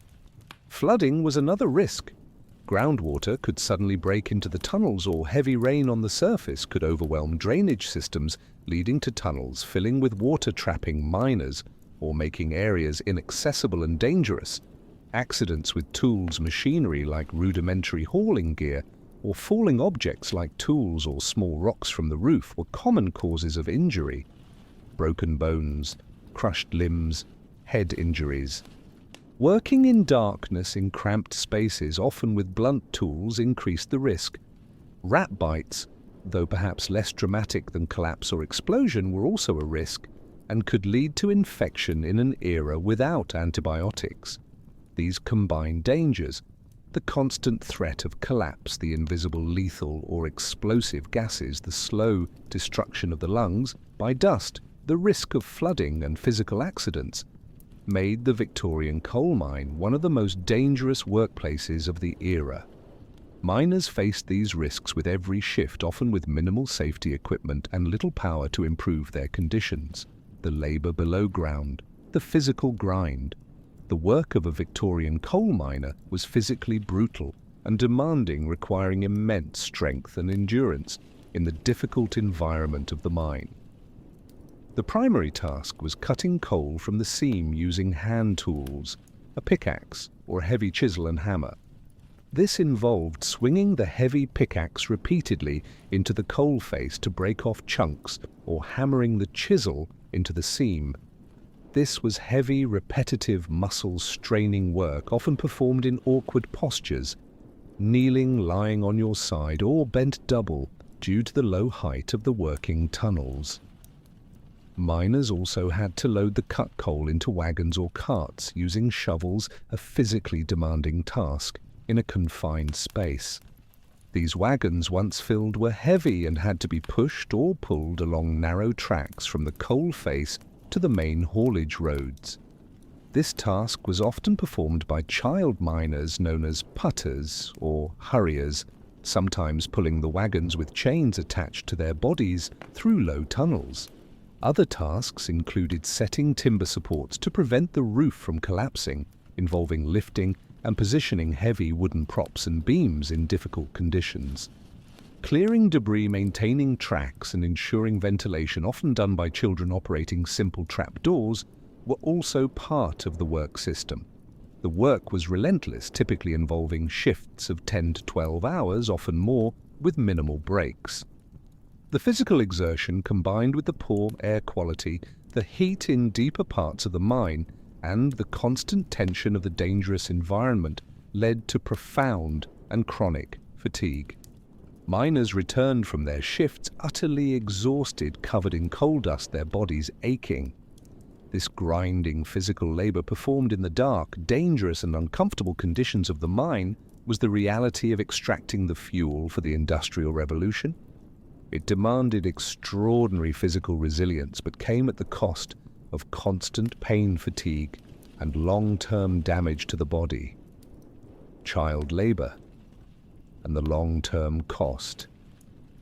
Flooding was another risk. Groundwater could suddenly break into the tunnels, or heavy rain on the surface could overwhelm drainage systems, leading to tunnels filling with water, trapping miners or making areas inaccessible and dangerous. Accidents with tools, machinery like rudimentary hauling gear, or falling objects like tools or small rocks from the roof were common causes of injury. Broken bones, crushed limbs, head injuries. Working in darkness in cramped spaces, often with blunt tools, increased the risk. Rat bites, though perhaps less dramatic than collapse or explosion, were also a risk and could lead to infection in an era without antibiotics. These combined dangers, the constant threat of collapse, the invisible lethal or explosive gases, the slow destruction of the lungs by dust, the risk of flooding and physical accidents, made the Victorian coal mine one of the most dangerous workplaces of the era. Miners faced these risks with every shift, often with minimal safety equipment and little power to improve their conditions. The labor below ground, the physical grind. The work of a Victorian coal miner was physically brutal and demanding, requiring immense strength and endurance in the difficult environment of the mine. The primary task was cutting coal from the seam using hand tools, a pickaxe or a heavy chisel and hammer. This involved swinging the heavy pickaxe repeatedly into the coal face to break off chunks, or hammering the chisel into the seam. This was heavy, repetitive, muscle-straining work, often performed in awkward postures, kneeling, lying on your side, or bent double due to the low height of the working tunnels. Miners also had to load the cut coal into wagons or carts, using shovels, a physically demanding task, in a confined space. These wagons, once filled, were heavy and had to be pushed or pulled along narrow tracks from the coal face to the main haulage roads. This task was often performed by child miners known as putters or hurriers, sometimes pulling the wagons with chains attached to their bodies through low tunnels. Other tasks included setting timber supports to prevent the roof from collapsing, involving lifting and positioning heavy wooden props and beams in difficult conditions. Clearing debris, maintaining tracks, and ensuring ventilation, often done by children operating simple trapdoors, were also part of the work system. The work was relentless, typically involving shifts of 10 to 12 hours, often more, with minimal breaks. The physical exertion, combined with the poor air quality, the heat in deeper parts of the mine, and the constant tension of the dangerous environment, led to profound and chronic fatigue. Miners returned from their shifts utterly exhausted, covered in coal dust, their bodies aching. This grinding physical labor, performed in the dark, dangerous and uncomfortable conditions of the mine, was the reality of extracting the fuel for the Industrial Revolution. It demanded extraordinary physical resilience, but came at the cost of constant pain, fatigue, and long-term damage to the body. Child labor and the long-term cost.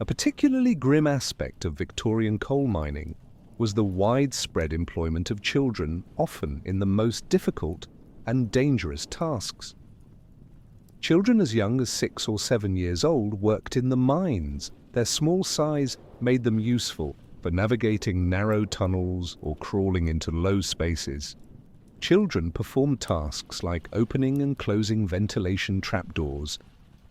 A particularly grim aspect of Victorian coal mining was the widespread employment of children, often in the most difficult and dangerous tasks. Children as young as 6 or 7 years old worked in the mines. Their small size made them useful for navigating narrow tunnels or crawling into low spaces. Children performed tasks like opening and closing ventilation trapdoors,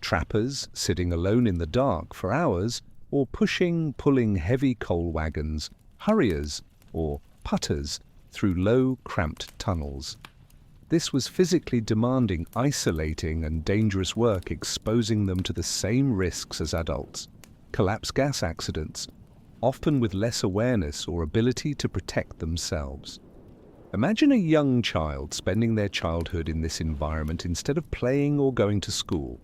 trappers sitting alone in the dark for hours, or pulling heavy coal wagons, hurriers, or putters through low, cramped tunnels. This was physically demanding, isolating and dangerous work, exposing them to the same risks as adults. Collapse gas accidents, often with less awareness or ability to protect themselves. Imagine a young child spending their childhood in this environment instead of playing or going to school.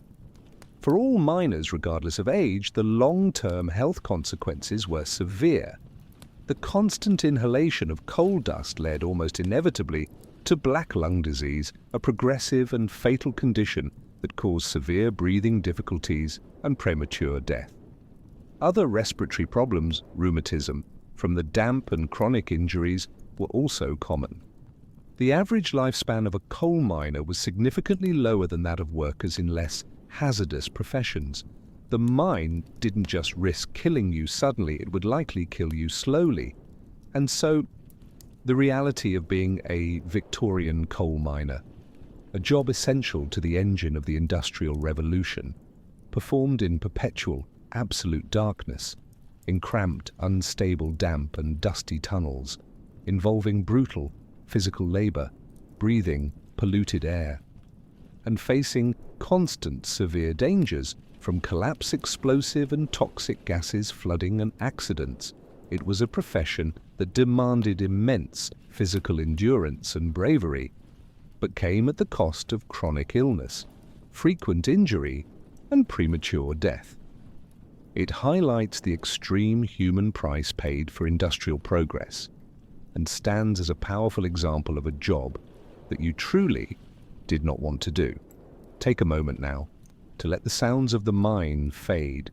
For all miners, regardless of age, the long-term health consequences were severe. The constant inhalation of coal dust led almost inevitably to black lung disease, a progressive and fatal condition that caused severe breathing difficulties and premature death. Other respiratory problems, rheumatism, from the damp and chronic injuries, were also common. The average lifespan of a coal miner was significantly lower than that of workers in less hazardous professions. The mine didn't just risk killing you suddenly, it would likely kill you slowly. And so, the reality of being a Victorian coal miner, a job essential to the engine of the Industrial Revolution, performed in perpetual, absolute darkness, in cramped, unstable, damp and dusty tunnels, involving brutal physical labor, breathing polluted air, and facing constant severe dangers from collapse, explosive and toxic gases, flooding and accidents. It was a profession that demanded immense physical endurance and bravery, but came at the cost of chronic illness, frequent injury and premature death. It highlights the extreme human price paid for industrial progress and stands as a powerful example of a job that you truly did not want to do. Take a moment now to let the sounds of the mine fade,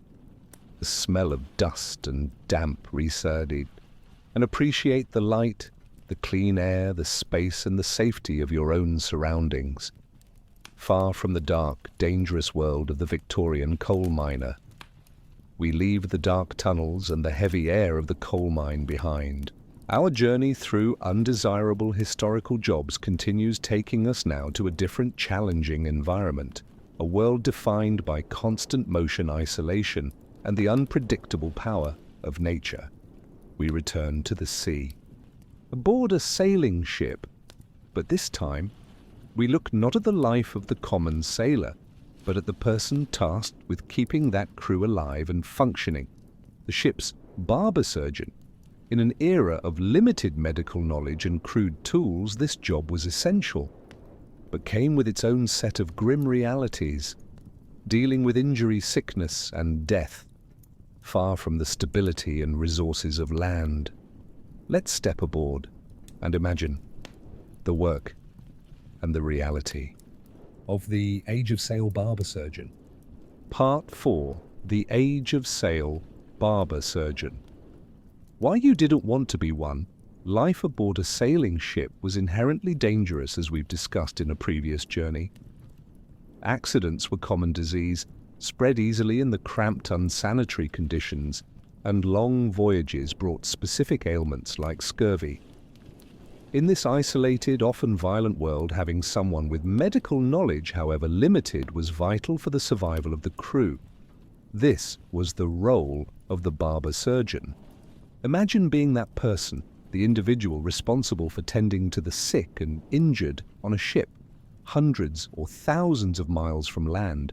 the smell of dust and damp recede, and appreciate the light, the clean air, the space and the safety of your own surroundings. Far from the dark, dangerous world of the Victorian coal miner, we leave the dark tunnels and the heavy air of the coal mine behind. Our journey through undesirable historical jobs continues, taking us now to a different, challenging environment, a world defined by constant motion, isolation, and the unpredictable power of nature. We return to the sea, aboard a sailing ship, but this time we look not at the life of the common sailor, but at the person tasked with keeping that crew alive and functioning, the ship's barber surgeon. In an era of limited medical knowledge and crude tools, this job was essential, but came with its own set of grim realities, dealing with injury, sickness, and death, far from the stability and resources of land. Let's step aboard and imagine the work and the reality of the Age of Sail Barber Surgeon. Part 4. The Age of Sail Barber Surgeon. Why you didn't want to be one, life aboard a sailing ship was inherently dangerous, as we've discussed in a previous journey. Accidents were common disease, spread easily in the cramped, unsanitary conditions, and long voyages brought specific ailments like scurvy. In this isolated, often violent world, having someone with medical knowledge, however limited, was vital for the survival of the crew. This was the role of the barber surgeon. Imagine being that person, the individual responsible for tending to the sick and injured on a ship, hundreds or thousands of miles from land.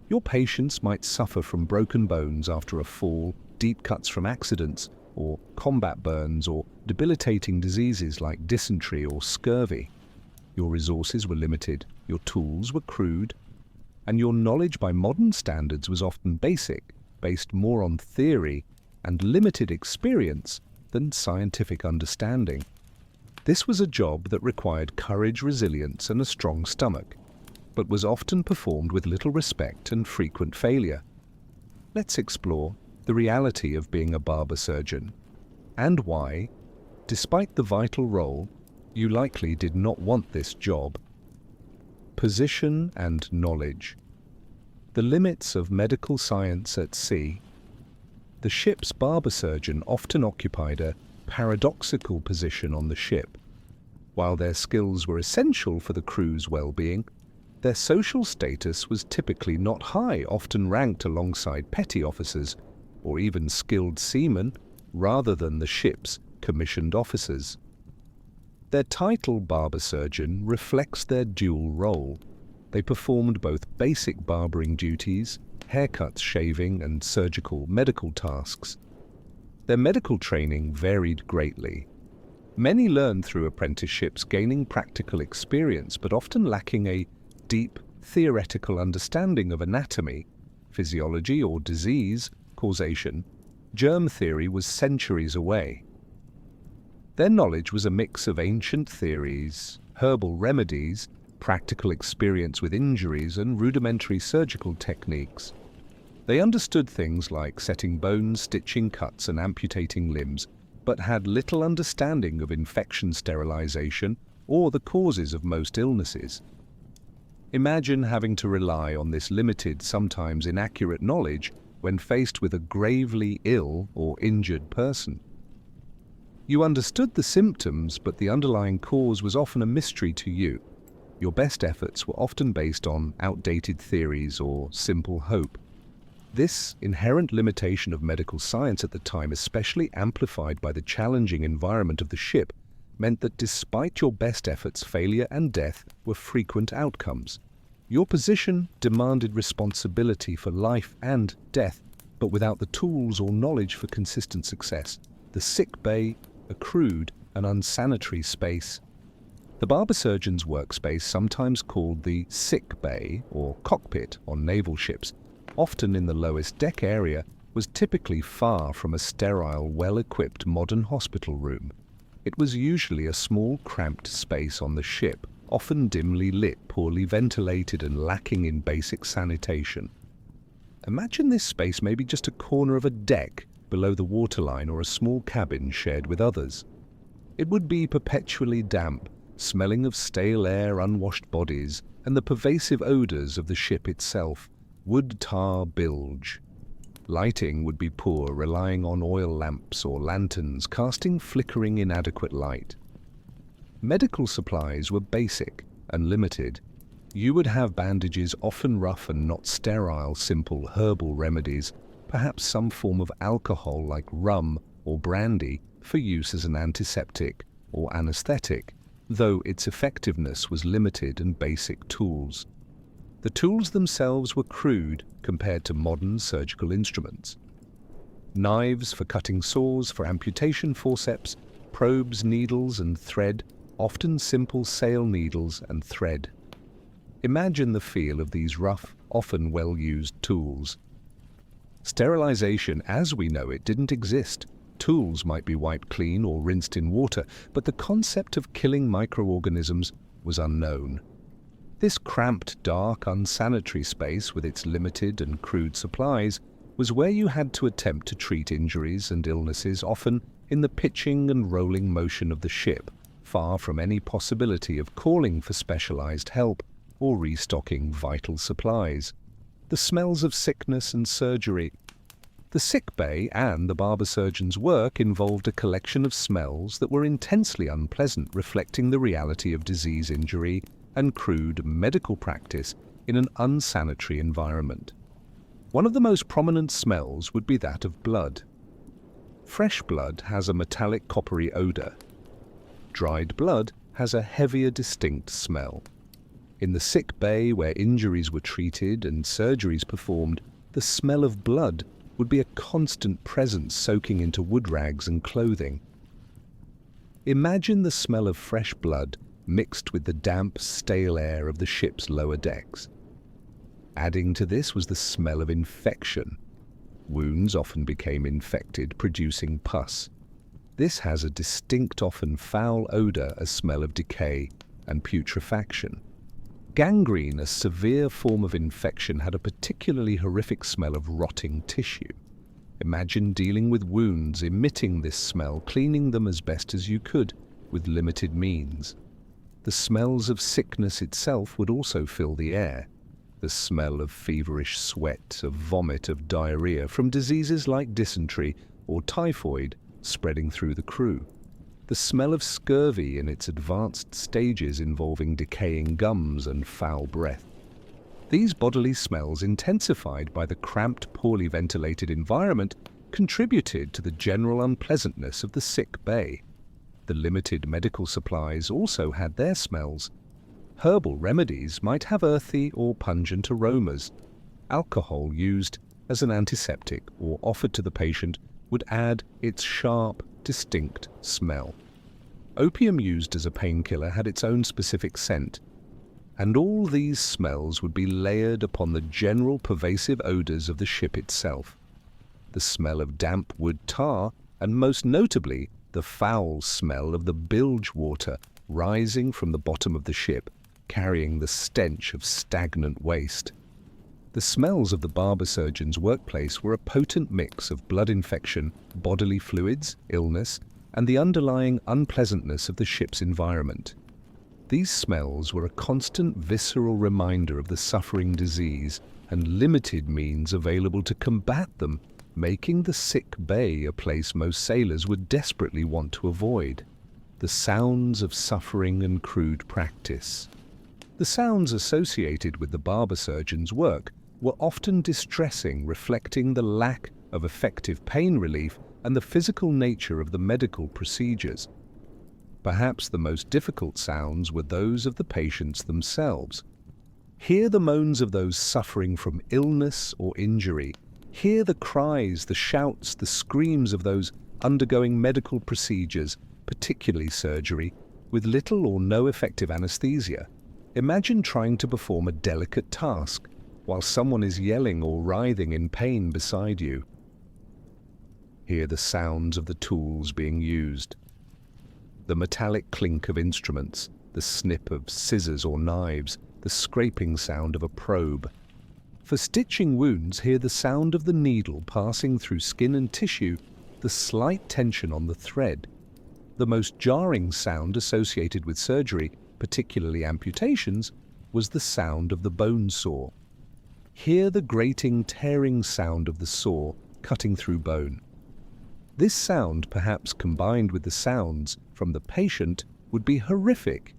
Your patients might suffer from broken bones after a fall, deep cuts from accidents, or combat burns, or debilitating diseases like dysentery or scurvy. Your resources were limited, your tools were crude, and your knowledge by modern standards was often basic, based more on theory and limited experience than scientific understanding. This was a job that required courage, resilience, and a strong stomach, but was often performed with little respect and frequent failure. Let's explore the reality of being a barber surgeon, and why, despite the vital role, you likely did not want this job. Position and knowledge. The limits of medical science at sea. The ship's barber surgeon often occupied a paradoxical position on the ship. While their skills were essential for the crew's well-being, their social status was typically not high, often ranked alongside petty officers or even skilled seamen rather than the ship's commissioned officers. Their title, barber surgeon, reflects their dual role. They performed both basic barbering duties, haircuts, shaving, and surgical medical tasks. Their medical training varied greatly. Many learned through apprenticeships, gaining practical experience, but often lacking a deep, theoretical understanding of anatomy, physiology, or disease causation. Germ theory was centuries away. Their knowledge was a mix of ancient theories, herbal remedies, practical experience with injuries, and rudimentary surgical techniques. They understood things like setting bones, stitching cuts, and amputating limbs, but had little understanding of infection sterilization or the causes of most illnesses. Imagine having to rely on this limited, sometimes inaccurate knowledge when faced with a gravely ill or injured person. You understood the symptoms, but the underlying cause was often a mystery to you. Your best efforts were often based on outdated theories or simple hope. This inherent limitation of medical science at the time, especially amplified by the challenging environment of the ship, meant that despite your best efforts, failure and death were frequent outcomes. Your position demanded responsibility for life and death, but without the tools or knowledge for consistent success. The sick bay, a crude and unsanitary space. The barber surgeon's workspace, sometimes called the sick bay or cockpit on naval ships, often in the lowest deck area, was typically far from a sterile, well-equipped modern hospital room. It was usually a small, cramped space on the ship, often dimly lit, poorly ventilated, and lacking in basic sanitation. Imagine this space maybe just a corner of a deck below the waterline or a small cabin shared with others. It would be perpetually damp, smelling of stale air, unwashed bodies, and the pervasive odors of the ship itself, wood tar bilge. Lighting would be poor, relying on oil lamps or lanterns, casting flickering, inadequate light. Medical supplies were basic and limited. You would have bandages, often rough and not sterile, simple herbal remedies, perhaps some form of alcohol like rum or brandy for use as an antiseptic or anesthetic, though its effectiveness was limited, and basic tools. The tools themselves were crude compared to modern surgical instruments. Knives for cutting sores, for amputation forceps, probes, needles, and thread, often simple sail needles and thread. Imagine the feel of these rough, often well-used tools. Sterilization, as we know it, didn't exist. Tools might be wiped clean or rinsed in water, but the concept of killing microorganisms was unknown. This cramped, dark, unsanitary space, with its limited and crude supplies, was where you had to attempt to treat injuries and illnesses, often in the pitching and rolling motion of the ship, far from any possibility of calling for specialized help or restocking vital supplies. The smells of sickness and surgery. The sick bay and the barber surgeon's work involved a collection of smells that were intensely unpleasant, reflecting the reality of disease, injury, and crude medical practice in an unsanitary environment. One of the most prominent smells would be that of blood. Fresh blood has a metallic coppery odor. Dried blood has a heavier, distinct smell. In the sick bay, where injuries were treated and surgeries performed, the smell of blood would be a constant presence, soaking into wood rags and clothing. Imagine the smell of fresh blood mixed with the damp, stale air of the ship's lower decks. Adding to this was the smell of infection. Wounds often became infected, producing pus. This has a distinct, often foul odor, a smell of decay and putrefaction. Gangrene, a severe form of infection, had a particularly horrific smell of rotting tissue. Imagine dealing with wounds, emitting this smell, cleaning them as best as you could with limited means. The smells of sickness itself would also fill the air. The smell of feverish sweat, of vomit, of diarrhea from diseases like dysentery or typhoid spreading through the crew. The smell of scurvy in its advanced stages, involving decaying gums and foul breath. These bodily smells, intensified by the cramped, poorly ventilated environment, contributed to the general unpleasantness of the sick bay. The limited medical supplies also had their smells. Herbal remedies might have earthy or pungent aromas. Alcohol used as an antiseptic or offered to the patient would add its sharp, distinct smell. Opium used as a painkiller had its own specific scent, and all these smells would be layered upon the general pervasive odors of the ship itself. The smell of damp wood tar, and most notably, the foul smell of the bilge water rising from the bottom of the ship, carrying the stench of stagnant waste. The smells of the barber surgeon's workplace were a potent mix of blood infection, bodily fluids, illness, and the underlying unpleasantness of the ship's environment. These smells were a constant visceral reminder of the suffering disease and limited means available to combat them, making the sick bay a place most sailors would desperately want to avoid. The sounds of suffering and crude practice. The sounds associated with the barber surgeon's work were often distressing, reflecting the lack of effective pain relief and the physical nature of the medical procedures. Perhaps the most difficult sounds were those of the patients themselves. Hear the moans of those suffering from illness or injury. Hear the cries, the shouts, the screams of those undergoing medical procedures, particularly surgery, with little or no effective anesthesia. Imagine trying to perform a delicate task while someone is yelling or writhing in pain beside you. Hear the sounds of the tools being used. The metallic clink of instruments, the snip of scissors or knives, the scraping sound of a probe. For stitching wounds, hear the sound of the needle passing through skin and tissue, the slight tension on the thread. The most jarring sound associated with surgery, particularly amputations, was the sound of the bone saw. Hear the grating, tearing sound of the saw cutting through bone. This sound, perhaps combined with the sounds from the patient, would be horrific.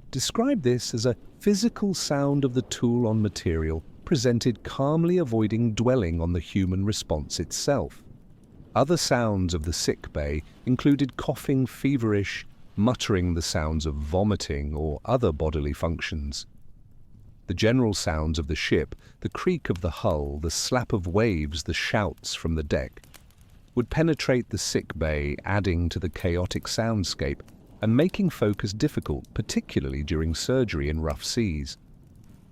Describe this as a physical sound of the tool on material, presented calmly, avoiding dwelling on the human response itself. Other sounds of the sick bay included coughing, feverish, muttering, the sounds of vomiting or other bodily functions. The general sounds of the ship, the creak of the hull, the slap of waves, the shouts from the deck, would penetrate the sick bay, adding to the chaotic soundscape and making focus difficult, particularly during surgery in rough seas.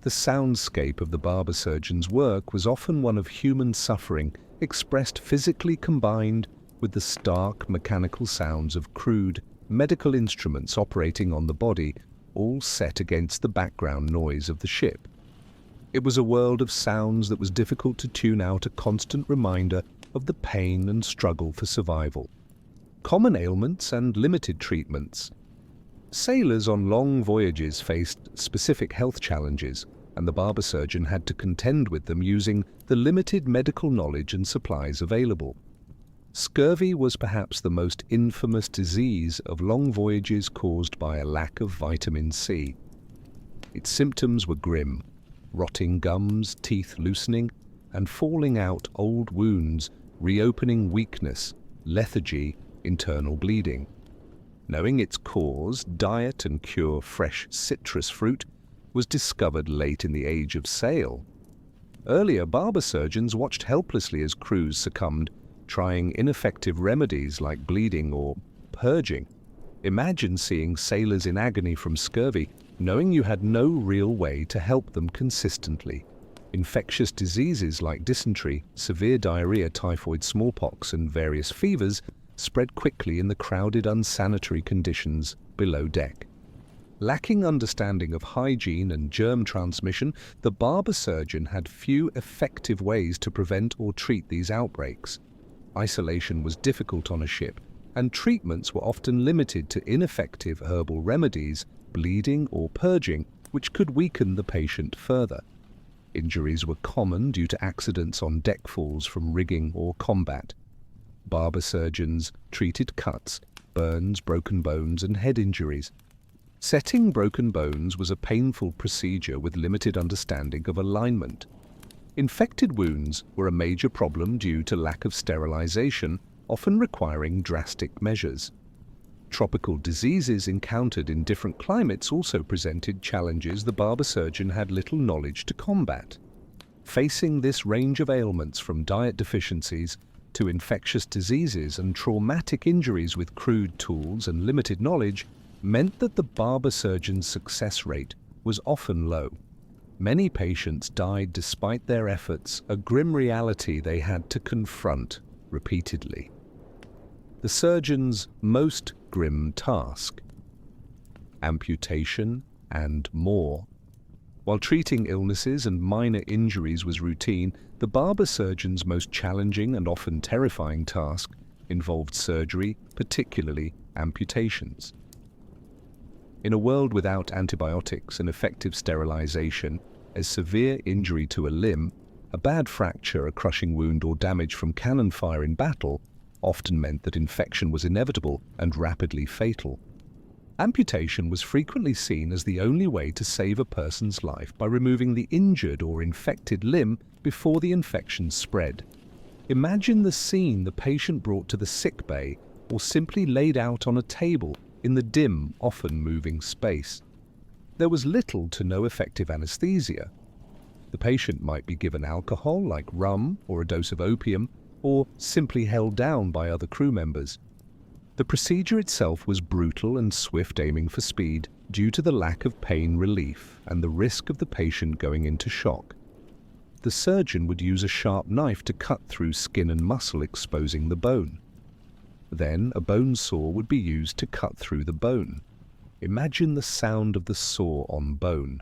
The soundscape of the barber surgeon's work was often one of human suffering, expressed physically, combined with the stark mechanical sounds of crude medical instruments operating on the body, all set against the background noise of the ship. It was a world of sounds that was difficult to tune out, a constant reminder of the pain and struggle for survival. Common ailments and limited treatments. Sailors on long voyages faced specific health challenges, and the barber surgeon had to contend with them using the limited medical knowledge and supplies available. Scurvy was perhaps the most infamous disease of long voyages, caused by a lack of vitamin C. Its symptoms were grim: rotting gums, teeth loosening, and falling out old wounds, reopening weakness, lethargy, internal bleeding. Knowing its cause, diet and cure fresh citrus fruit was discovered late in the age of sail. Earlier, barber surgeons watched helplessly as crews succumbed, trying ineffective remedies like bleeding or purging. Imagine seeing sailors in agony from scurvy, knowing you had no real way to help them consistently. Infectious diseases like dysentery, severe diarrhea, typhoid, smallpox, and various fevers spread quickly in the crowded, unsanitary conditions below deck. Lacking understanding of hygiene and germ transmission, the barber surgeon had few effective ways to prevent or treat these outbreaks. Isolation was difficult on a ship, and treatments were often limited to ineffective herbal remedies, bleeding or purging, which could weaken the patient further. Injuries were common due to accidents on deck falls from rigging or combat. Barber surgeons treated cuts, burns, broken bones, and head injuries. Setting broken bones was a painful procedure with limited understanding of alignment. Infected wounds were a major problem due to lack of sterilization, often requiring drastic measures. Tropical diseases encountered in different climates also presented challenges the barber surgeon had little knowledge to combat. Facing this range of ailments, from diet deficiencies to infectious diseases and traumatic injuries with crude tools and limited knowledge, meant that the barber surgeon's success rate was often low. Many patients died despite their efforts, a grim reality they had to confront repeatedly. The surgeon's most grim task: amputation and more. While treating illnesses and minor injuries was routine, the barber surgeon's most challenging and often terrifying task involved surgery, particularly amputations. In a world without antibiotics and effective sterilization, a severe injury to a limb, a bad fracture, a crushing wound, or damage from cannon fire in battle often meant that infection was inevitable and rapidly fatal. Amputation was frequently seen as the only way to save a person's life by removing the injured or infected limb before the infection spread. Imagine the scene: the patient brought to the sick bay or simply laid out on a table in the dim, often moving space. There was little to no effective anesthesia. The patient might be given alcohol like rum or a dose of opium, or simply held down by other crew members. The procedure itself was brutal and swift, aiming for speed due to the lack of pain relief and the risk of the patient going into shock. The surgeon would use a sharp knife to cut through skin and muscle, exposing the bone. Then a bone saw would be used to cut through the bone. Imagine the sound of the saw on bone.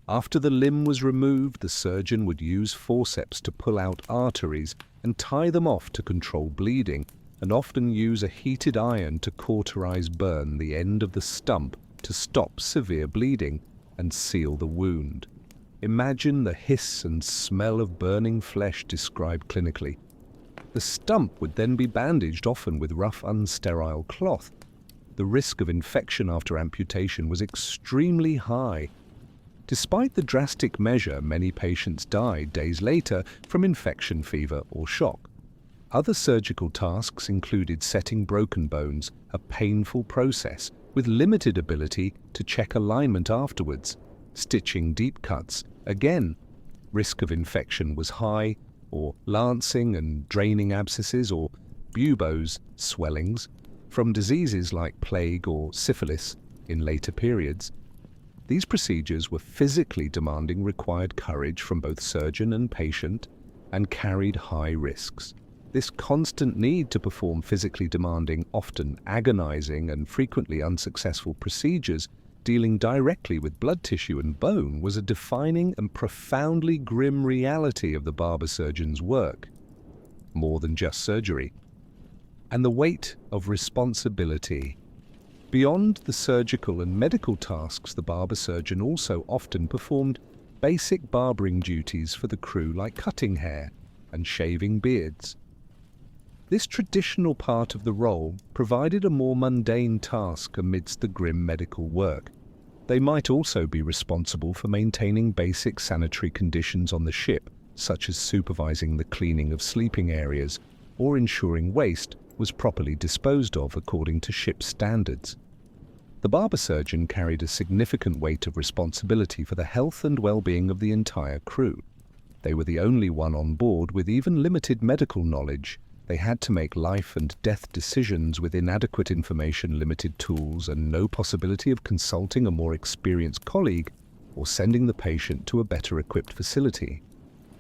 After the limb was removed, the surgeon would use forceps to pull out arteries and tie them off to control bleeding, and often use a heated iron to cauterize burn the end of the stump to stop severe bleeding and seal the wound. Imagine the hiss and smell of burning flesh described clinically. The stump would then be bandaged, often with rough, unsterile cloth. The risk of infection after amputation was extremely high. Despite the drastic measure, many patients died days later from infection, fever, or shock. Other surgical tasks included setting broken bones, a painful process with limited ability to check alignment afterwards. Stitching deep cuts, again, risk of infection was high, or lancing and draining abscesses or buboes, swellings, from diseases like plague or syphilis in later periods. These procedures were physically demanding, required courage from both surgeon and patient, and carried high risks. This constant need to perform physically demanding, often agonizing and frequently unsuccessful procedures dealing directly with blood tissue and bone was a defining and profoundly grim reality of the barber surgeon's work. More than just surgery. And the weight of responsibility. Beyond the surgical and medical tasks, the barber surgeon also often performed basic barbering duties for the crew, like cutting hair and shaving beards. This traditional part of the role provided a more mundane task amidst the grim medical work. They might also be responsible for maintaining basic sanitary conditions on the ship, such as supervising the cleaning of sleeping areas or ensuring waste was properly disposed of according to ship standards. The barber surgeon carried a significant weight of responsibility for the health and well-being of the entire crew. They were the only one on board with even limited medical knowledge. They had to make life and death decisions with inadequate information, limited tools, and no possibility of consulting a more experienced colleague or sending the patient to a better equipped facility.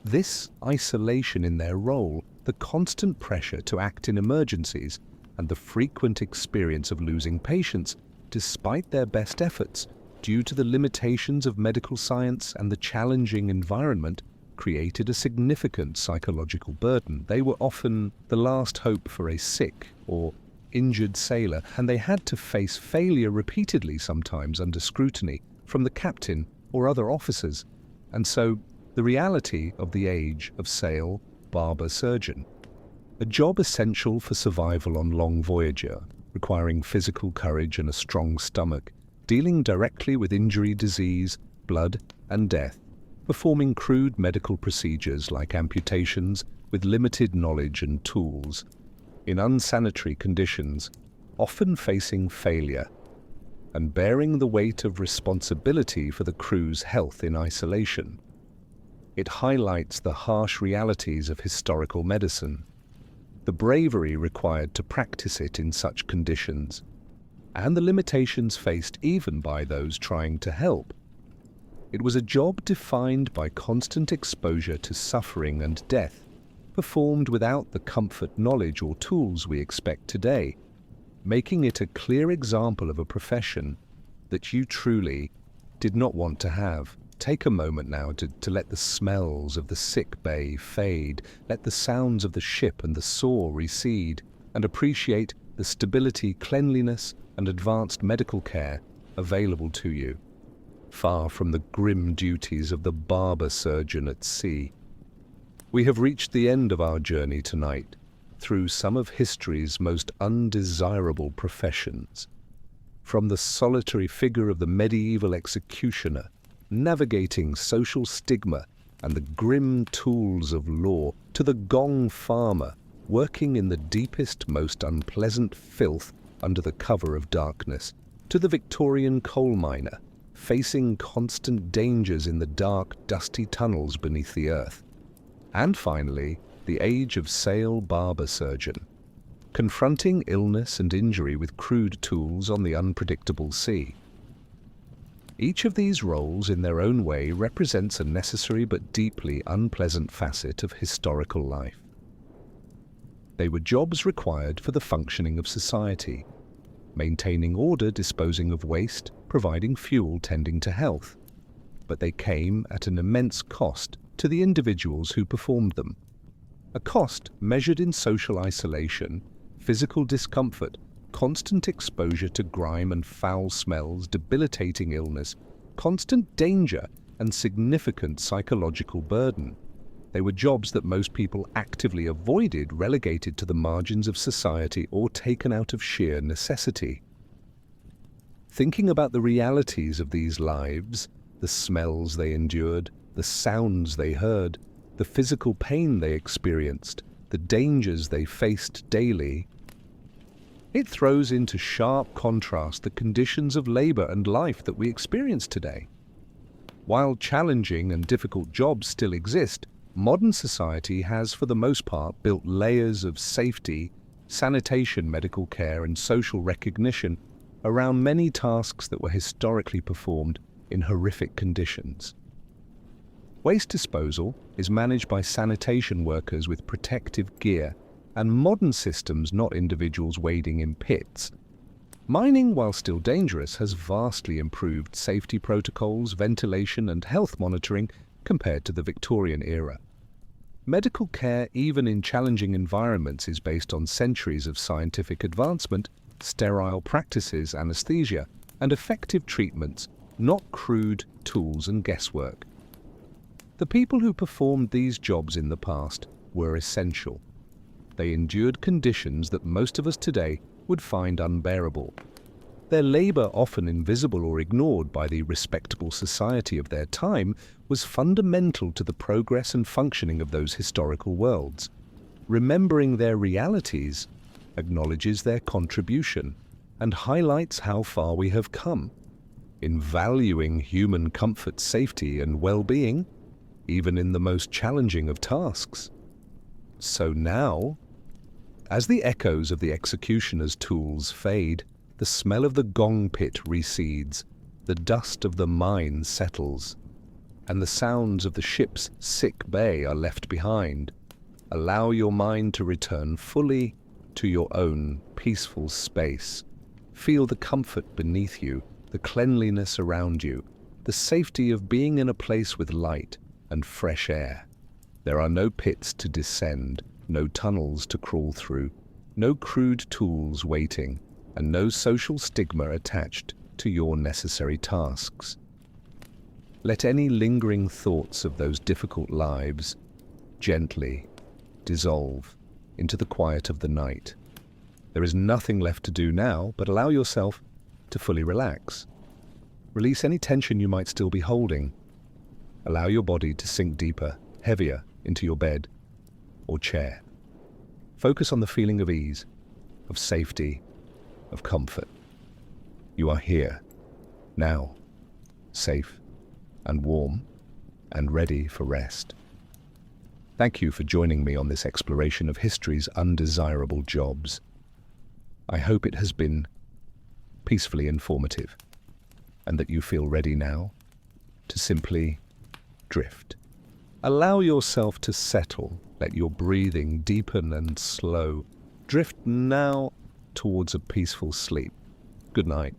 This isolation in their role, the constant pressure to act in emergencies, and the frequent experience of losing patients despite their best efforts due to the limitations of medical science and the challenging environment, created a significant psychological burden. They were often the last hope for a sick or injured sailor, and they had to face failure repeatedly, sometimes under scrutiny from the captain or other officers. And so, the reality of the age of sail barber surgeon. A job essential for survival on long voyages, requiring physical courage and a strong stomach, dealing directly with injury, disease, blood, and death, performing crude medical procedures like amputations with limited knowledge and tools, in unsanitary conditions, often facing failure and bearing the weight of responsibility for the crew's health in isolation. It highlights the harsh realities of historical medicine, the bravery required to practice it in such conditions, and the limitations faced even by those trying to help. It was a job defined by constant exposure to suffering and death, performed without the comfort, knowledge, or tools we expect today, making it a clear example of a profession that you truly did not want to have. Take a moment now to let the smells of the sick bay fade, let the sounds of the ship and the saw recede, and appreciate the stability, cleanliness, and advanced medical care available to you, far from the grim duties of the barber surgeon at sea. We have reached the end of our journey tonight through some of history's most undesirable professions. From the solitary figure of the medieval executioner, navigating social stigma and the grim tools of law, to the gong farmer, working in the deepest, most unpleasant filth under the cover of darkness, to the Victorian coal miner, facing constant dangers in the dark, dusty tunnels beneath the earth. And finally, the age of sail barber surgeon, confronting illness and injury with crude tools on the unpredictable sea. Each of these roles in their own way represents a necessary but deeply unpleasant facet of historical life. They were jobs required for the functioning of society, maintaining order, disposing of waste, providing fuel, tending to health. But they came at an immense cost to the individuals who performed them. A cost measured in social isolation, physical discomfort, constant exposure to grime and foul smells, debilitating illness, constant danger, and significant psychological burden. They were jobs that most people actively avoided, relegated to the margins of society, or taken out of sheer necessity. Thinking about the realities of these lives, the smells they endured, the sounds they heard, the physical pain they experienced, the dangers they faced daily, it throws into sharp contrast the conditions of labor and life that we experience today. While challenging and difficult jobs still exist, modern society has, for the most part, built layers of safety, sanitation, medical care, and social recognition around many tasks that were historically performed in horrific conditions. Waste disposal is managed by sanitation workers with protective gear and modern systems, not individuals wading in pits. Mining, while still dangerous, has vastly improved safety protocols, ventilation, and health monitoring compared to the Victorian era. Medical care, even in challenging environments, is based on centuries of scientific advancement, sterile practices, anesthesia, and effective treatments, not crude tools and guesswork. The people who performed these jobs in the past were essential. They endured conditions that most of us today would find unbearable. Their labor, often invisible or ignored by the respectable society of their time, was fundamental to the progress and functioning of those historical worlds. Remembering their realities acknowledges their contribution and highlights how far we have come in valuing human comfort, safety, and well-being, even in the most challenging of tasks. So now, as the echoes of the executioner's tools fade, the smell of the gong pit recedes, the dust of the mine settles, and the sounds of the ship's sick bay are left behind. Allow your mind to return fully to your own peaceful space. Feel the comfort beneath you, the cleanliness around you, the safety of being in a place with light and fresh air. There are no pits to descend, no tunnels to crawl through, no crude tools waiting, and no social stigma attached to your necessary tasks. Let any lingering thoughts of those difficult lives gently dissolve into the quiet of the night. There is nothing left to do now but allow yourself to fully relax. Release any tension you might still be holding. Allow your body to sink deeper, heavier into your bed or chair. Focus on the feeling of ease, of safety, of comfort. You are here, now, safe and warm and ready for rest. Thank you for joining me on this exploration of history's undesirable jobs. I hope it has been peacefully informative and that you feel ready now to simply drift. Allow yourself to settle, let your breathing deepen and slow. Drift now towards a peaceful sleep. Good night.